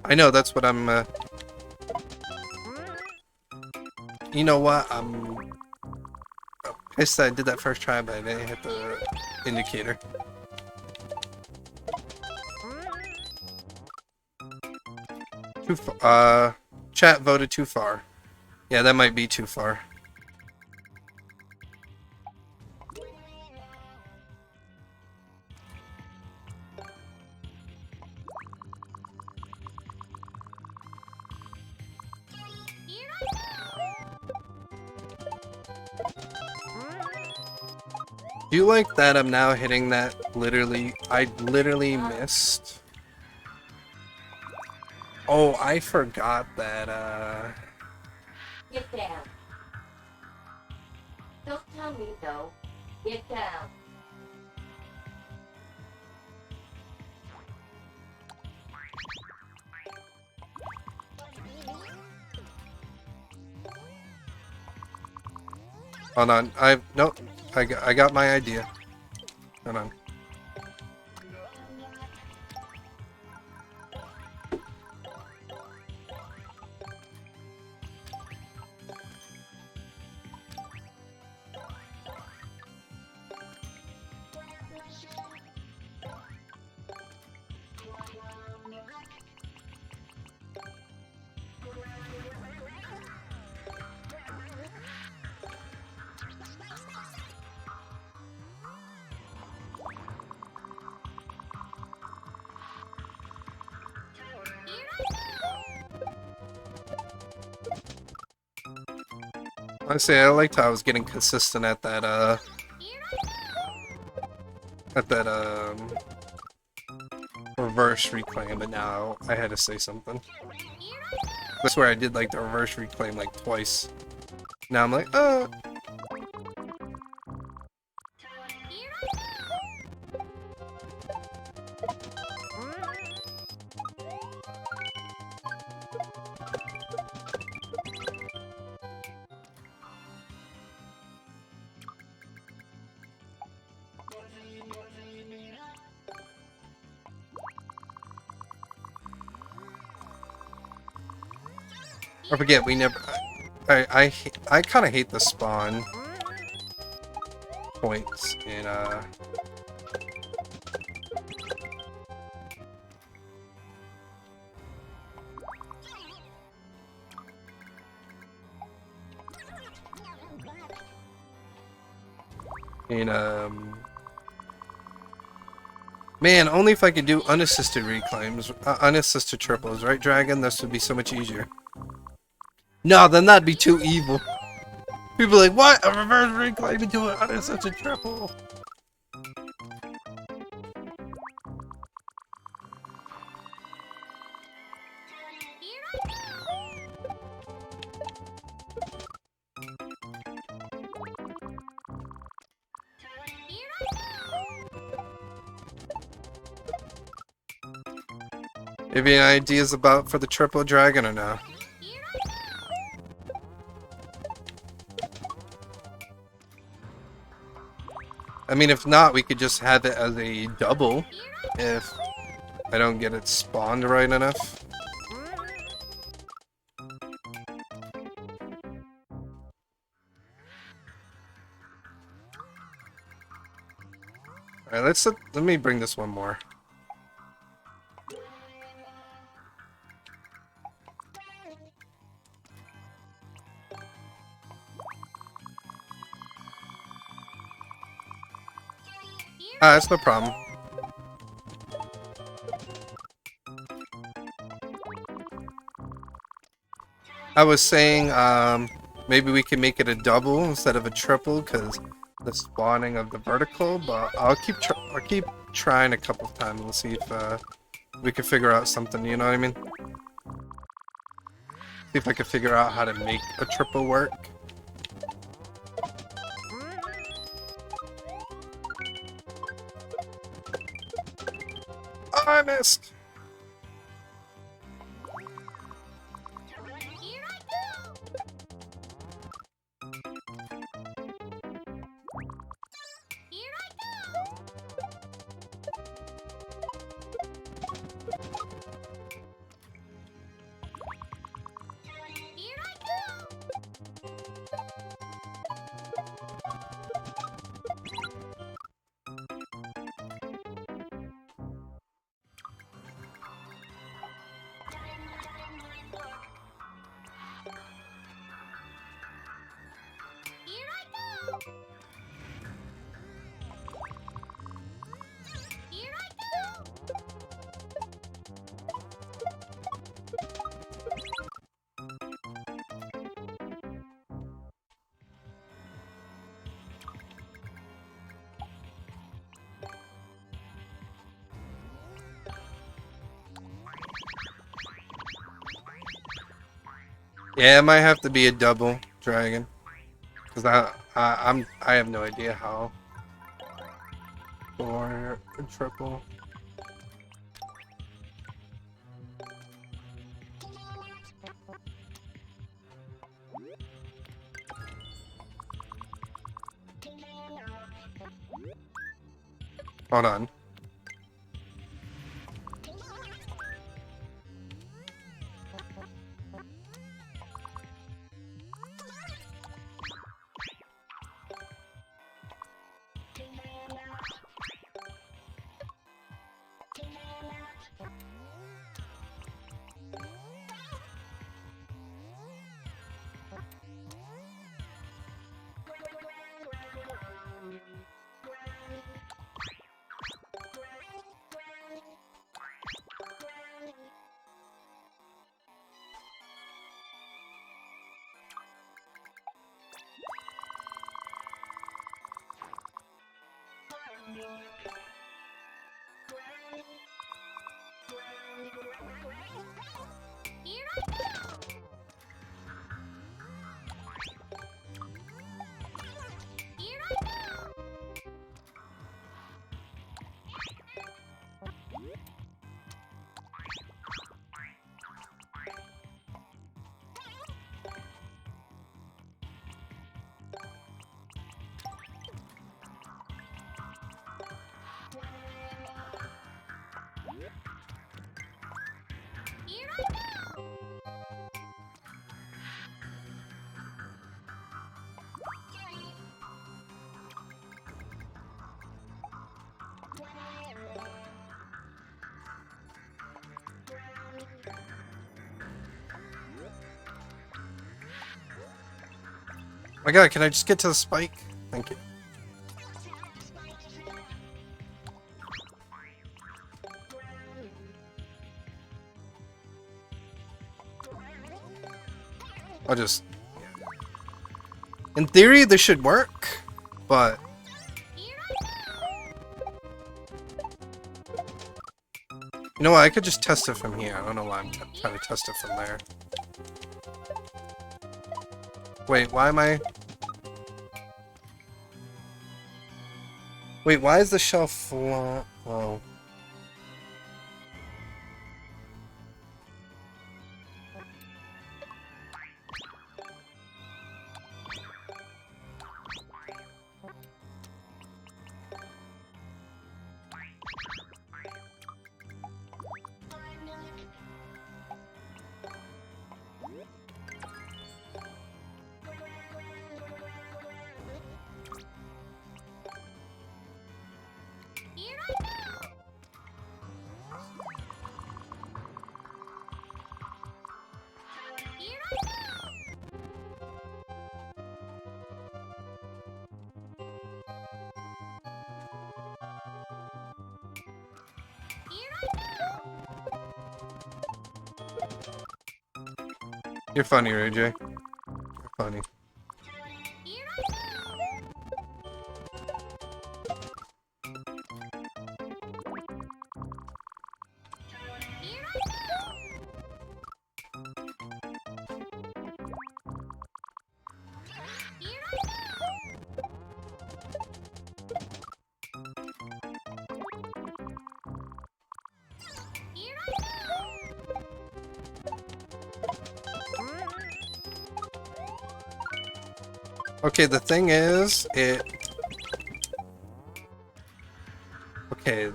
S1: I know, that's what I'm, You know what? I'm pissed that I did that first try, but I didn't hit the indicator. Too far. Chat voted too far. Yeah, that might be too far.
S2: Here I
S1: Do you like that I'm now hitting that I literally missed? Oh, I forgot that,
S3: Get down. Don't tell me though. Get down.
S1: Hold on, nope, I got my idea. Hold on. Honestly, I liked how I was getting consistent at that, reverse reclaim, but now I had to say something. That's where I did, like, the reverse reclaim, like, twice. Now I'm like, I forget, we never... I kind of hate the spawn points in, Man, only if I could do unassisted reclaims, unassisted triples, right, Dragon? This would be so much easier. No, then that'd be too evil. People are like, what? A reverse reclaim into an unassisted triple? Have any ideas for the triple dragon or no? I mean, if not, we could just have it as a double. If I don't get it spawned right enough. Alright, let me bring this one more. Ah, that's no problem. I was saying, maybe we can make it a double instead of a triple, because the spawning of the vertical. But I'll keep trying a couple of times and see if we can figure out something. You know what I mean? See if I can figure out how to make a triple work. Oh, I missed.
S2: Here I go. Here I go. Here I go. Here I go. Here I go.
S1: Yeah, it might have to be a double dragon, because I have no idea how. Or a triple. Hold on.
S2: Here I go. Here I go. Here I go.
S1: My God, can I just get to the spike? Thank you. I'll just... In theory, this should work, but...
S2: Here I go.
S1: You know what, I could just test it from here. I don't know why I'm trying to test it from there. Wait, why am I... Wait, why is the shelf flat? Oh.
S2: Here I go. Here I go. Here I go.
S1: You're funny, Ray J. You're funny.
S2: Here I go. Here I go. Here I go. Here I
S1: Okay, the thing is, Okay.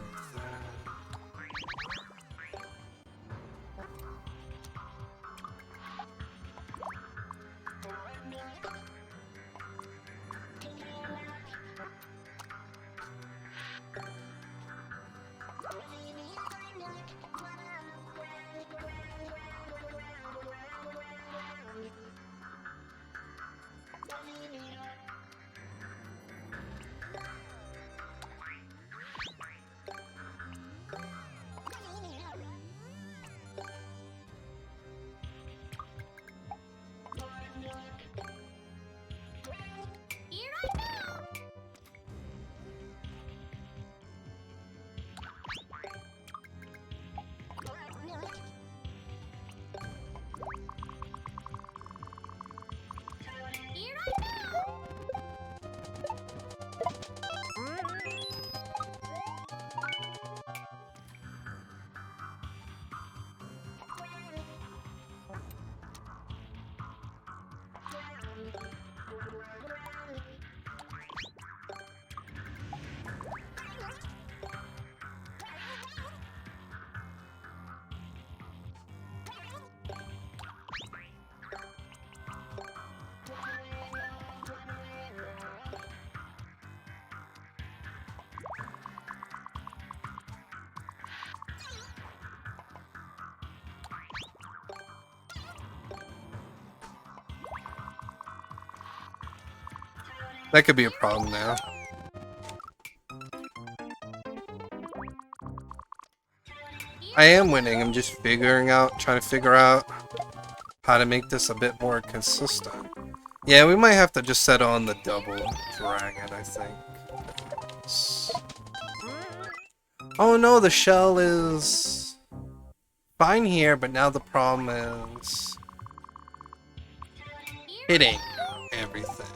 S2: Here I go. Here I go.
S1: That could be a problem now. I am winning. I'm just trying to figure out how to make this a bit more consistent. Yeah, we might have to just settle on the double dragon, I think. Oh no, the shell is fine here, but now the problem is hitting everything.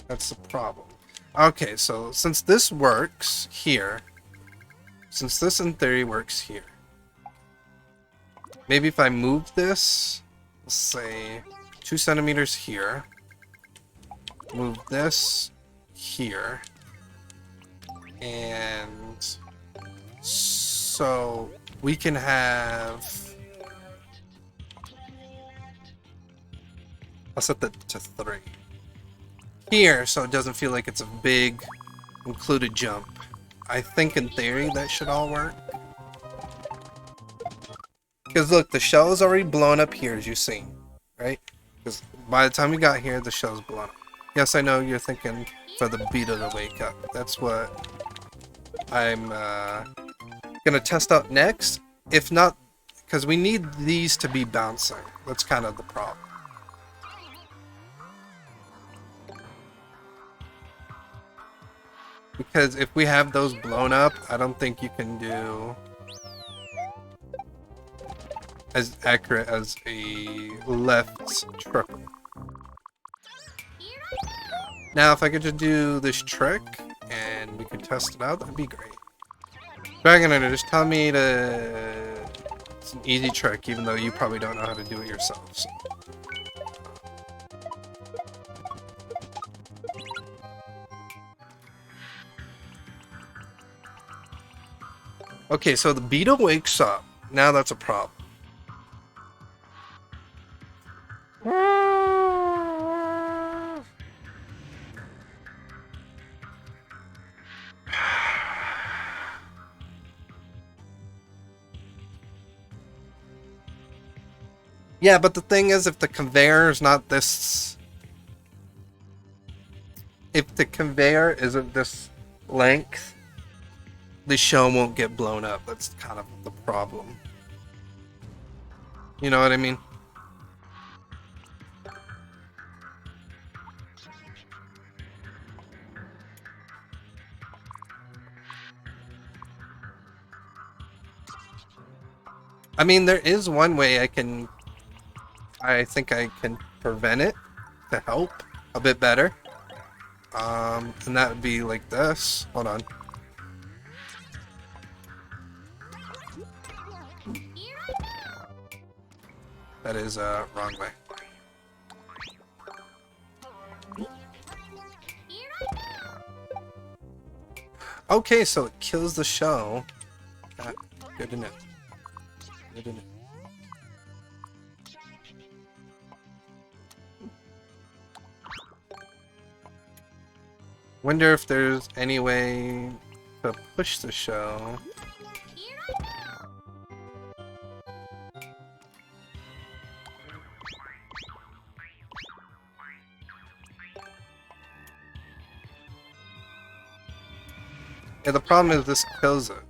S1: That's the problem. Okay, so since this works here, since this in theory works here, maybe if I move this, let's say 2 centimeters here, move this here, and so we can have, I'll set that to 3 here so it doesn't feel like it's a big included jump. I think in theory that should all work. Because look, the shell is already blown up here, as you see, right? Because by the time we got here, the shell's blown up. Yes, I know you're thinking for the beta to wake up. That's what I'm gonna test out next. If not, because we need these to be bouncing. That's kind of the problem. Because if we have those blown up, I don't think you can do as accurate as a left triple. Now, if I could just do this trick and we could test it out, that'd be great. Dragon Hunter, just tell me to... It's an easy trick, even though you probably don't know how to do it yourself. So. Okay, so the beetle wakes up. Now that's a problem. Yeah, but the thing is, if the conveyor is not this... If the conveyor isn't this length, the show won't get blown up. That's kind of the problem. You know what I mean? I mean, there is one way I think I can prevent it to help a bit better. And that would be like this. Hold on.
S2: Here I go.
S1: That is, wrong way.
S2: Here I go.
S1: Okay, so it kills the shell. Good to know. Good to know. Wonder if there's any way to push the shell.
S2: Here I go.
S1: Yeah, the problem is this kills it.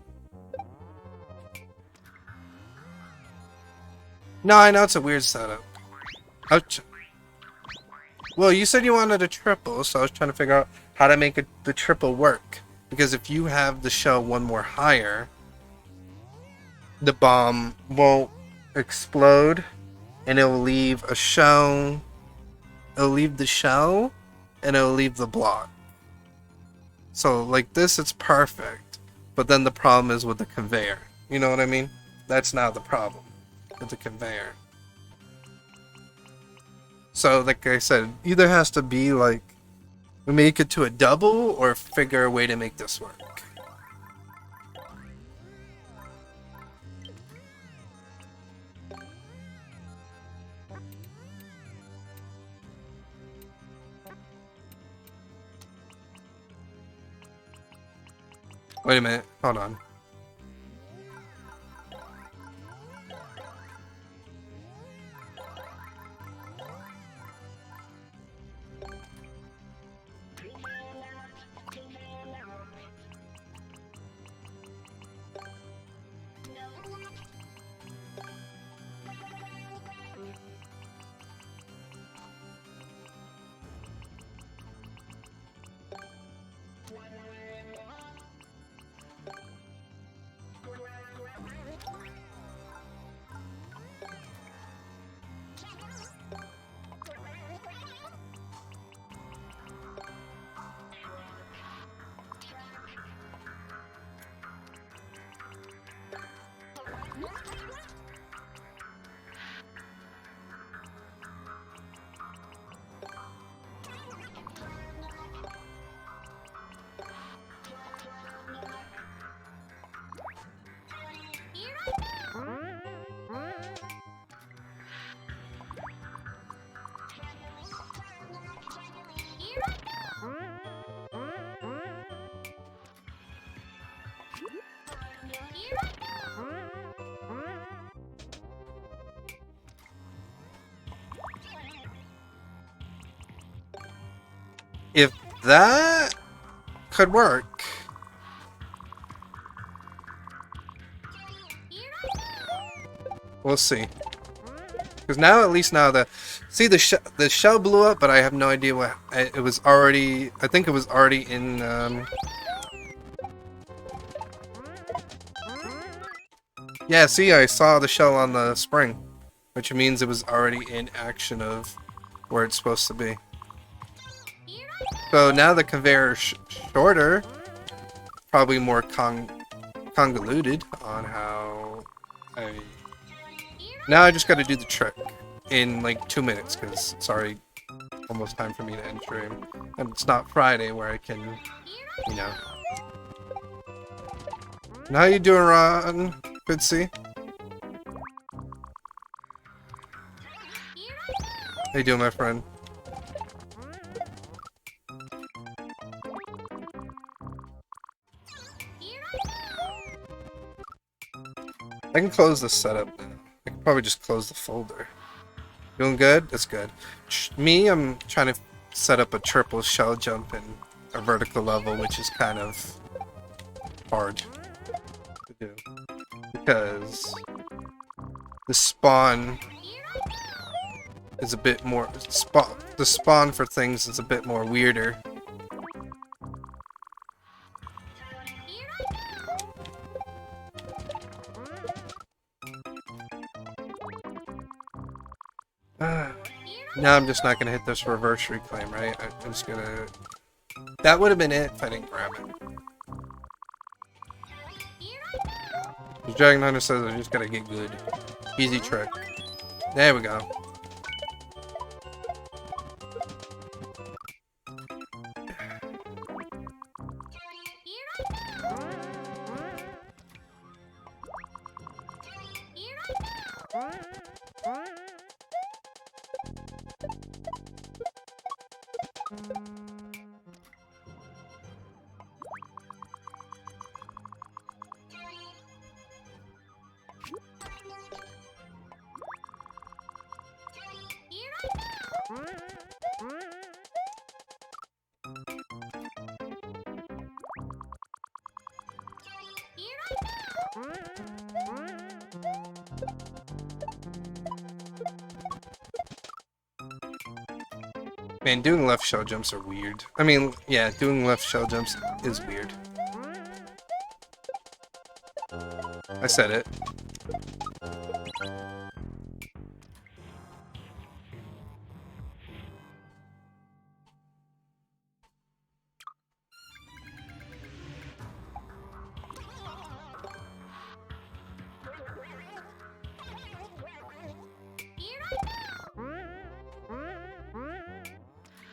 S1: No, I know it's a weird setup. Ouch. Well, you said you wanted a triple, so I was trying to figure out how to make the triple work. Because if you have the shell one more higher, the bomb won't explode, and it'll leave a shell. It'll leave the shell, and it'll leave the block. So, like this, it's perfect. But then the problem is with the conveyor. You know what I mean? That's now the problem with the conveyor. So, like I said, either has to be like we make it to a double or figure a way to make this work. Wait a minute, hold on.
S2: Here I go. Here I go. Here I go.
S1: If that could work.
S2: Here I go.
S1: We'll see. Because now, at least now, see the shell blew up, but I have no idea what it was already. I think it was already in. Yeah, see, I saw the shell on the spring, which means it was already in action of where it's supposed to be.
S2: Here I go.
S1: So now the conveyor is shorter, probably more convoluted on how I. Now I just got to do the trick in like 2 minutes because it's already almost time for me to end stream, and it's not Friday where I can, you know. And how you doing, Ron? Good to see.
S2: Here I go.
S1: How you doing, my friend?
S2: Here I go.
S1: I can close this setup now. I can probably just close the folder. Doing good? That's good. Me, I'm trying to set up a triple shell jump in a vertical level, which is kind of hard to do. Because the spawn is a bit more... the spawn for things is a bit more weirder. Now I'm just not gonna hit this reverse reclaim, right? I'm just gonna... That would have been it if I didn't grab it. The Dragon Hunter says I just gotta get good. Easy trick. There we go. Man, doing left shell jumps are weird. I mean, yeah, doing left shell jumps is weird. I said it.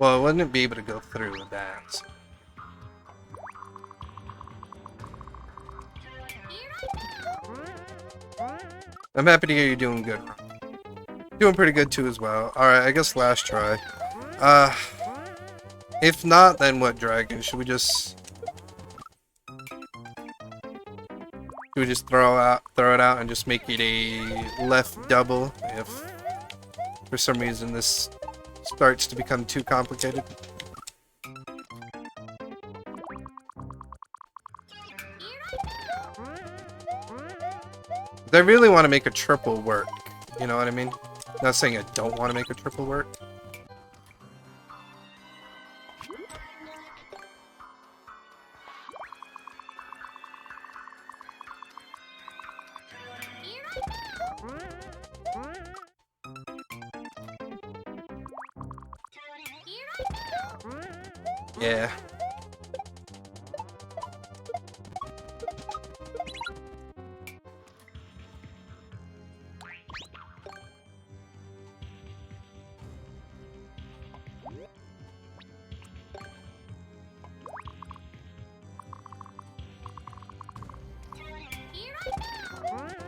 S1: Well, I wouldn't be able to go through with that. I'm happy to hear you're doing good. Doing pretty good too as well. Alright, I guess last try. If not, then what, Dragon? Should we just throw it out and just make it a left double if for some reason this starts to become too complicated? I really want to make a triple work. You know what I mean? Not saying I don't want to make a triple work. Yeah.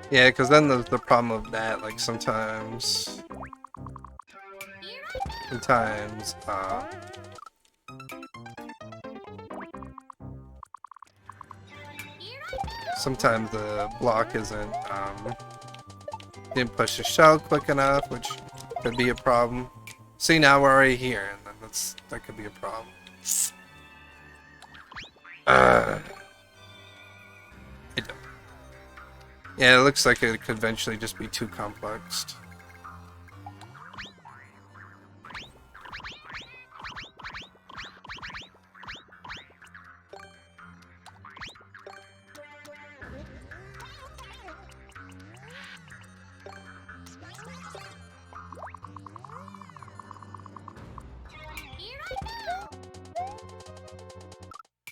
S1: Yeah, because then there's the problem of that, like sometimes, sometimes the block didn't push the shell quick enough, which could be a problem. See, now we're already here, and then that could be a problem. Yeah, it looks like it could eventually just be too complex.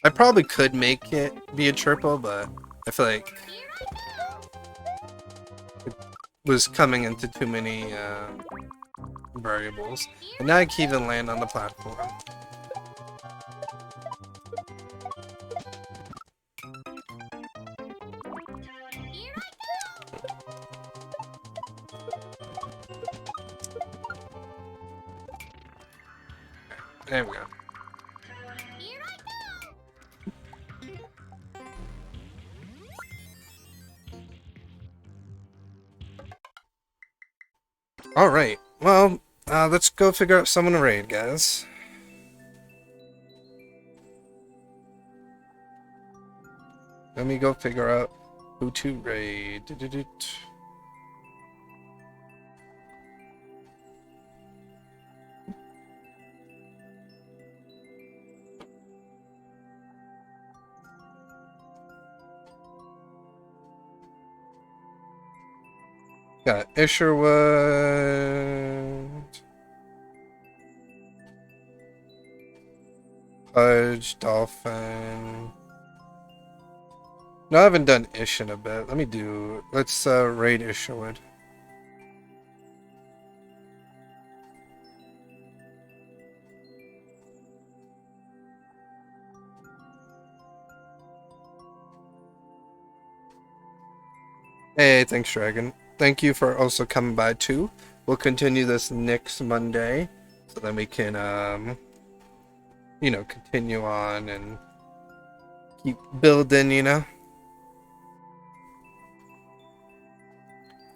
S1: I probably could make it be a triple, but I feel like it was coming into too many variables. And now I can even land on the platform. There we go. Alright, Well, let's go figure out someone to raid, guys. Let me go figure out who to raid. Got Isherwood, Pudge, Dolphin. No, I haven't done Ish in a bit. Let's raid Isherwood. Hey, thanks, Dragon. Thank you for also coming by too. We'll continue this next Monday, so then we can, continue on and keep building,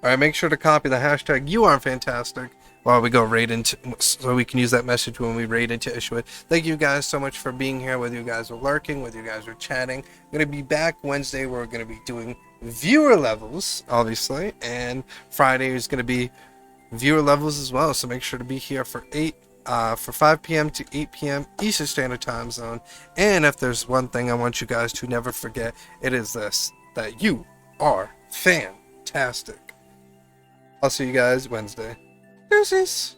S1: Alright, make sure to copy the hashtag You Are Fantastic while we go raid into, so we can use that message when we raid into Isherwood. Thank you guys so much for being here, whether you guys are lurking, whether you guys are chatting. I'm going to be back Wednesday where we're going to be doing viewer levels, obviously, and Friday is going to be viewer levels as well, so make sure to be here for 5 p.m. to 8 p.m. Eastern Standard Time Zone. And if there's one thing I want you guys to never forget, it is this, that you are fantastic. I'll see you guys Wednesday. Deuces.